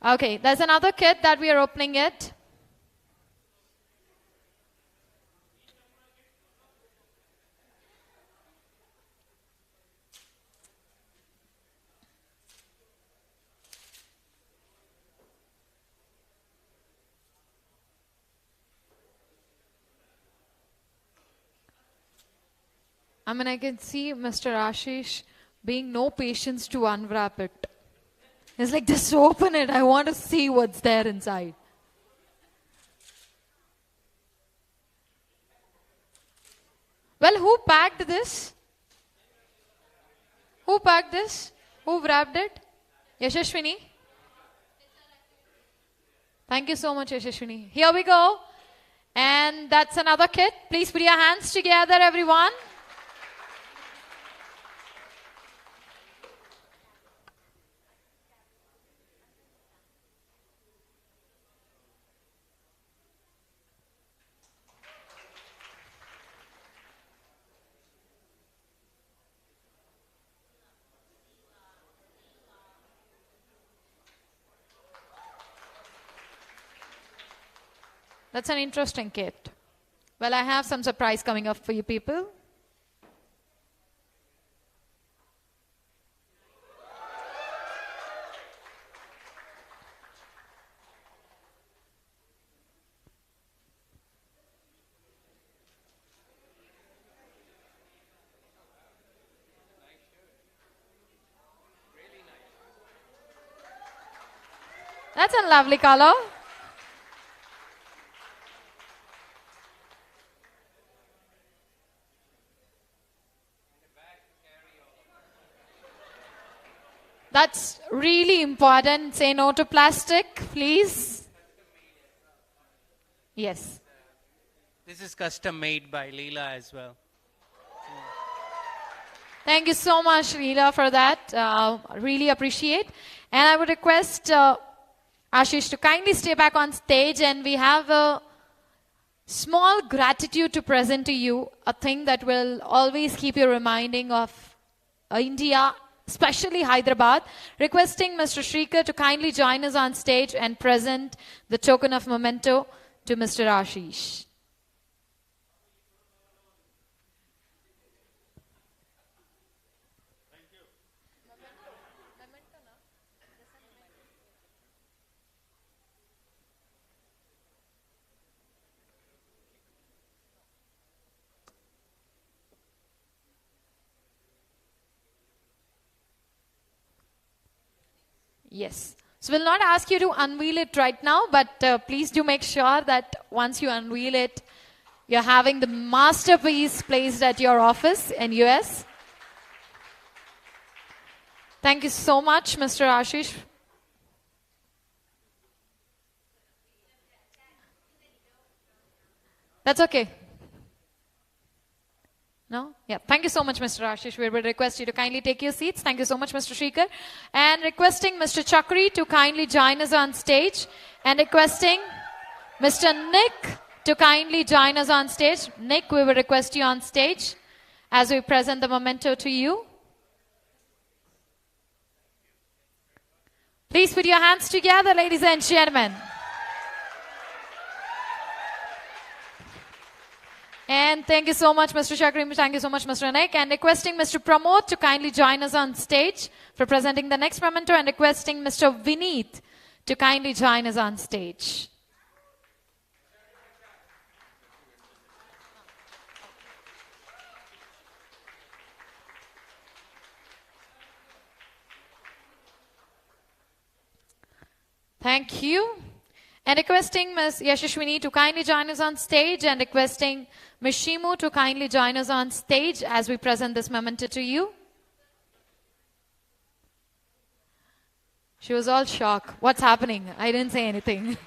Okay, there's another kit that we are opening it. I mean, I can see Mr. Ashish being no patience to unwrap it. It's like, just open it. I want to see what's there inside. Well, who packed this? Who packed this? Who wrapped it? Yashashwini? Thank you so much, Yashashwini. Here we go. And that's another kit. Please put your hands together, everyone. That's an interesting kit. Well, I have some surprise coming up for you people. That's a lovely color. That's really important. Say no to plastic, please. Yes. This is custom made by Leela as well. Thank you so much, Leela, for that. Really appreciate. And I would request Ashish to kindly stay back on stage, and we have a small gratitude to present to you, a thing that will always keep you reminding of India, especially Hyderabad. Requesting Mr. Shrikar to kindly join us on stage and present the token of memento to Mr. Ashish. Yes. So we'll not ask you to unveil it right now, but please do make sure that once you unveil it, you're having the masterpiece placed at your office in US. Thank you so much, Mr. Ashish. That's okay. No? Yeah. Thank you so much, Mr. Ashish. We will request you to kindly take your seats. Thank you so much, Mr. Shrikar. And requesting Mr. Chakri to kindly join us on stage. And requesting Mr. Nick to kindly join us on stage. Nick, we will request you on stage as we present the memento to you. Please put your hands together, ladies and gentlemen. And thank you so much, Mr. Chakri. Thank you so much, Mr. Nick. And requesting Mr. Pramod to kindly join us on stage for presenting the next memento. And requesting Mr. Vineet to kindly join us on stage. Thank you. And requesting Ms. Yashashwini to kindly join us on stage, and requesting Ms. Shimu to kindly join us on stage as we present this memento to you. She was all shocked. What's happening? I didn't say anything.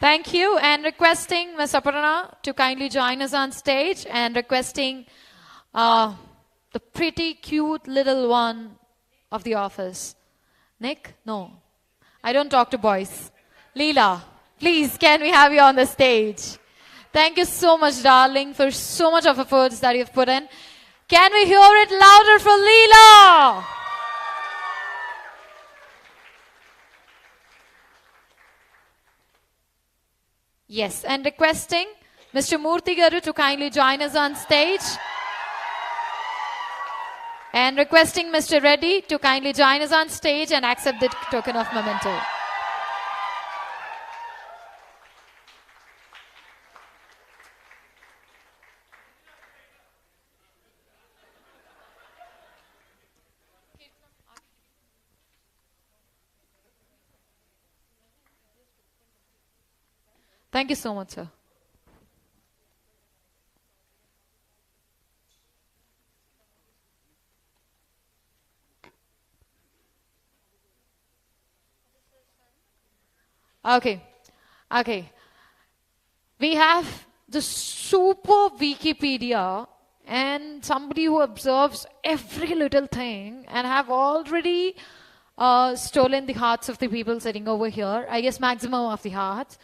Thank you. And requesting Ms. Aparna to kindly join us on stage, and requesting the pretty cute little one of the office. Nick? No. I don't talk to boys. Leela, please, can we have you on the stage? Thank you so much, darling, for so much of efforts that you've put in. Can we hear it louder for Leela? Yes, and requesting Mr. Murthy Garu to kindly join us on stage. And requesting Mr. Reddy to kindly join us on stage and accept the token of memento. Thank you so much, sir. Okay. We have the super Wikipedia and somebody who observes every little thing and have already stolen the hearts of the people sitting over here. I guess maximum of the hearts.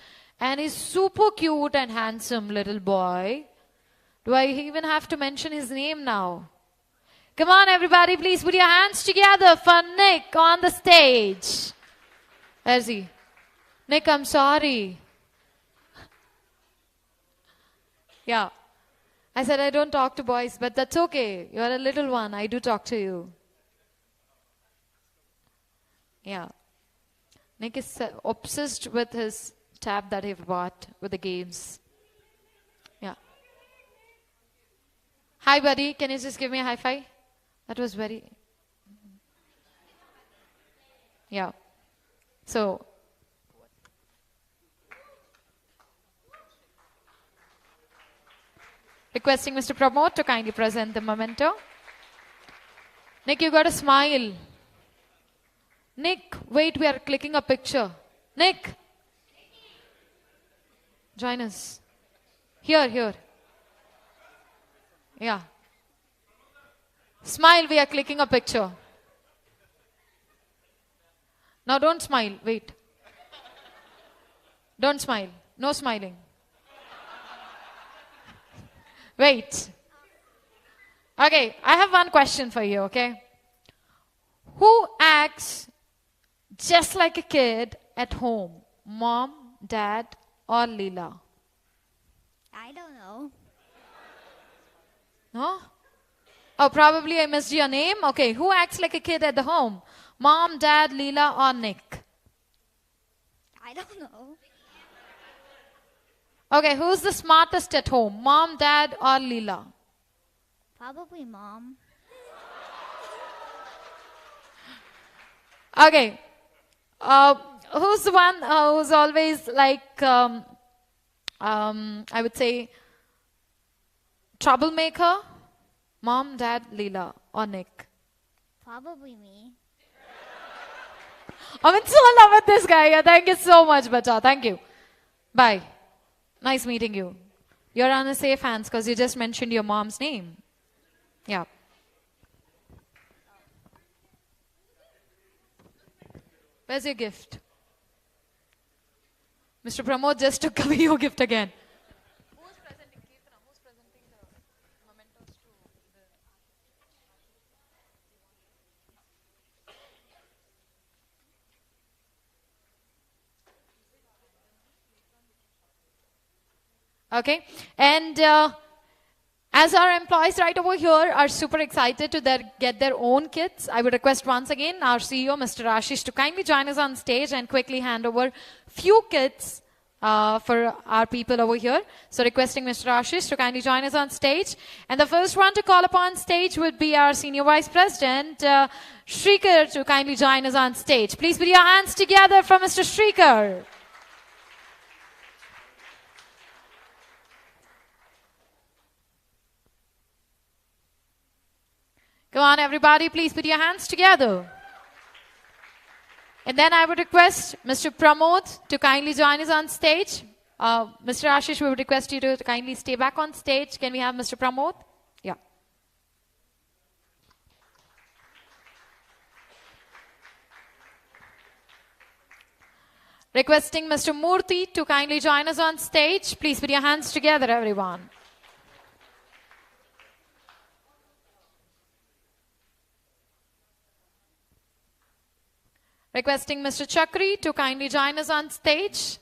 And he's super cute and handsome little boy. Do I even have to mention his name now? Come on, everybody, please put your hands together for Nick on the stage. Where's he? Nick, I'm sorry. Yeah. I said I don't talk to boys, but that's okay. You're a little one. I do talk to you. Yeah. Nick is obsessed with his tab that he bought with the games. Yeah. Hi, buddy. Can you just give me a high five? That was very... Yeah. So... Requesting Mr. Pramod to kindly present the memento. Nick, you got a smile. Nick, wait, we are clicking a picture. Nick! Join us. Here. Yeah. Smile, we are clicking a picture. Now don't smile, wait. Don't smile. No smiling. Wait. Okay, I have one question for you, okay? Who acts just like a kid at home? Mom, dad, or Leela? I don't know. No? Oh, probably I missed your name. Okay, who acts like a kid at the home? Mom, dad, Leela, or Nick? I don't know. Okay, who's the smartest at home? Mom, dad, or Leela? Probably mom. Okay. Who's the one who's always like, I would say, troublemaker? Mom, dad, Leela, or Nick? Probably me. I'm in so love with this guy. Yeah, thank you so much, Bata. Thank you. Bye. Nice meeting you. You're on a safe hands because you just mentioned your mom's name. Yeah. Where's your gift? Mr. Pramod just took away your gift again. Who's presenting Kirtana? Who's presenting the mementos to the... Okay. And as our employees right over here are super excited to get their own kits, I would request once again our CEO, Mr. Ashish, to kindly join us on stage and quickly hand over few kits for our people over here. So requesting Mr. Ashish to kindly join us on stage. And the first one to call upon stage would be our Senior Vice President, Shrikar, to kindly join us on stage. Please put your hands together for Mr. Shrikar. Come on, everybody, please put your hands together. And then I would request Mr. Pramod to kindly join us on stage. Mr. Ashish, we would request you to kindly stay back on stage. Can we have Mr. Pramod? Yeah. Requesting Mr. Murthy to kindly join us on stage. Please put your hands together, everyone. Requesting Mr. Chakri to kindly join us on stage.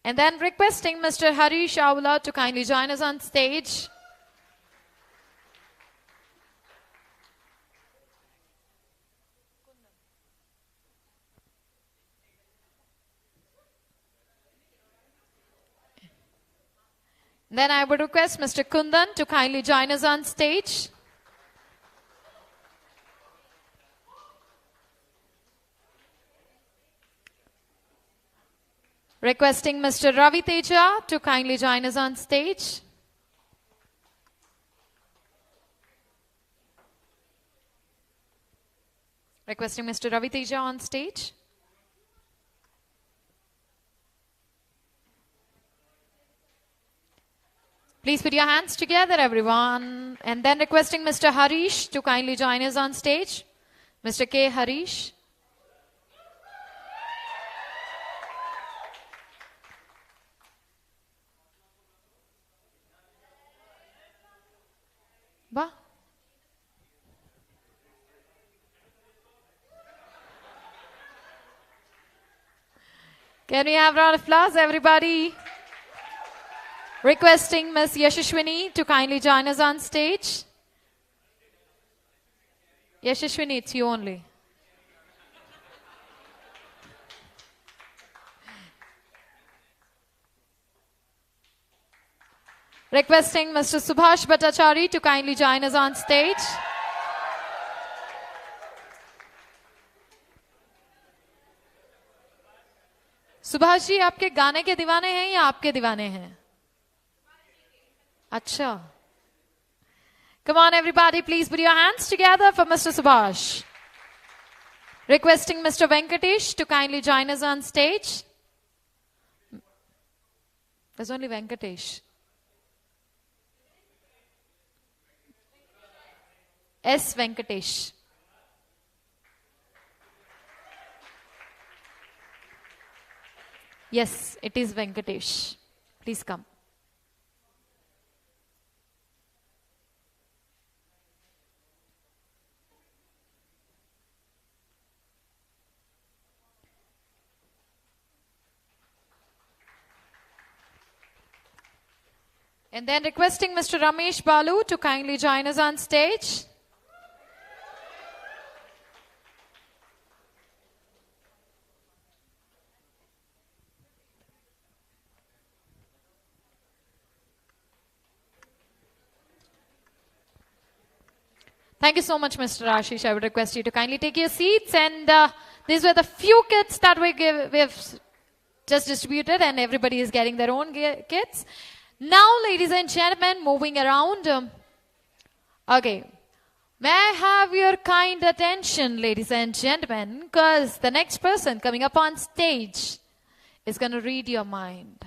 And then requesting Mr. Harish Aula to kindly join us on stage. Then I would request Mr. Kundan to kindly join us on stage. Requesting Mr. Ravi Teja to kindly join us on stage. Requesting Mr. Ravi Teja on stage. Please put your hands together, everyone. And then requesting Mr. Harish to kindly join us on stage. Mr. K. Harish. Ba. Can we have a round of applause, everybody? Requesting Ms. Yashashwini to kindly join us on stage. Yashashwini, it's you only. Requesting Mr. Subhash Bhattacharya to kindly join us on stage. Subhash ji आपके गाने के दीवाने हैं या आपके दीवाने हैं? अच्छा. Come on everybody, please put your hands together for Mr. Subhash. Requesting Mr. Venkatesh to kindly join us on stage. There's only Venkatesh. S. Venkatesh. Yes, it is Venkatesh. Please come. And then requesting Mr. Ramesh Balu to kindly join us on stage. Thank you so much, Mr. Ashish. I would request you to kindly take your seats. And these were the few kits that we have just distributed, and everybody is getting their own kits. Now, ladies and gentlemen, moving around. Okay. May I have your kind attention, ladies and gentlemen, because the next person coming up on stage is going to read your mind.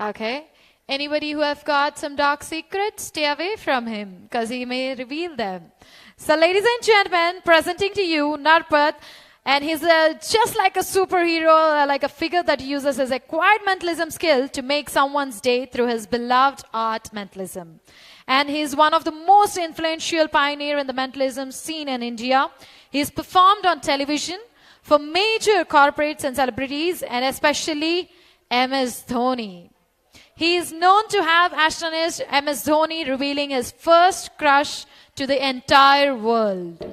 Okay? Anybody who have got some dark secrets, stay away from him, because he may reveal them. So, ladies and gentlemen, presenting to you Narpat, and he's just like a superhero, like a figure that uses his acquired mentalism skill to make someone's day through his beloved art mentalism. And he's one of the most influential pioneers in the mentalism scene in India. He's performed on television for major corporates and celebrities, and especially MS Dhoni. He is known to have astonished MS Dhoni, revealing his first crush to the entire world.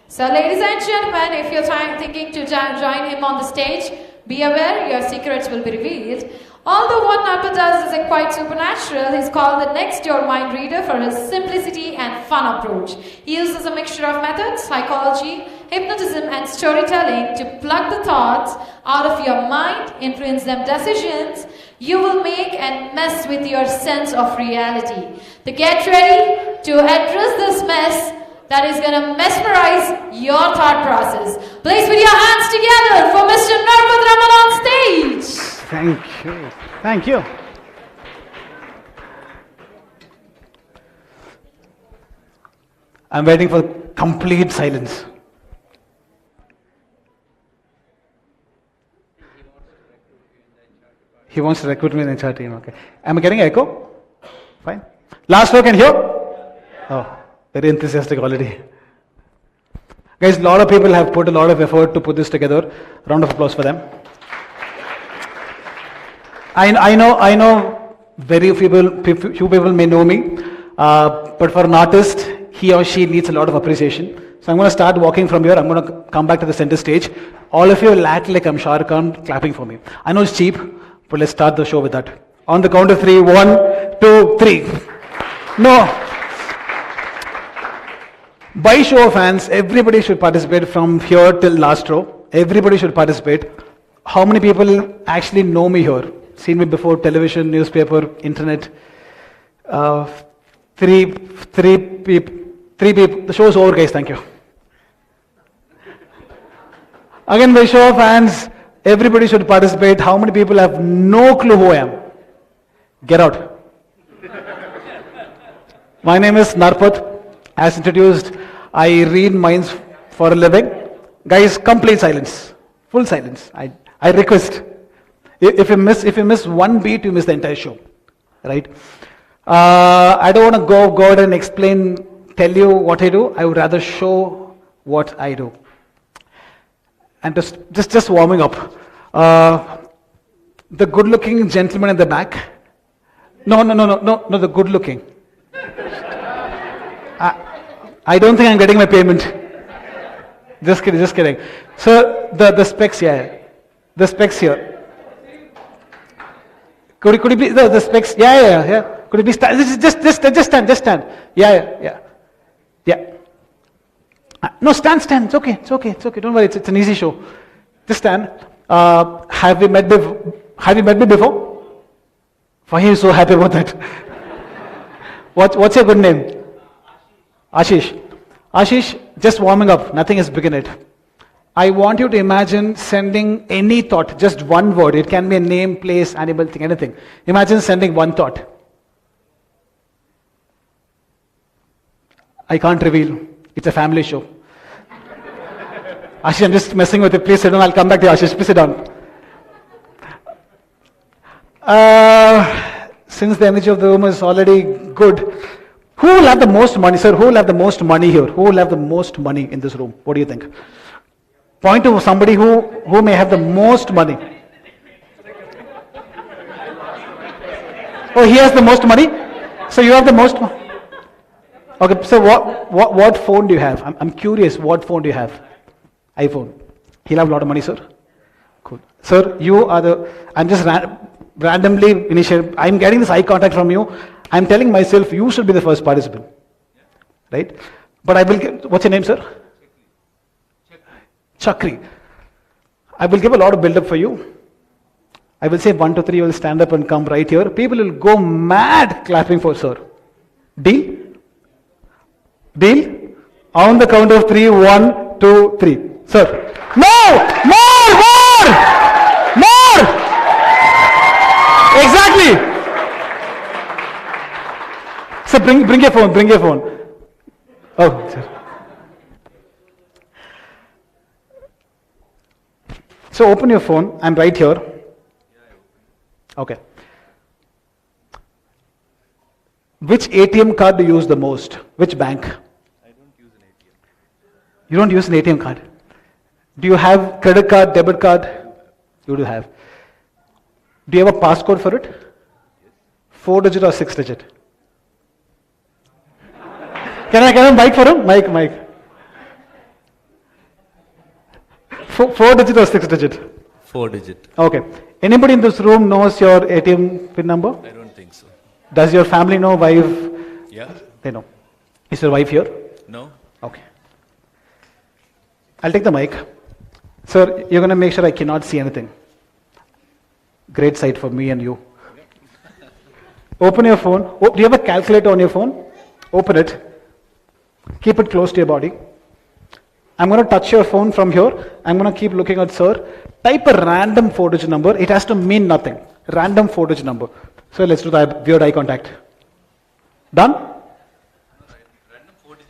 So, ladies and gentlemen, if you're thinking to join him on the stage, be aware your secrets will be revealed. Although what Narpa does is quite supernatural, he's called the next-door mind reader for his simplicity and fun approach. He uses a mixture of methods, psychology, hypnotism, and storytelling to pluck the thoughts out of your mind, influence them decisions, you will make and mess with your sense of reality. So get ready to address this mess that is going to mesmerize your thought process. Please put your hands together for Mr. Narpad Raman on stage. Thank you. Thank you. I'm waiting for complete silence. He wants to recruit me in the HR team. Okay. Am I getting echo? Fine. Last row, can you hear? Oh, very enthusiastic already. Guys, a lot of people have put a lot of effort to put this together. Round of applause for them. I know very few people may know me, but for an artist, he or she needs a lot of appreciation. So I'm going to start walking from here. I'm going to come back to the center stage. All of you will act like I'm Shah Rukh Khan clapping for me. I know it's cheap, but let's start the show with that. On the count of 3, 1, 2, 3. No. By show of hands, everybody should participate from here till last row. Everybody should participate. How many people actually know me here? Seen me before television, newspaper, internet? 3 people. The show is over, guys. Thank you. Again, by show of hands, everybody should participate. How many people have no clue who I am? Get out. My name is Narpad. As introduced, I read minds for a living. Guys, complete silence. Full silence. I request. If you miss one beat, you miss the entire show. Right? I don't want to go out and tell you what I do. I would rather show what I do. And just warming up. The good-looking gentleman in the back. No, the good-looking. I don't think I'm getting my payment. Just kidding. So the specs, the specs here. Could it be the specs? Yeah. Could it be just stand? Yeah. No, stand. It's okay. Don't worry. It's an easy show. Just stand. Have you met me before? For him, so happy about that. What's your good name? Ashish, just warming up. Nothing is big in it. I want you to imagine sending any thought, just one word. It can be a name, place, animal, thing, anything. Imagine sending one thought. I can't reveal. It's a family show. Ashish, I'm just messing with you. Please sit down. I'll come back to you, Ashish. Please sit down. Since the energy of the room is already good, who will have the most money, sir? Who will have the most money here? Who will have the most money in this room? What do you think? Point to somebody who may have the most money. Oh, he has the most money? So you have the most money? Okay, so what phone do you have? I'm curious, what phone do you have? iPhone. He'll have a lot of money, sir? Cool. Sir, you are I'm just randomly initiated. I'm getting this eye contact from you. I'm telling myself, you should be the first participant. Right? But I will give, what's your name, sir? Chakri. I will give a lot of build-up for you. I will say 1, 2, 3, you will stand up and come right here. People will go mad clapping for sir. Deal? Deal? On the count of 3, 1, 2, 3. Sir. No! More! Exactly! So bring your phone. Oh, sir. So open your phone. I'm right here. Okay. Which ATM card do you use the most? Which bank? I don't use an ATM. You don't use an ATM card? Do you have credit card, debit card? You do have. Do you have a passcode for it? Yes. 4-digit or 6-digit? Can I mic for him? Mic. 4-digit or 6-digit? 4-digit. Okay. Anybody in this room knows your ATM PIN number? I don't think so. Does your family know, wife? Yeah. They know. Is your wife here? No. Okay. I'll take the mic. Sir, you're going to make sure I cannot see anything. Great sight for me and you. Open your phone. Do you have a calculator on your phone? Open it. Keep it close to your body. I'm going to touch your phone from here. I'm going to keep looking at sir. Type a random 4-digit number. It has to mean nothing. Random 4-digit number. So let's do the weird eye contact. Done?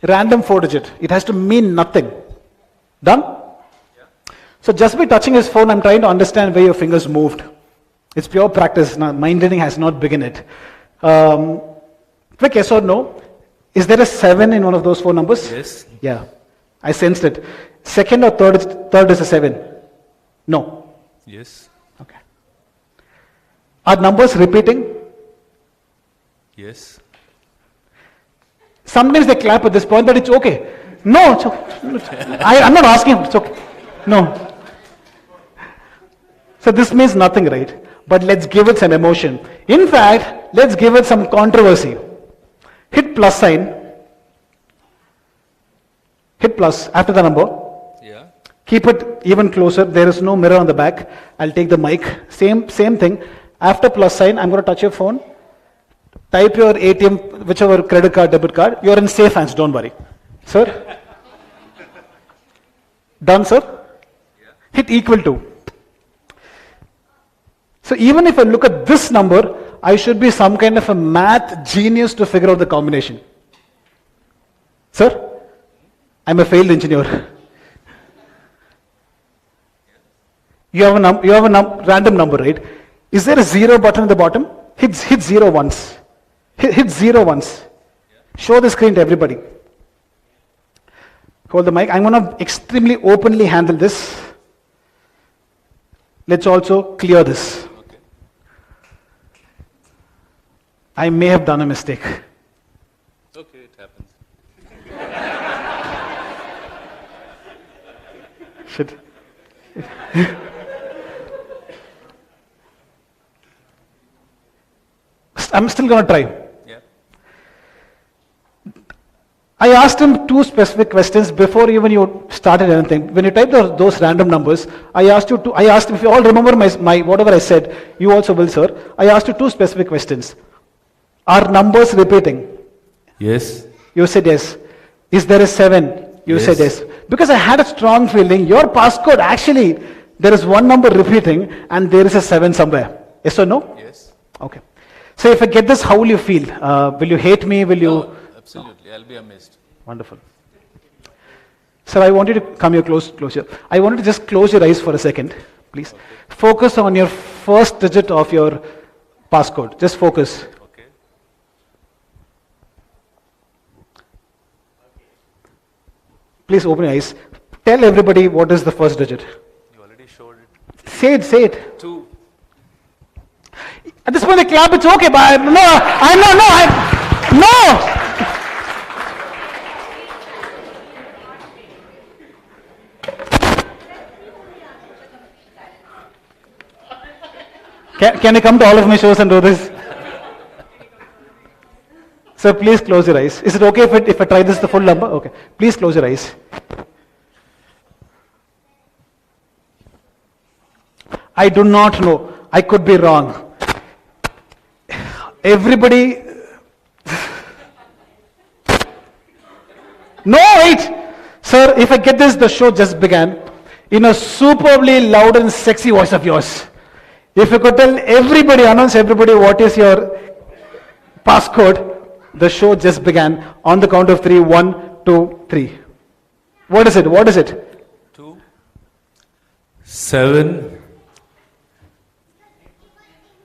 Random 4-digit. It has to mean nothing. Done? So just by touching his phone, I'm trying to understand where your fingers moved. It's pure practice. Mind reading has not begun it. Quick yes or no. Is there a 7 in one of those 4 numbers? Yes. Yeah. I sensed it. Second or third is a 7? No. Yes. Okay. Are numbers repeating? Yes. Sometimes they clap at this point, but it's okay. No, it's okay. I'm not asking. It's okay. No. So this means nothing, right? But let's give it some emotion. In fact, let's give it some controversy. Hit plus sign. Hit plus after the number. Yeah. Keep it even closer. There is no mirror on the back. I'll take the mic. Same thing. After plus sign, I'm going to touch your phone. Type your ATM, whichever credit card, debit card. You're in safe hands. Don't worry. Sir? Done, sir? Yeah. Hit equal to. So even if I look at this number, I should be some kind of a math genius to figure out the combination. Sir? I'm a failed engineer. You have a random number, right? Is there a 0 button at the bottom? Hit 0 once. Hit 0 once. Show the screen to everybody. Hold the mic. I'm going to extremely openly handle this. Let's also clear this. Okay. I may have done a mistake. Okay, it happens. Shit. I'm still going to try. Yeah. I asked him 2 specific questions before even you started anything. When you typed those random numbers, I asked him if you all remember my whatever I said, you also will, sir. I asked you 2 specific questions. Are numbers repeating? Yes. You said yes. Is there a 7? You said yes. Because I had a strong feeling your passcode actually, there is one number repeating and there is a 7 somewhere. Yes or no? Yes. Okay. So if I get this, how will you feel? Will you hate me? Will you? No, absolutely. I'll be amazed. Wonderful. Sir, I want you to come here closer. I want you to just close your eyes for a second, please. Okay. Focus on your first digit of your passcode. Just focus. Okay. Please open your eyes. Tell everybody what is the first digit. You already showed it. Say it. 2. At this point, they clap. It's okay, but no. Can you come to all of my shows and do this? Sir, please close your eyes. Is it okay if I try this the full number? Okay. Please close your eyes. I do not know. I could be wrong. Everybody. No, wait! Sir, if I get this, the show just began. In a superbly loud and sexy voice of yours. If you could tell everybody, announce everybody what is your passcode, the show just began. On the count of 3, 1, 2, 3. What is it? 2, 7.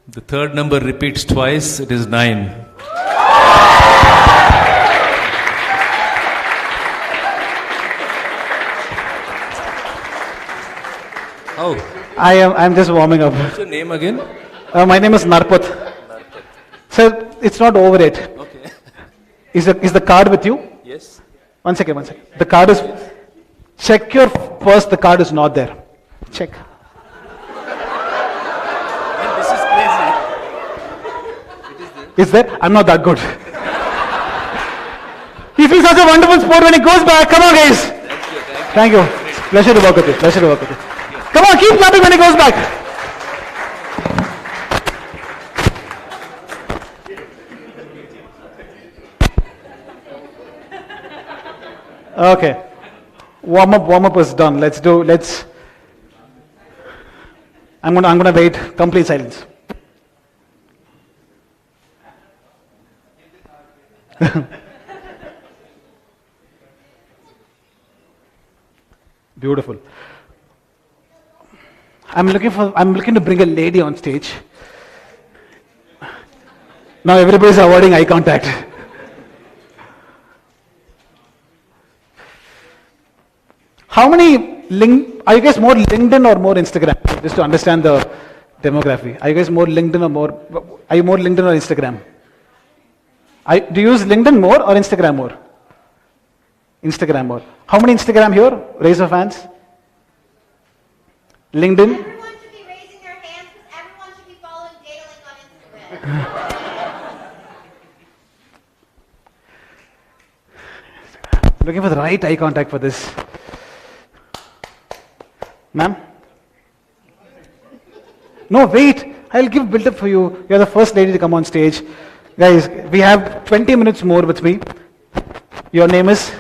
The third number repeats twice. It is 9. Oh. I'm just warming up. What's your name again? My name is Narpat. Sir, it's not over yet. Okay. Is the card with you? Yes. One second. The card is. Check your purse. The card is not there. Check. This is crazy. Is there? I'm not that good. He feels such a wonderful sport when he goes back. Come on, guys. Thank you. Pleasure to work with you. Come on, keep clapping when he goes back. Okay. Warm up is done. I'm gonna wait. Complete silence. Beautiful. I'm looking to bring a lady on stage. Now everybody's avoiding eye contact. How many are you guys more LinkedIn or more Instagram? Just to understand the demography. Are you guys more LinkedIn are you more LinkedIn or Instagram? Do you use LinkedIn more or Instagram more? Instagram more. How many Instagram here? Raise your hands. LinkedIn? Everyone should be raising their hands because everyone should be following Datalink on Instagram. Looking for the right eye contact for this. Ma'am? No, wait. I'll give build up for you. You're the first lady to come on stage. Guys, we have 20 minutes more with me. Your name is?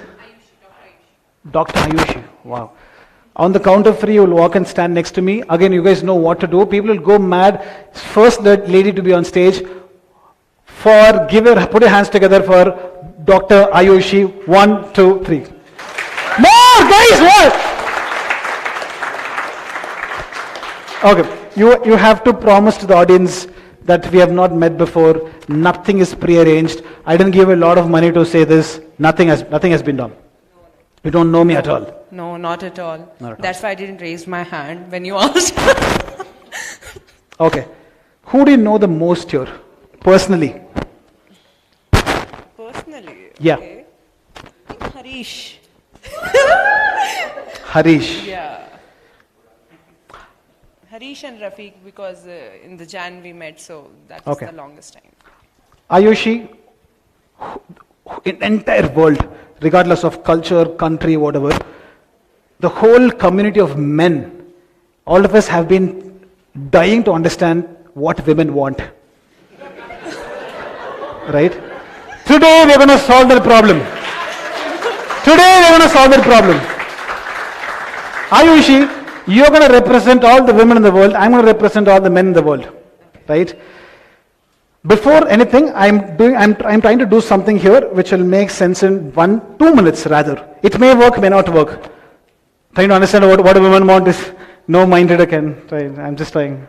Dr. Ayushi. Wow. On the count of 3, you will walk and stand next to me. Again, you guys know what to do. People will go mad. First lady to be on stage. Put your hands together for Dr. Ayushi. 1, 2, 3. More, guys, what? Okay, you have to promise to the audience that we have not met before. Nothing is prearranged. I didn't give a lot of money to say this. Nothing has been done. You don't know me at all. No, not at all. Not at That's why I didn't raise my hand when you asked. Okay. Who do you know the most here? Personally? Personally? Yeah. Okay. I think Harish. Harish. Yeah. Harish and Rafiq, because in the Jan we met, so that was Okay. the longest time. Ayushi, in entire world, regardless of culture, country, whatever, the whole community of men, all of us have been dying to understand what women want. Right? Today we're going to solve that problem. Ayushi, you're going to represent all the women in the world. I'm going to represent all the men in the world. Right? Before anything, I'm trying to do something here which will make sense in 2 minutes rather. It may work, may not work. Trying to understand what a woman wants is no minded again. I'm just trying.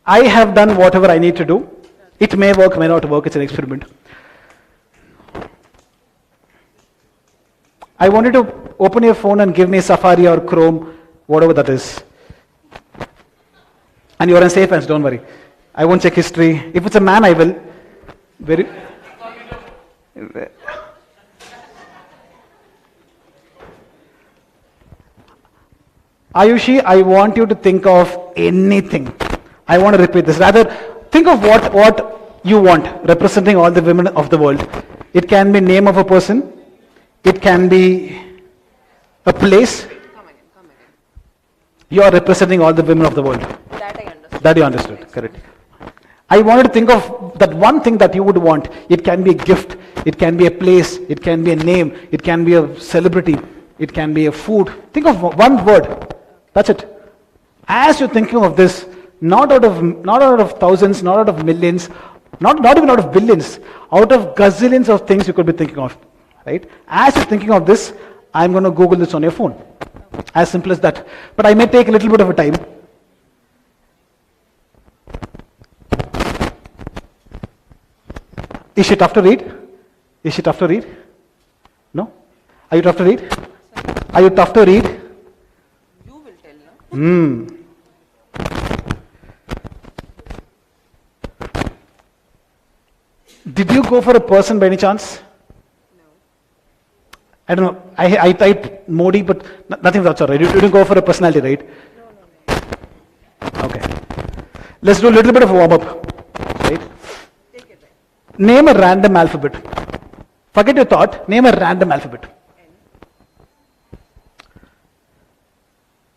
I have done whatever I need to do. It may work, may not work. It's an experiment. I want you to open your phone and give me Safari or Chrome, whatever that is. And you're in safe hands, don't worry. I won't check history. If it's a man, I will. Ayushi, I want you to think of anything. I want to repeat this. Rather, think of what you want, representing all the women of the world. It can be name of a person. It can be a place. You are representing all the women of the world. That I understood. That you understood, correct. I wanted to think of that one thing that you would want. It can be a gift. It can be a place. It can be a name. It can be a celebrity. It can be a food. Think of one word. That's it. As you're thinking of this, not out of thousands, not out of millions, not even out of billions, out of gazillions of things you could be thinking of. Right? As you're thinking of this, I'm going to Google this on your phone. As simple as that. But I may take a little bit of a time. Is she tough to read? Is she tough to read? No? Are you tough to read? Are you tough to read? You will tell, no? Did you go for a person by any chance? I don't know. I typed Modi, but nothing of that sort, right? You didn't go for a personality, right? No. Okay. Let's do a little bit of a warm-up, right? Name a random alphabet. Forget your thought. Name a random alphabet.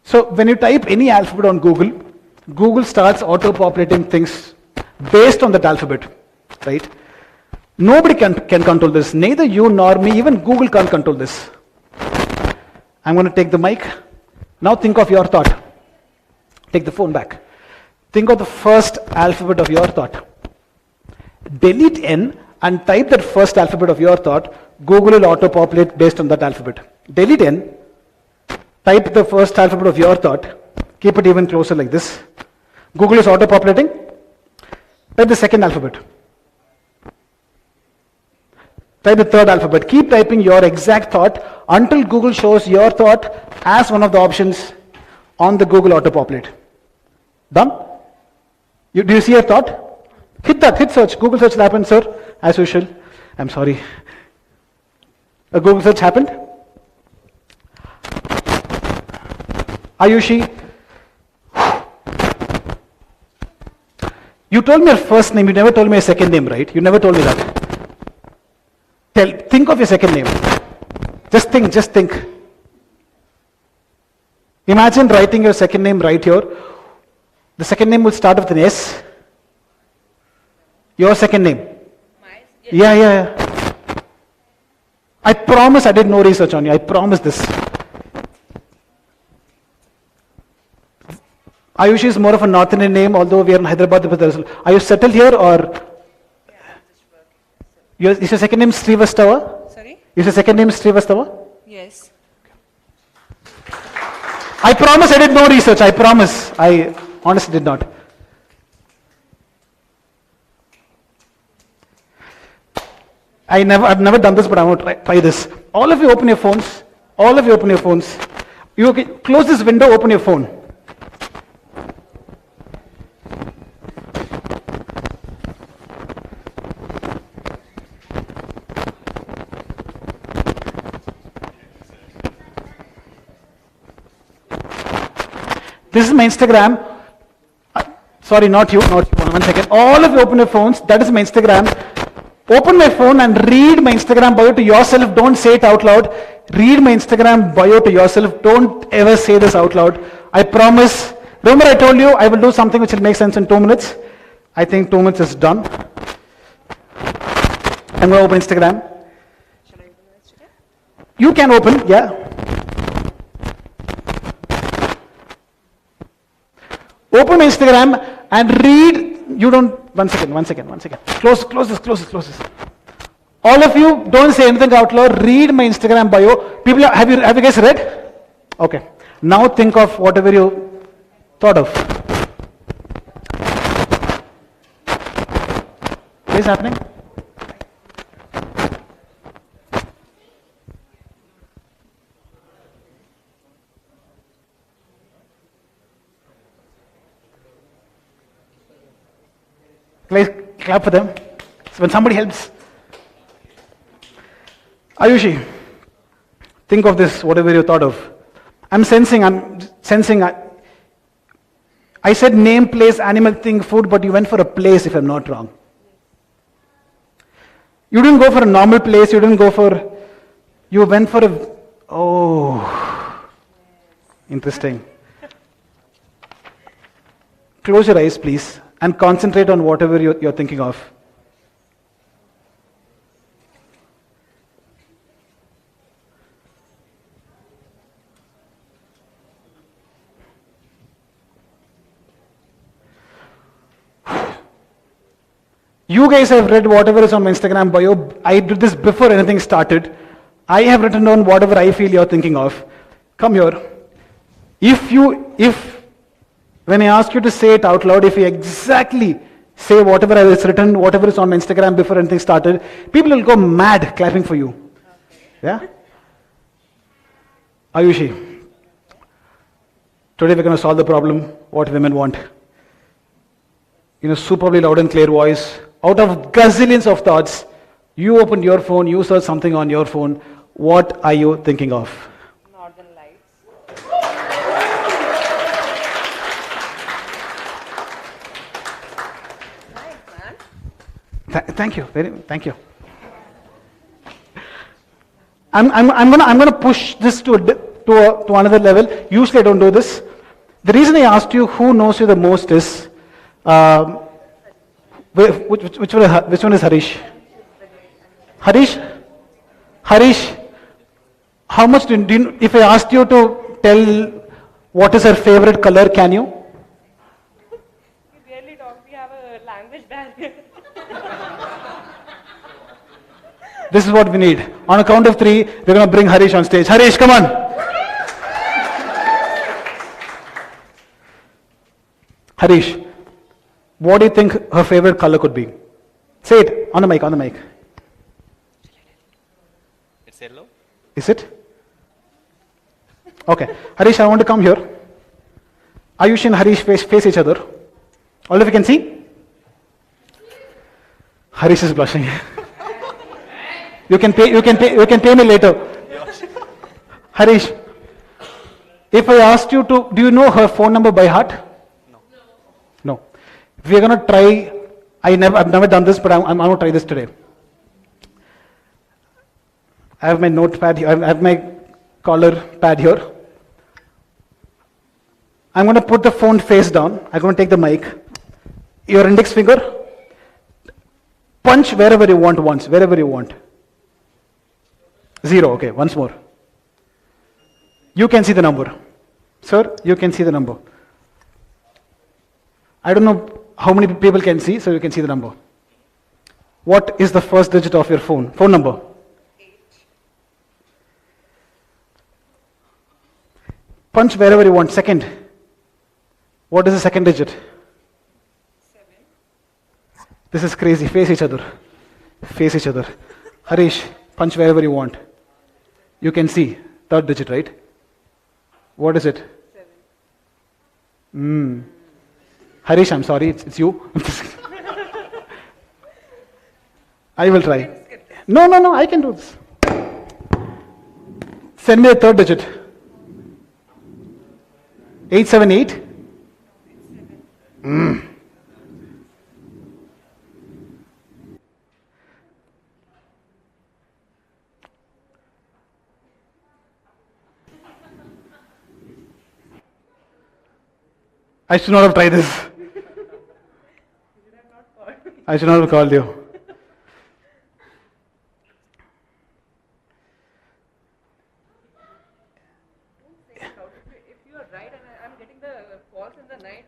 So when you type any alphabet on Google, Google starts auto-populating things based on that alphabet, right? Nobody can control this. Neither you nor me, even Google can't control this. I'm going to take the mic. Now think of your thought. Take the phone back. Think of the first alphabet of your thought. Delete N and type that first alphabet of your thought. Google will auto-populate based on that alphabet. Delete N, type the first alphabet of your thought. Keep it even closer like this. Google is auto-populating. Type the second alphabet. Type the third alphabet. Keep typing your exact thought until Google shows your thought as one of the options on the Google auto-populate. Done? Do you see your thought? Hit that, hit search. Google search will happen, sir, as usual. I'm sorry. A Google search happened. Ayushi, you told me your first name, you never told me your second name, right? You never told me that. Think of your second name. Just think. Imagine writing your second name right here. The second name will start with an S. Your second name. Yeah. I promise I did no research on you. I promise this. Ayushi is more of a North Indian name, although we are in Hyderabad. Are you settled here or? Is your second name Srivastava? Sorry? Is your second name Srivastava? Yes. I promise I did no research. I promise. I honestly did not. I've never done this, but I want to try this. All of you open your phones. You close this window, open your phone. This is my Instagram. Sorry, not you. 1 second. All of you open your phones. That is my Instagram. Open my phone and read my Instagram bio to yourself. Don't say it out loud. Read my Instagram bio to yourself. Don't ever say this out loud. I promise. Remember I told you I will do something which will make sense in 2 minutes. I think 2 minutes is done. I'm going to open Instagram. You can open, yeah. Open my Instagram and read. You don't. One second. Close this. All of you, don't say anything out loud. Read my Instagram bio. People, have you guys read? Okay. Now think of whatever you thought of. What is happening? Please clap for them. When somebody helps. Ayushi, think of this, whatever you thought of. I'm sensing. I said name, place, animal, thing, food, but you went for a place, if I'm not wrong. You didn't go for a normal place. You went for a. Oh, interesting. Close your eyes, please. And concentrate on whatever you're thinking of. You guys have read whatever is on my Instagram bio. I did this before anything started. I have written down whatever I feel you're thinking of. Come here. When I ask you to say it out loud, if you exactly say whatever is written, whatever is on my Instagram before anything started, people will go mad clapping for you. Yeah? Ayushi, today we're going to solve the problem, what women want. In a superbly loud and clear voice, out of gazillions of thoughts, you opened your phone, you searched something on your phone. What are you thinking of? Northern Lights. Thank you. Thank you. I'm gonna push this to another level. Usually I don't do this. The reason I asked you who knows you the most is which one is Harish? Harish, how much do you, if I asked you to tell what is her favorite color, can you? We barely talk, we have a language barrier. This is what we need. On a count of 3, we're going to bring Harish on stage. Harish, come on. Harish, what do you think her favorite color could be? Say it on the mic, on the mic. It's yellow. Is it? Okay. Harish, I want to come here. Ayush and Harish face each other. All of you can see? Harish is blushing. You can pay me later. Harish, if I asked you to, do you know her phone number by heart? No. We're going to try, I've never done this, but I'm going to try this today. I have my notepad here, I have my collar pad here. I'm going to put the phone face down. I'm going to take the mic. Your index finger, punch wherever you want once, wherever you want. 0, okay, once more. You can see the number. Sir, you can see the number. I don't know how many people can see, so you can see the number. What is the first digit of your phone number? 8. Punch wherever you want. Second. What is the second digit? 7. This is crazy. Face each other. Face each other. Harish, punch wherever you want. You can see. Third digit, right? What is it? 7. Harish, I'm sorry, it's you. I will try. No, I can do this. Send me the third digit. 878? I should not have tried this. I should not have called you. If you are right and I'm getting the calls in the night,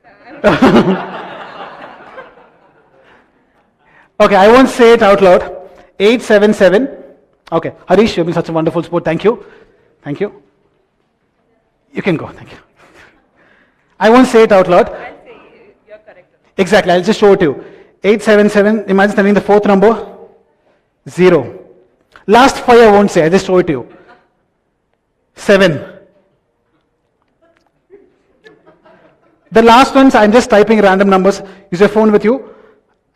Okay, I won't say it out loud. 877. Okay, Harish, you've been such a wonderful sport. Thank you. Thank you. You can go. Thank you. I won't say it out loud. I'll say you're correct. Exactly, I'll just show it to you. 877, imagine telling the fourth number. 0. Last 5 I won't say, I just show it to you. 7. The last ones, I'm just typing random numbers. Use your phone with you.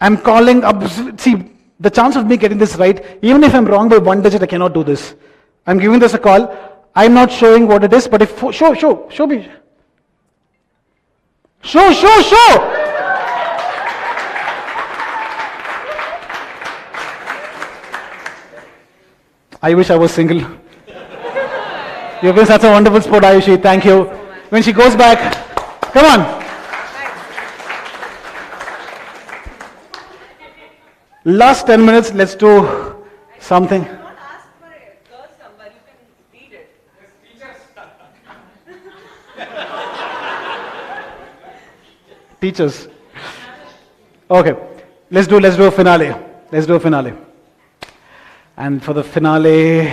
I'm calling up. See, the chance of me getting this right, even if I'm wrong by 1 digit, I cannot do this. I'm giving this a call. I'm not showing what it is, but if, show me. Show! I wish I was single. You've been such a wonderful sport, Ayushi. Thank you. When she goes back, come on. Last 10 minutes, let's do something. Teachers. Okay, let's do a finale. Let's do a finale. And for the finale,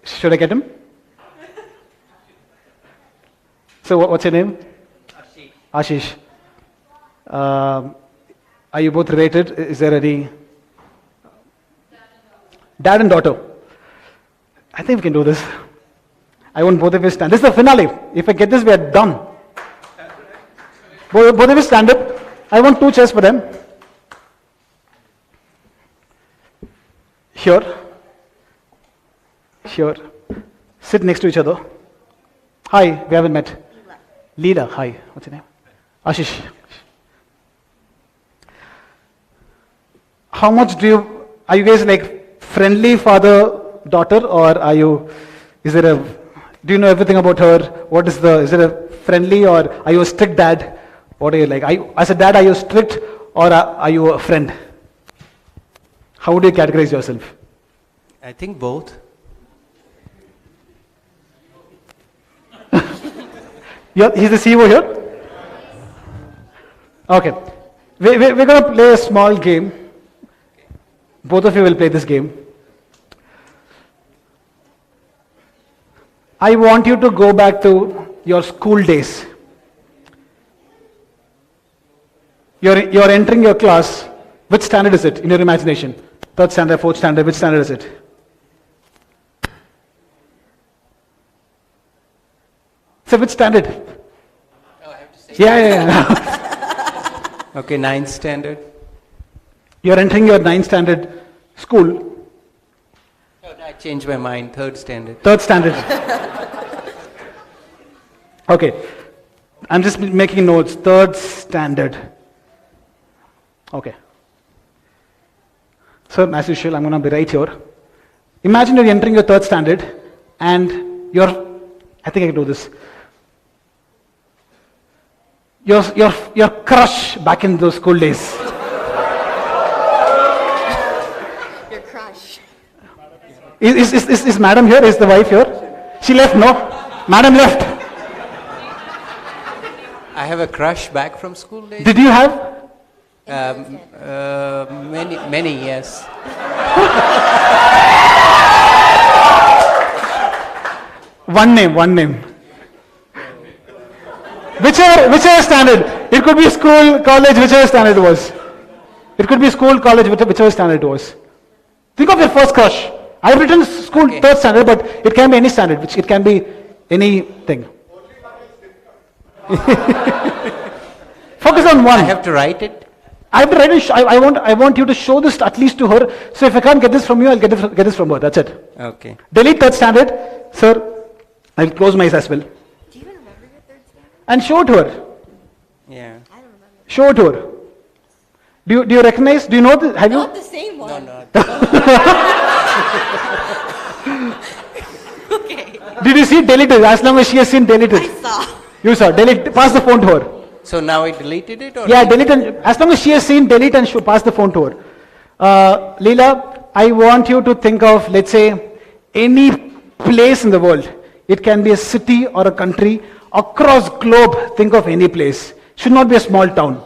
should I get him? So what's your name? Ashish. Are you both related? Is there any? Dad and daughter. I think we can do this. I want both of you stand. This is the finale. If I get this, we are done. Both of you stand up. I want 2 chairs for them. Here. Sit next to each other. Hi, we haven't met. Leela. Hi. What's your name? Ashish. How much are you guys like friendly father-daughter, or do you know everything about her? Is it a friendly, or are you a strict dad? What are you like? As a dad, are you strict, or are you a friend? How do you categorize yourself? I think both. He's the CEO here? Okay. We're going to play a small game. Both of you will play this game. I want you to go back to your school days. You're entering your class. Which standard is it in your imagination? Third standard, fourth standard, which standard is it? So which standard? Oh, I have to say. Yeah. Okay, 9th standard. You're entering your 9th standard school. Oh, no, I changed my mind. 3rd standard. 3rd standard. Okay. I'm just making notes. 3rd standard. Okay. So, as usual, I'm going to be right here. Imagine you're entering your 3rd standard and I think I can do this. Your crush back in those school days. Your crush. Is madam here? Is the wife here? She left, no? Madam left. I have a crush back from school days. Did you have? Many, yes. One name. Whichever standard. It could be school, college, whichever standard it was. It could be school, college, whichever standard it was. Think of your first crush. I've written school 3rd standard, but it can be any standard. It can be anything. Focus on one. I have to write it. I have to write it. I want you to show this at least to her. So if I can't get this from you, I'll get this from her. That's it. Okay. Delete 3rd standard. Sir, I'll close my eyes as well. Do you even remember your 3rd standard? And show it to her. Yeah. I don't remember. Show it to her. Do you recognize? Do you know this? Have you? Not the same one. No. Okay. Did you see deleted? As long as she has seen deleted. I saw. You saw. Delete. Pass the phone to her. So now I deleted it? Or Yeah, delete. As long as she has seen delete and pass the phone to her. Leela, I want you to think of, let's say, any place in the world. It can be a city or a country. Across globe, think of any place. Should not be a small town.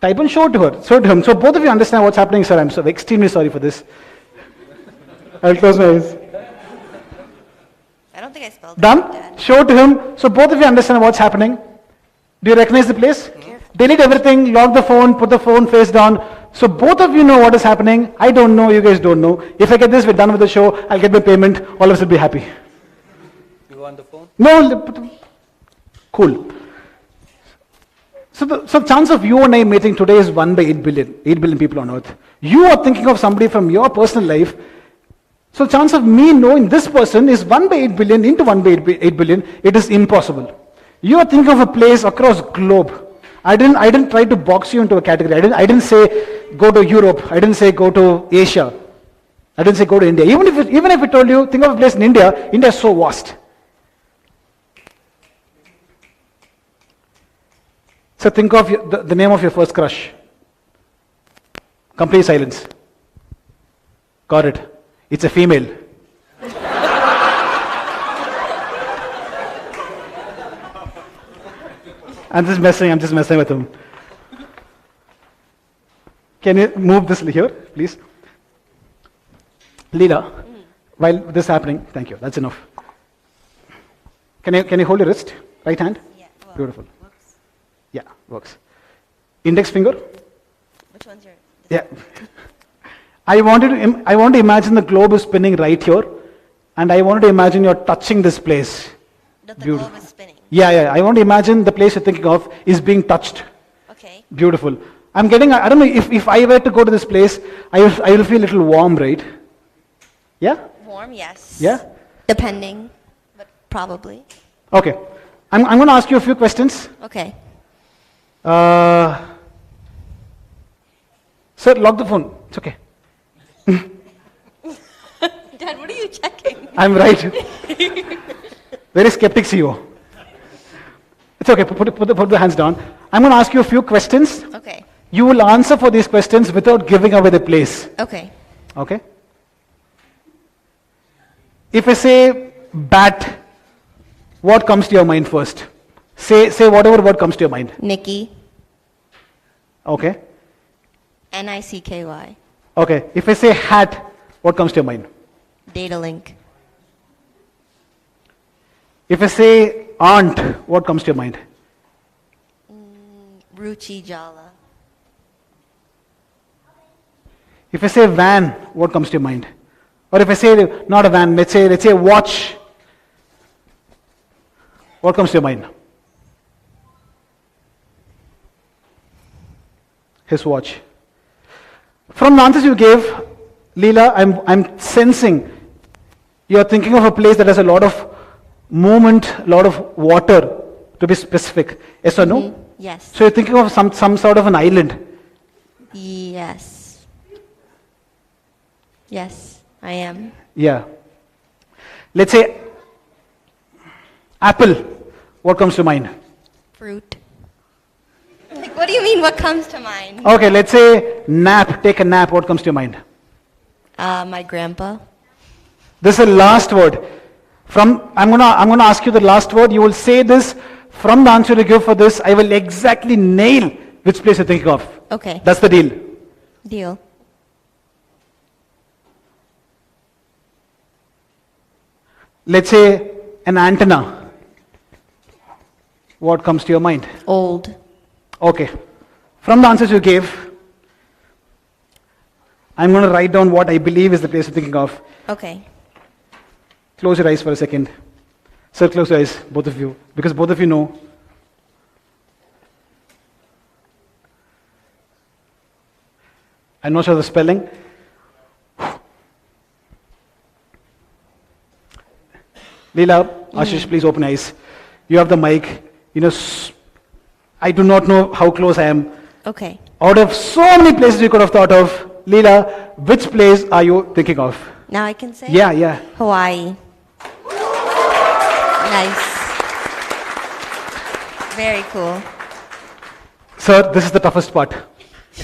Type and show it to her. Show it to him. So both of you understand what's happening, sir. I'm so extremely sorry for this. I'll close my eyes. I don't think I spelled it. Done? Show it to him. So both of you understand what's happening. Do you recognize the place? Delete everything, lock the phone, put the phone face down. So both of you know what is happening. I don't know, you guys don't know. If I get this, we're done with the show. I'll get my payment. All of us will be happy. You want the phone? No, cool. So chance of you and I meeting today is 1 by 8 billion. 8 billion people on earth. You are thinking of somebody from your personal life. So chance of me knowing this person is 1 by 8 billion into 1 by 8 billion. It is impossible. You are thinking of a place across globe. I didn't try to box you into a category. I didn't say go to Europe. I didn't say go to Asia. I didn't say go to India. Even if I told you think of a place in India, India is so vast. So think of the name of your first crush. Complete silence. Got it. It's a female. I'm just messing with him. Can you move this here, please? Leela, while this is happening, thank you, that's enough. Can you hold your wrist, right hand? Yeah. Well, Beautiful. Whoops. Yeah, works. Index finger? Which one's your? Yeah. I want to imagine the globe is spinning right here, and I wanted to imagine you're touching this place. That the globe is spinning. Yeah. I want to imagine the place you're thinking of is being touched. Okay. Beautiful. I don't know if I were to go to this place, I will feel a little warm, right? Yeah? Warm, yes. Yeah? Depending, but probably. Okay. I'm going to ask you a few questions. Okay. Sir, lock the phone. It's okay. Dad, what are you checking? I'm right. Very skeptic CEO. It's okay. Put the hands down. I'm going to ask you a few questions. Okay. You will answer for these questions without giving away the place. Okay. Okay? If I say bat, what comes to your mind first? Say whatever word comes to your mind. Nikki. Okay. Nicky. Okay. If I say hat, what comes to your mind? Datalink. If I say aunt, what comes to your mind? Ruchi Jala. If I say van, what comes to your mind? Or if I say not a van, let's say watch, what comes to your mind? His watch. From the answers you gave, Leela, I'm sensing you're thinking of a place that has a lot of movement, a lot of water, to be specific. Yes or no? Yes. So you're thinking of some sort of an island. Yes. Yes, I am. Yeah. Let's say apple. What comes to mind? Fruit. Like, what do you mean, what comes to mind? Okay, let's say nap. Take a nap. What comes to your mind? My grandpa. This is the last word. I'm gonna ask you the last word. You will say this. From the answer you give for this, I will exactly nail which place you're thinking of. Okay. That's the deal. Deal. Let's say an antenna. What comes to your mind? Old. Okay. From the answers you gave, I'm going to write down what I believe is the place you're thinking of. Okay. Close your eyes for a second. Sir, close your eyes, both of you, because both of you know. I'm not sure of the spelling. Leela, Ashish, please open eyes. You have the mic. I do not know how close I am. Okay. Out of so many places you could have thought of, Leela, which place are you thinking of? Now I can say? Yeah. Hawaii. Nice. Very cool. Sir, this is the toughest part.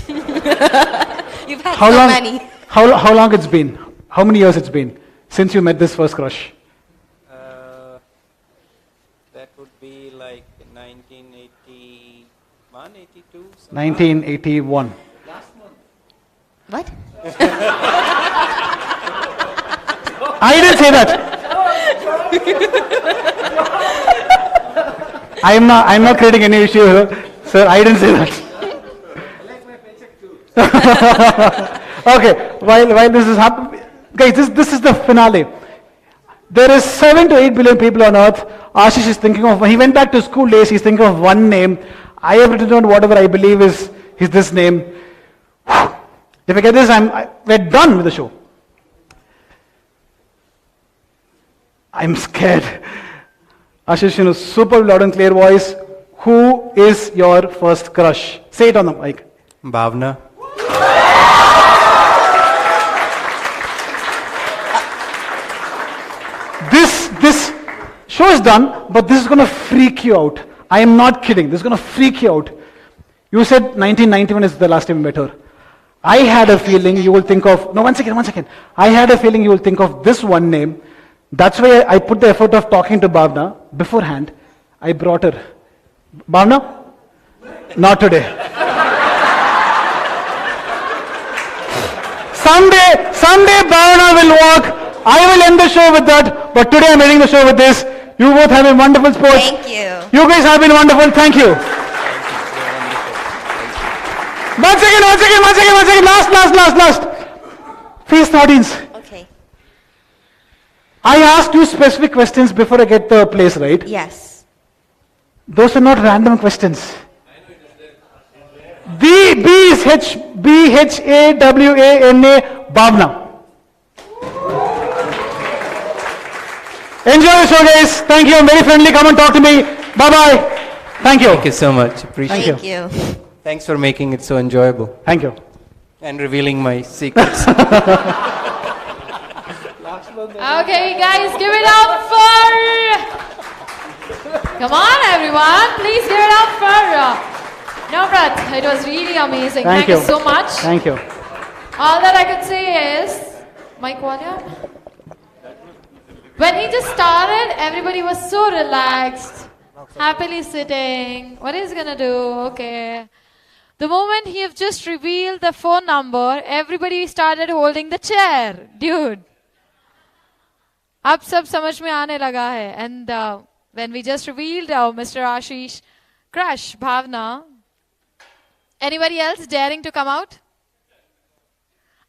You've had so many. How long it's been? How many years it's been since you met this first crush? That would be like 1981, 82. 1981. Last month. What? I didn't say that. I'm not creating any issue here. Sir, I didn't say that. Okay, while this is happening, guys, this is the finale. There is 7 to 8 billion people on earth. Ashish is thinking of, when he went back to school days, he's thinking of one name. I have written down whatever I believe is this name. If I get this, we're done with the show. I'm scared. Ashish, super loud and clear voice. Who is your first crush? Say it on the mic. Bhavna. This show is done, but this is going to freak you out. I am not kidding. This is going to freak you out. You said 1991 is the last time you met her. I had a feeling you will think of, no, one second. I had a feeling you will think of this one name. That's why I put the effort of talking to Bhavna beforehand. I brought her. Bhavna? Not today. Someday Bhavna will walk. I will end the show with that. But today I'm ending the show with this. You both have been wonderful sports. Thank you. You guys have been wonderful. Thank you. One second. Last. Face the audience. Okay. I asked you specific questions before I get the place, right? Yes. Those are not random questions. B-H-A-W-A-N-A, Bhavna. Enjoy the show, guys. Thank you. I'm very friendly. Come and talk to me. Bye-bye. Thank you. Thank you so much. Appreciate it. Thank you. Thanks for making it so enjoyable. Thank you. And revealing my secrets. Okay, guys, give it up for... Come on, everyone. Please give it up for Navrat, it was really amazing. Thank you you. so much. Thank you. All that I could say is, Mike Walia, when he just started, everybody was so relaxed, happily sitting. What is he gonna do? Okay. The moment he have just revealed the phone number, everybody started holding the chair. Dude. अब सब समझ में आने लगा है. And when we just revealed Mr. Ashish Crush, Bhavna, anybody else daring to come out?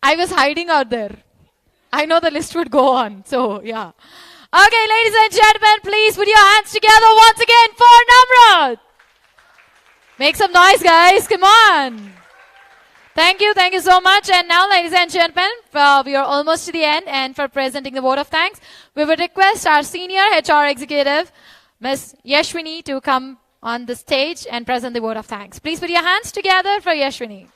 I was hiding out there. I know the list would go on. So, yeah. Okay, ladies and gentlemen, please put your hands together once again for Namrat. Make some noise, guys. Come on. Thank you so much. And now, ladies and gentlemen, we are almost to the end. And for presenting the vote of thanks, we would request our senior HR executive, Ms. Yashwini, to come on the stage and present the vote of thanks. Please put your hands together for Yashwini.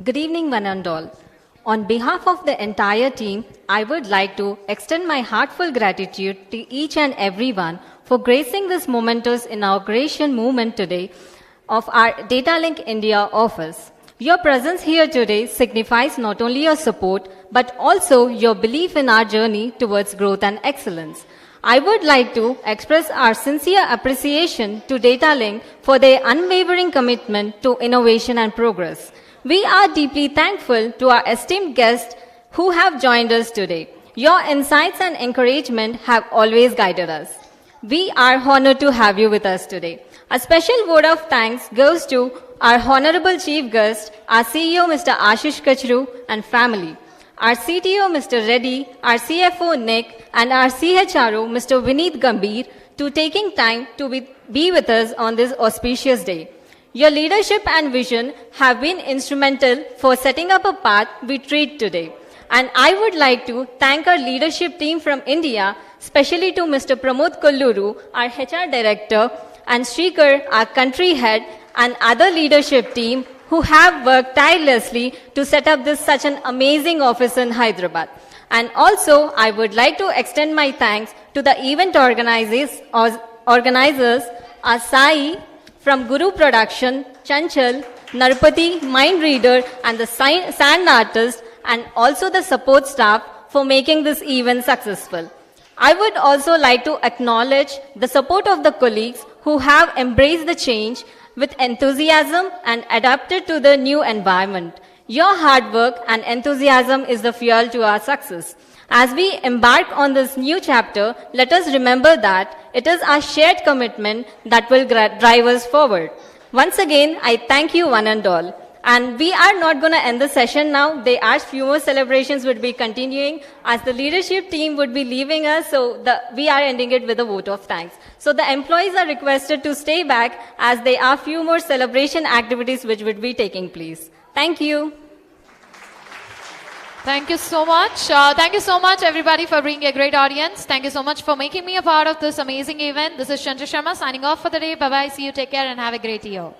Good evening, one and all. On behalf of the entire team, I would like to extend my heartfelt gratitude to each and everyone for gracing this momentous inauguration movement today of our Datalink India office. Your presence here today signifies not only your support, but also your belief in our journey towards growth and excellence. I would like to express our sincere appreciation to Datalink for their unwavering commitment to innovation and progress. We are deeply thankful to our esteemed guests who have joined us today. Your insights and encouragement have always guided us. We are honored to have you with us today. A special word of thanks goes to our honorable chief guest, our CEO Mr. Ashish Kachru and family, our CTO Mr. Reddy, our CFO Nick, and our CHRO Mr. Vineet Gambhir to taking time to be with us on this auspicious day. Your leadership and vision have been instrumental for setting up a path we tread today. And I would like to thank our leadership team from India, especially to Mr. Pramod Kolluru, our HR director, and Shrikar, our country head, and other leadership team who have worked tirelessly to set up this such an amazing office in Hyderabad. And also, I would like to extend my thanks to the event organizers, our Sai, from Guru Production, Chanchal, Narpati, Mind Reader, and the Sand Artist, and also the support staff for making this event successful. I would also like to acknowledge the support of the colleagues who have embraced the change with enthusiasm and adapted to the new environment. Your hard work and enthusiasm is the fuel to our success. As we embark on this new chapter, let us remember that it is our shared commitment that will drive us forward. Once again, I thank you one and all. And we are not going to end the session now. There are few more celebrations would be continuing as the leadership team would be leaving us. So we are ending it with a vote of thanks. So the employees are requested to stay back as there are few more celebration activities which would be taking place. Thank you. Thank you so much. Thank you so much, everybody, for bringing a great audience. Thank you so much for making me a part of this amazing event. This is Chandra Sharma signing off for the day. Bye-bye. See you. Take care and have a great year.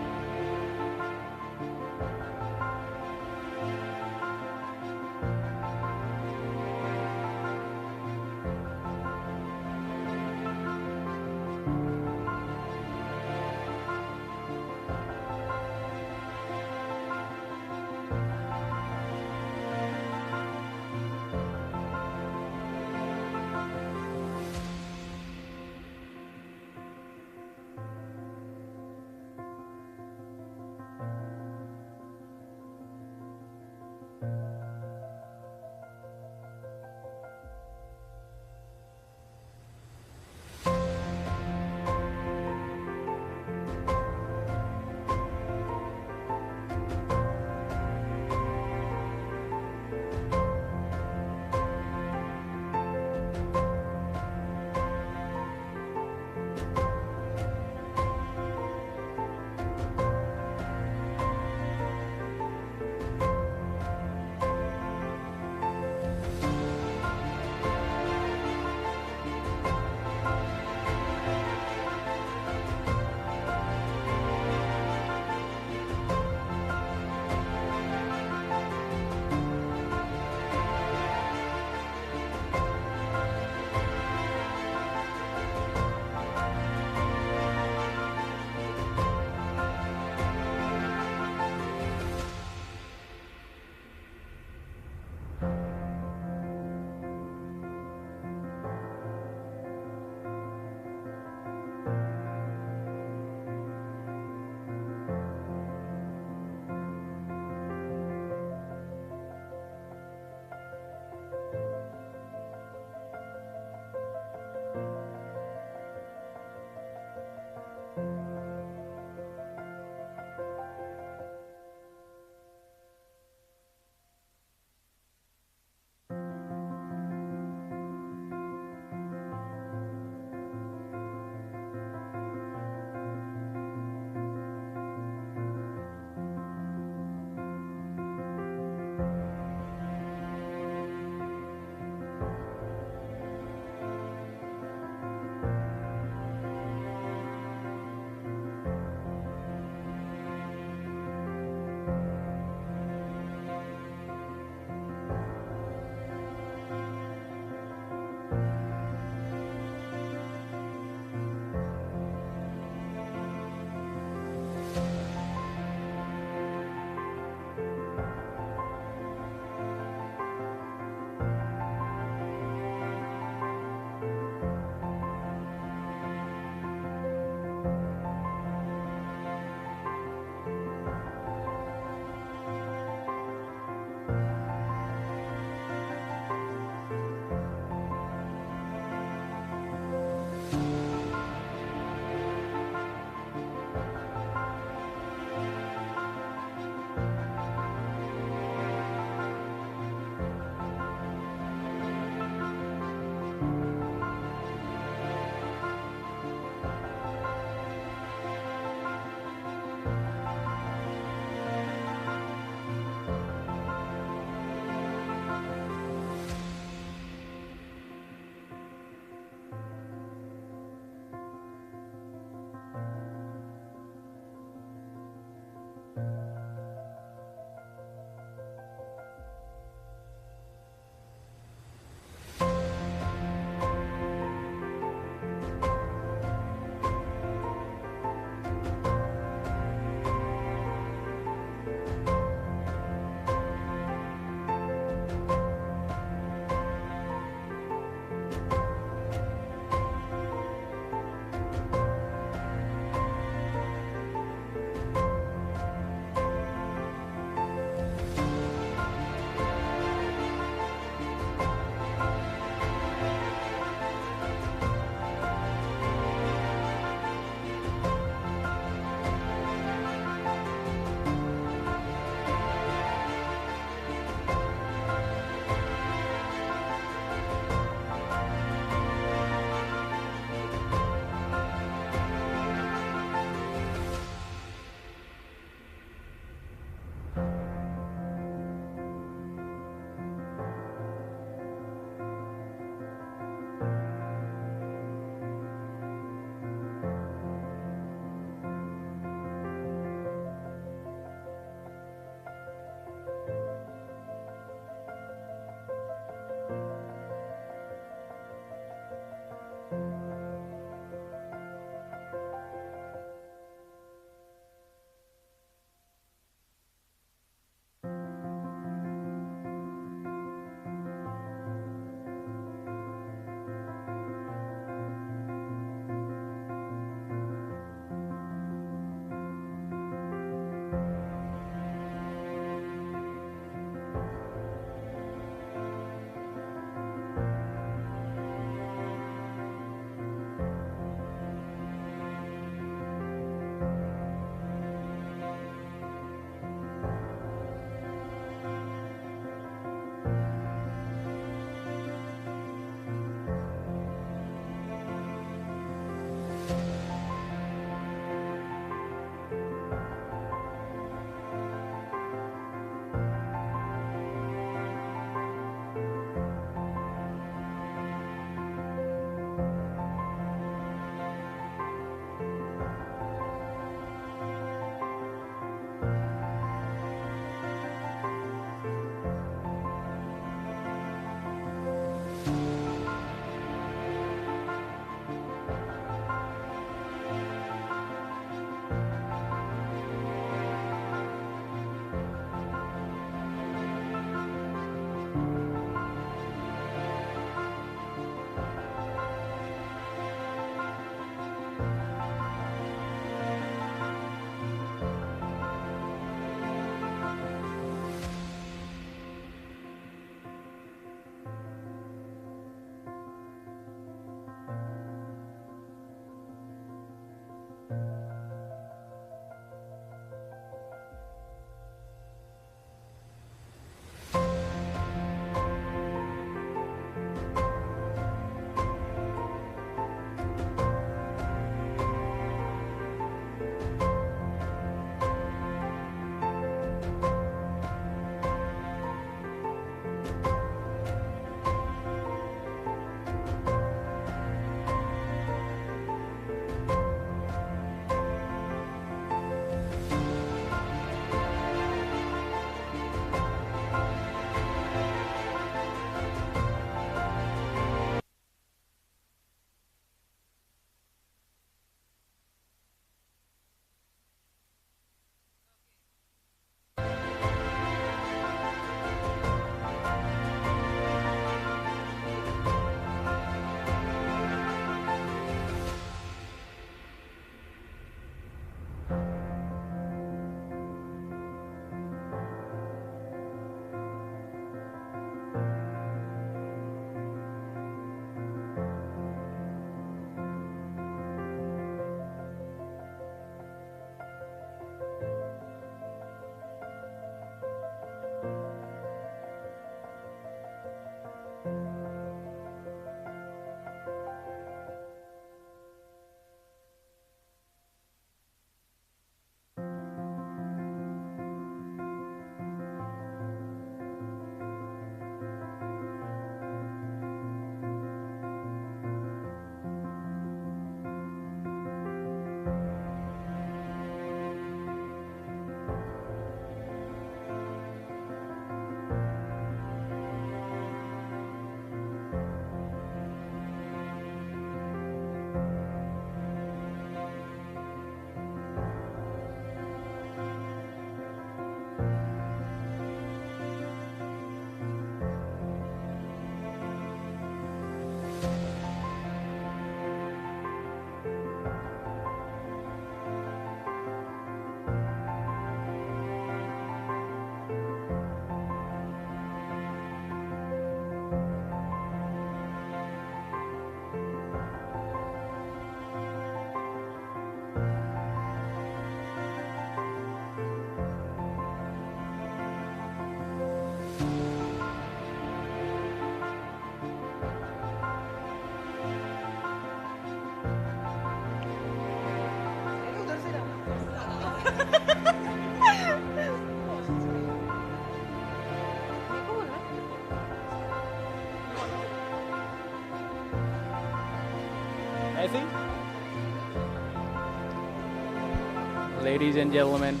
Ladies and gentlemen,